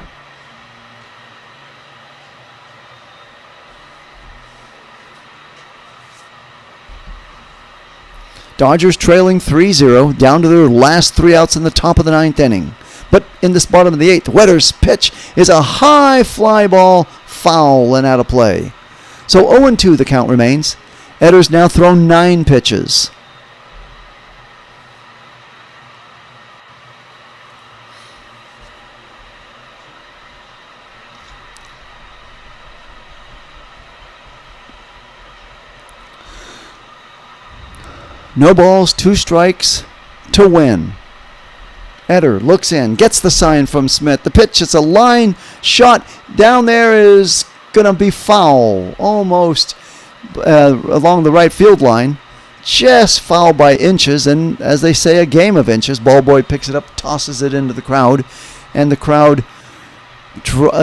A: Dodgers trailing 3-0, down to their last 3 outs in the top of the 9th inning. But in this bottom of the 8th, Wetter's pitch is a high fly ball, foul and out of play. So 0-2 the count remains. Etter's now thrown 9 pitches. No balls, 2 strikes to Wynn. Etter looks in, gets the sign from Smith. The pitch, it's a line shot. Down there is going to be foul, almost along the right field line. Just foul by inches, and as they say, a game of inches. Ball boy picks it up, tosses it into the crowd, and a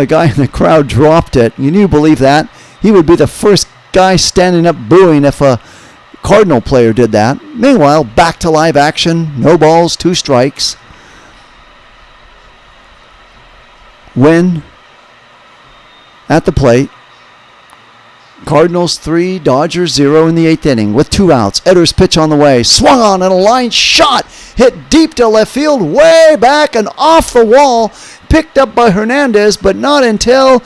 A: guy in the crowd dropped it. Can you believe that? He would be the first guy standing up booing if a Cardinal player did that. Meanwhile, back to live action. No balls, 2 strikes. Wynn at the plate. Cardinals 3, Dodgers 0 in the 8th inning with 2 outs. Etter's pitch on the way. Swung on and a line shot. Hit deep to left field, way back and off the wall. Picked up by Hernandez, but not until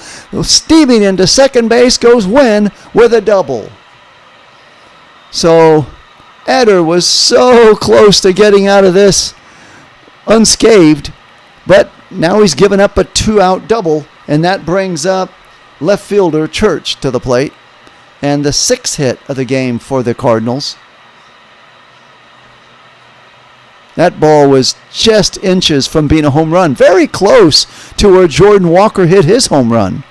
A: steaming into second base goes Wynn with a double. So Etter was so close to getting out of this unscathed, but now he's given up a 2-out double, and that brings up left fielder Church to the plate, and the 6th hit of the game for the Cardinals. That ball was just inches from being a home run, very close to where Jordan Walker hit his home run.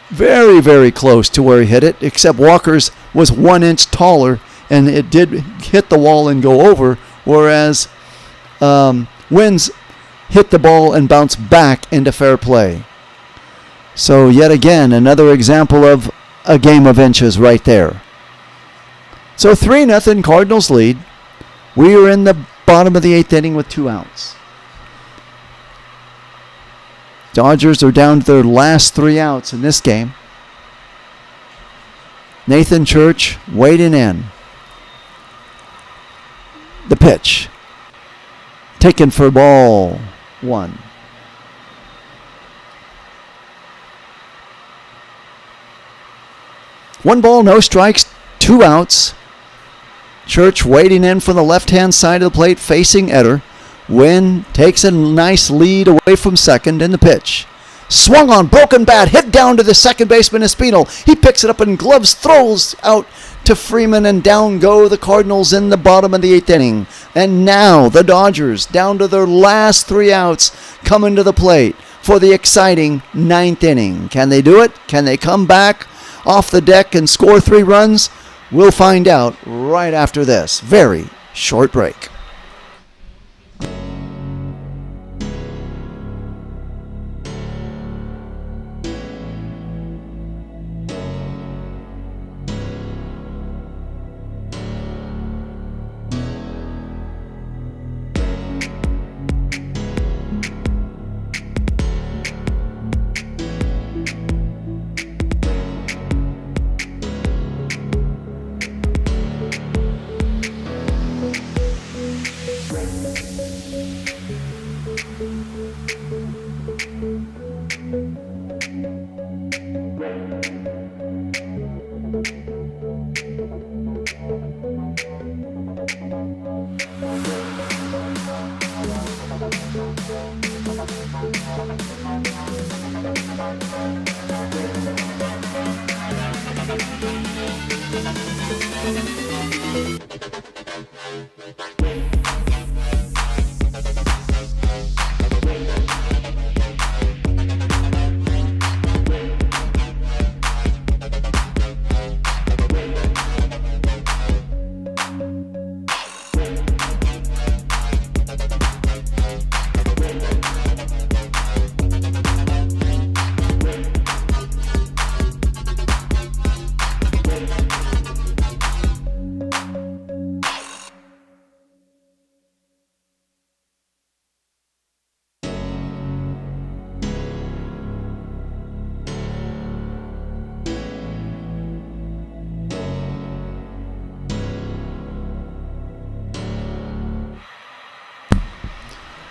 A: Very, very close to where he hit it, except Walker's was 1 inch taller, and it did hit the wall and go over, whereas Wynn's hit the ball and bounced back into fair play. So yet again, another example of a game of inches right there. So 3-0 Cardinals lead. We are in the bottom of the 8th inning with 2 outs. Dodgers are down to their last 3 outs in this game. Nathan Church waiting in. The pitch. Taken for ball 1. One ball, no strikes, 2 outs. Church waiting in from the left-hand side of the plate facing Eder. Wynn takes a nice lead away from second in the pitch. Swung on, broken bat, hit down to the second baseman Espinal. He picks it up and gloves, throws out to Freeman, and down go the Cardinals in the bottom of the 8th inning. And now the Dodgers, down to their last 3 outs, come into the plate for the exciting 9th inning. Can they do it? Can they come back off the deck and score 3 runs? We'll find out right after this very short break.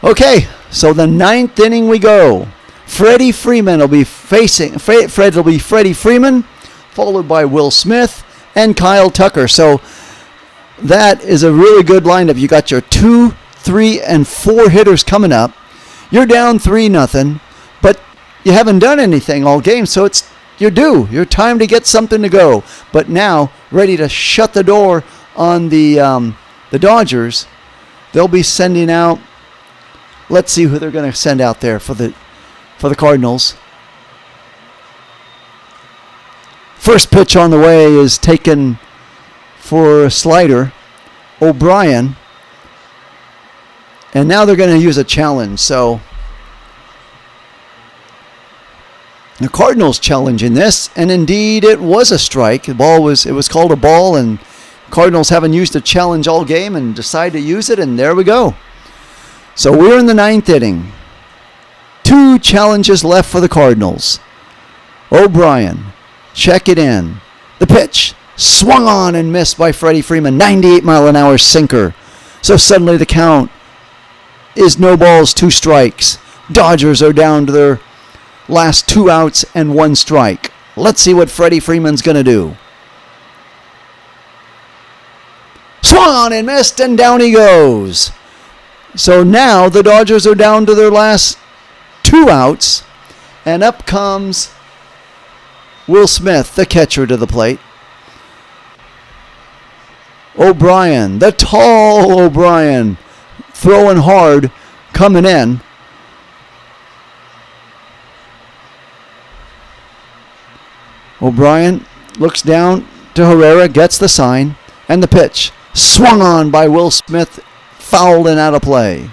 A: Okay, so the 9th inning we go. Freddie Freeman will be facing Freddie Freeman, followed by Will Smith and Kyle Tucker. So that is a really good lineup. You got your 2, 3, and 4 hitters coming up. You're down 3-0, but you haven't done anything all game, so you're due. Your time to get something to go. But now, ready to shut the door on the Dodgers. They'll be sending out. Let's see who they're going to send out there for the Cardinals. First pitch on the way is taken for a slider, O'Brien. And now they're going to use a challenge. So the Cardinals challenging this, and indeed it was a strike. It was called a ball, and Cardinals haven't used a challenge all game and decide to use it, and there we go. So we're in the 9th inning. 2 challenges left for the Cardinals. O'Brien, check it in. The pitch, swung on and missed by Freddie Freeman. 98-mile-an-hour sinker. So suddenly the count is no balls, 2 strikes. Dodgers are down to their last 2 outs and 1 strike. Let's see what Freddie Freeman's going to do. Swung on and missed, and down he goes. So now the Dodgers are down to their last 2 outs, and up comes Will Smith, the catcher, to the plate. O'Brien, the tall O'Brien, throwing hard, coming in. O'Brien looks down to Herrera, gets the sign, and the pitch. Swung on by Will Smith, fouled and out of play.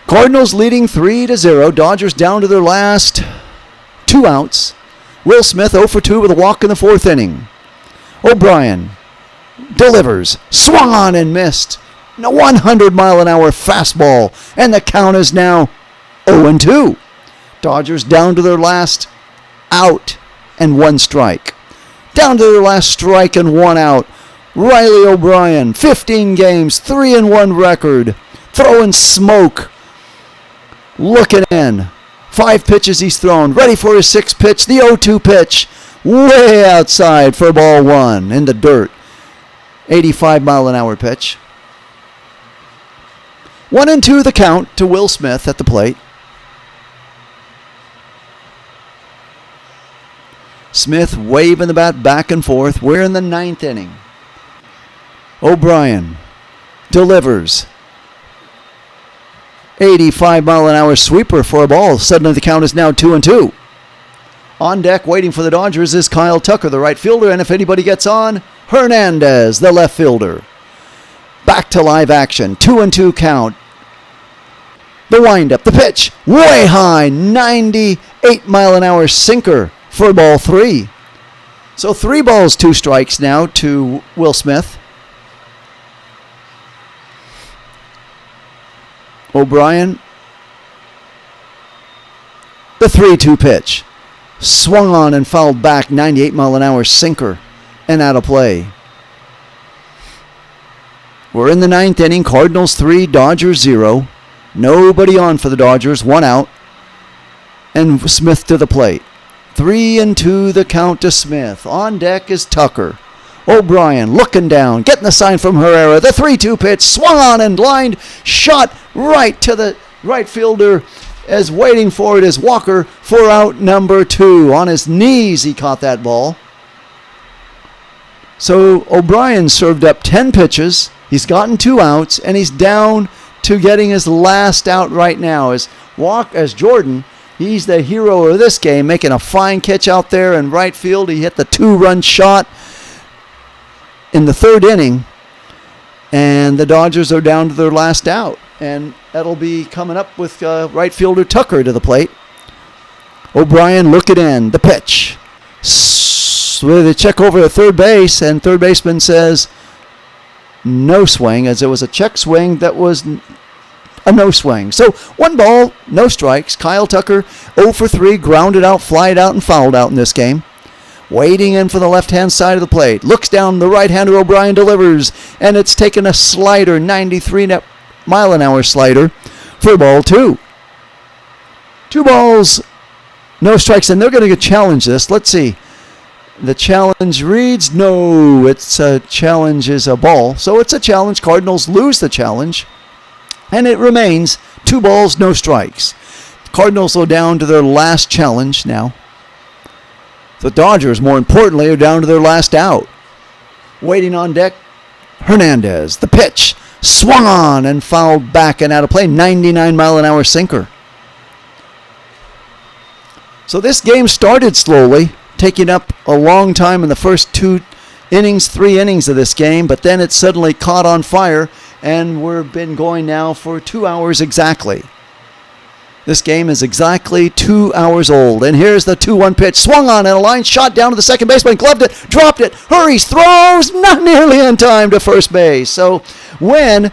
A: Cardinals leading 3-0. Dodgers down to their last 2 outs. Will Smith 0 for 2 with a walk in the 4th inning. O'Brien delivers. Swung on and missed. A 100-mile-an-hour fastball. And the count is now 0-2. Dodgers down to their last out and 1 strike. Down to their last strike and 1 out. Riley O'Brien, 15 games, 3-1 record. Throwing smoke. Looking in. 5 pitches he's thrown. Ready for his 6th pitch. The 0-2 pitch. way outside for ball one in the dirt. 85-mile-an-hour pitch. 1-2 the count to Will Smith at the plate. Smith waving the bat back and forth. We're in the ninth inning. O'Brien delivers. 85-mile-an-hour sweeper for a ball. Suddenly the count is now 2-2. On deck waiting for the Dodgers is Kyle Tucker, the right fielder, and if anybody gets on, Hernandez, the left fielder. Back to live action. 2-2 count. The windup, the pitch, way high, 98-mile-an-hour sinker for ball three. So 3 balls, 2 strikes now to Will Smith. O'Brien, the 3-2 pitch. Swung on and fouled back, 98-mile-an-hour sinker, and out of play. We're in the ninth inning. Cardinals 3, Dodgers 0. Nobody on for the Dodgers, 1 out. And Smith to the plate. 3-2 the count to Smith. On deck is Tucker. O'Brien looking down, getting the sign from Herrera. The 3-2 pitch, swung on and lined, shot right to the right fielder. As waiting for it is Walker for out number 2. On his knees he caught that ball. So O'Brien served up 10 pitches. He's gotten 2 outs, and he's down to getting his last out right now. As Jordan, he's the hero of this game, making a fine catch out there in right field. He hit the 2-run shot in the 3rd inning, and the Dodgers are down to their last out. And that'll be coming up with right fielder Tucker to the plate. O'Brien looking in. The pitch. They check over at third base, and third baseman says no swing, as it was a check swing that was a no swing. So 1 ball, no strikes. Kyle Tucker 0 for 3, grounded out, flied out, and fouled out in this game. Waiting in for the left-hand side of the plate. Looks down, the right-hander O'Brien delivers, and it's taken a slider, 93-mile-an-hour slider for ball 2. 2 balls, no strikes, and they're going to challenge this. Let's see. The challenge reads, no, it's a challenge is a ball. So it's a challenge. Cardinals lose the challenge, and it remains 2 balls, no strikes. Cardinals are down to their last challenge now. The Dodgers, more importantly, are down to their last out. Waiting on deck, Hernandez. The pitch, swung on and fouled back and out of play. 99-mile-an-hour sinker. So this game started slowly, taking up a long time in the first 3 innings of this game, but then it suddenly caught on fire, and we've been going now for 2 hours exactly. This game is exactly 2 hours old. And here's the 2-1 pitch. Swung on and a line shot down to the second baseman. Gloved it, dropped it, hurries, throws, not nearly in time to first base. So Wynn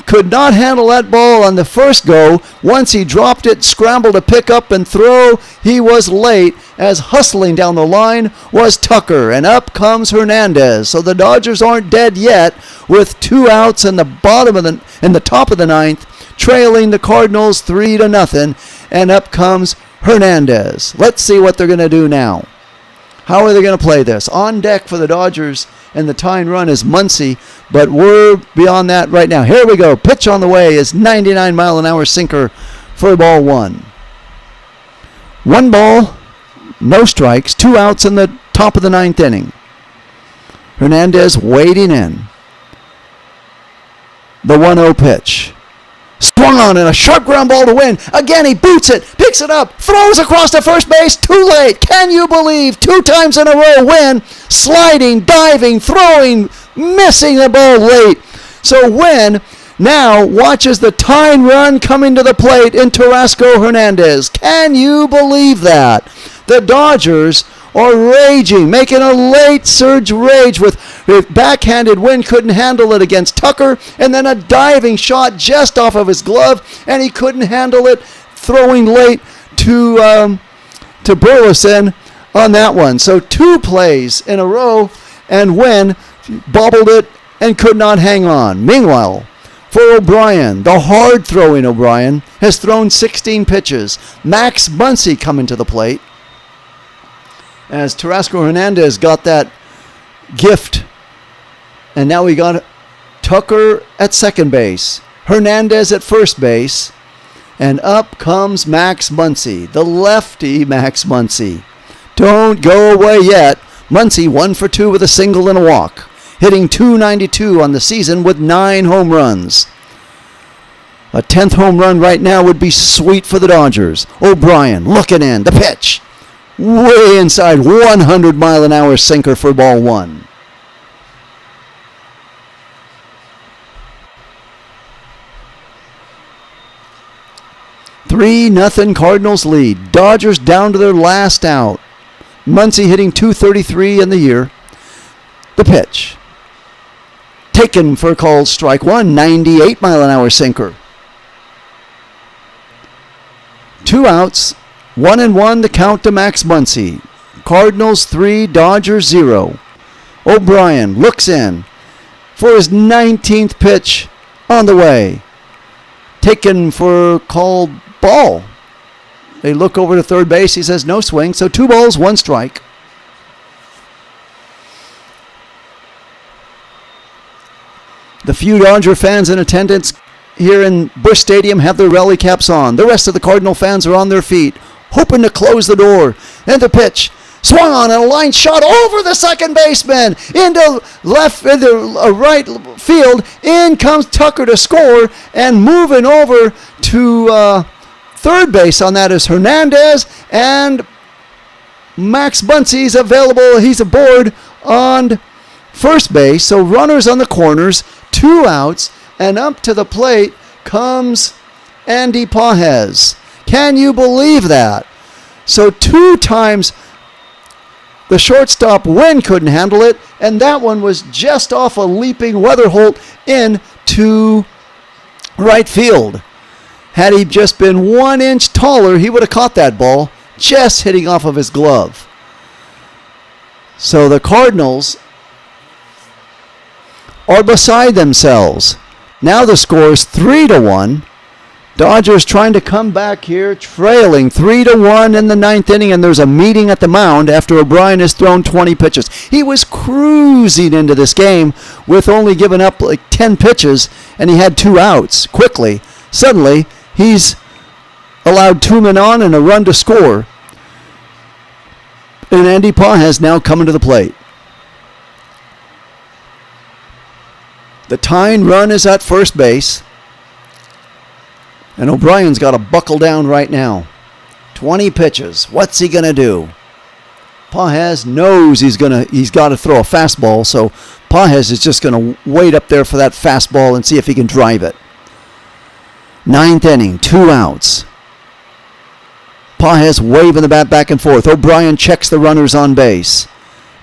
A: could not handle that ball on the first go. Once he dropped it, scrambled to pick up and throw, he was late, as hustling down the line was Tucker. And up comes Hernandez. So the Dodgers aren't dead yet, with 2 outs in the top of the ninth, trailing the Cardinals 3-0, and up comes Hernandez. Let's see what they're going to do now. How are they going to play this? On deck for the Dodgers, and the tying run is Muncy, but we're beyond that right now. Here we go. Pitch on the way is 99-mile-an-hour sinker for ball 1. 1 ball, no strikes, 2 outs in the top of the ninth inning. Hernandez waiting in. The 1-0 pitch. Swung on and a sharp ground ball to Wynn. Again, he boots it, picks it up, throws across to first base. Too late. Can you believe? 2 times in a row, Wynn sliding, diving, throwing, missing the ball late. So Wynn now watches the tying run coming to the plate in Tarasco Hernandez. Can you believe that? The Dodgers are raging, making a late surge rage with backhanded. Wynn couldn't handle it against Tucker, and then a diving shot just off of his glove, and he couldn't handle it, throwing late to Burleson on that one. So 2 plays in a row, and Wynn bobbled it and could not hang on. Meanwhile, for O'Brien, the hard-throwing O'Brien, has thrown 16 pitches. Max Muncy coming to the plate. as Tarasco Hernandez got that gift. And now we got Tucker at second base, Hernandez at first base, and up comes Max Muncy, the lefty Max Muncy. Don't go away yet. Muncy 1 for 2 with a single and a walk, hitting .292 on the season with 9 home runs. A 10th home run right now would be sweet for the Dodgers. O'Brien looking in, the pitch. Way inside, 100-mile-an-hour sinker for ball 1. $3-0 Cardinals lead. Dodgers down to their last out. Muncy hitting .233 in the year. The pitch. Taken for a called strike 1, 98-mile-an-hour sinker. 2 outs, 1-1 the count to Max Muncy. Cardinals 3, Dodgers 0. O'Brien looks in for his 19th pitch on the way. Taken for called ball. They look over to third base. He says no swing. So 2 balls, 1 strike. The few Dodger fans in attendance here in Busch Stadium have their rally caps on. The rest of the Cardinal fans are on their feet, hoping to close the door. And the pitch swung on and a line shot over the second baseman into right field. In comes Tucker to score, and moving over to third base on that is Hernandez, and Max Muncy's available. He's aboard on first base. So runners on the corners, 2 outs, and up to the plate comes Andy Pages. Can you believe that? So 2 times the shortstop Wynn couldn't handle it, and that one was just off a leaping Weatherholt into right field. Had he just been 1 inch taller, he would have caught that ball, just hitting off of his glove. So the Cardinals are beside themselves. Now the score is 3-1. Dodgers trying to come back here, trailing 3-1 in the 9th inning, and there's a meeting at the mound after O'Brien has thrown 20 pitches. He was cruising into this game with only giving up like 10 pitches, and he had 2 outs quickly. Suddenly, he's allowed 2 men on and a run to score. And Andy Pages now coming to the plate. The tying run is at first base. And O'Brien's got to buckle down right now. 20 pitches. What's he going to do? Pages knows he's got to throw a fastball, so Pages is just going to wait up there for that fastball and see if he can drive it. 9th inning, 2 outs. Pages waving the bat back and forth. O'Brien checks the runners on base.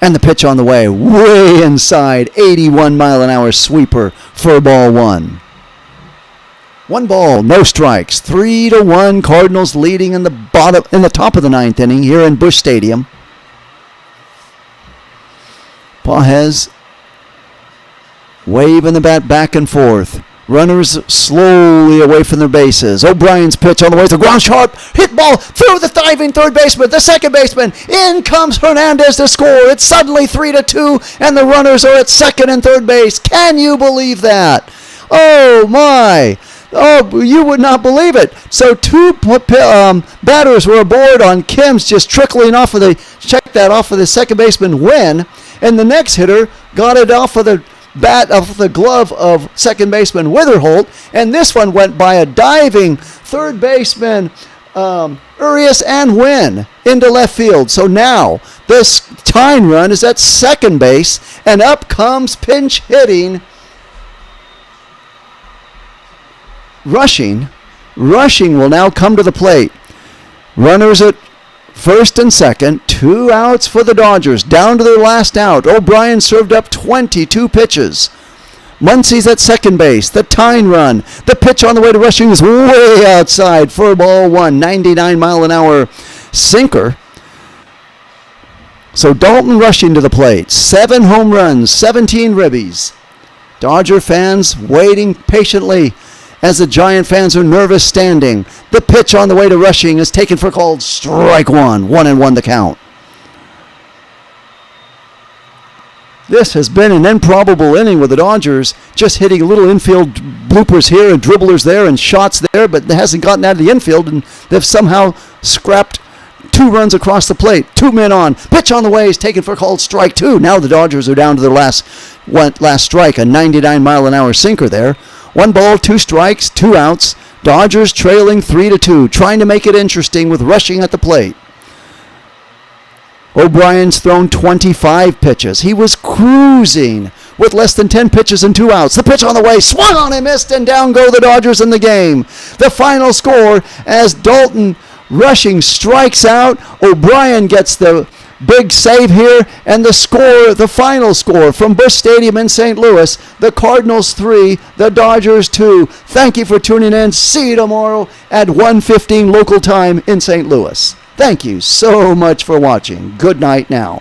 A: And the pitch on the way, way inside, 81-mile-an-hour sweeper for ball 1. 1 ball, no strikes. 3-1, Cardinals leading in the top of the 9th inning here in Busch Stadium. Pages waving the bat back and forth. Runners slowly away from their bases. O'Brien's pitch on the way to ground, sharp hit ball through the diving third baseman, the second baseman. In comes Hernandez to score. It's suddenly 3-2, and the runners are at second and third base. Can you believe that? Oh my! Oh, you would not believe it. So 2 batters were aboard on Kim's, just trickling off of the second baseman Wynn, and the next hitter got it off of the glove of second baseman Weatherholt, and this one went by a diving third baseman Urias and Wynn into left field. So now this tying run is at second base, and up comes pinch hitting Rushing will now come to the plate. Runners at first and second, 2 outs for the Dodgers, down to their last out. O'Brien served up 22 pitches. Muncy's at second base, the tying run. The pitch on the way to Rushing is way outside for ball 1, 99-mile-an-hour sinker. So Dalton Rushing to the plate, 7 home runs, 17 ribbies. Dodger fans waiting patiently as the Giant fans are nervous standing. The pitch on the way to Rushing is taken for called strike 1, 1-1 the count. This has been an improbable inning with the Dodgers just hitting little infield bloopers here and dribblers there and shots there, but it hasn't gotten out of the infield, and they've somehow scrapped 2 runs across the plate. 2 men on. Pitch on the way is taken for called strike 2. Now the Dodgers are down to their last strike, a 99-mile-an-hour sinker there. 1 ball, 2 strikes, 2 outs. Dodgers trailing 3-2, trying to make it interesting with rushing at the plate. O'Brien's thrown 25 pitches. He was cruising with less than 10 pitches and 2 outs. The pitch on the way, swung on and missed, and down go the Dodgers in the game. The final score as Dalton rushing strikes out. O'Brien gets the big save here, and the final score from Busch Stadium in St. Louis, the Cardinals 3, the Dodgers 2. Thank you for tuning in. See you tomorrow at 1:15 local time in St. Louis. Thank you so much for watching. Good night now.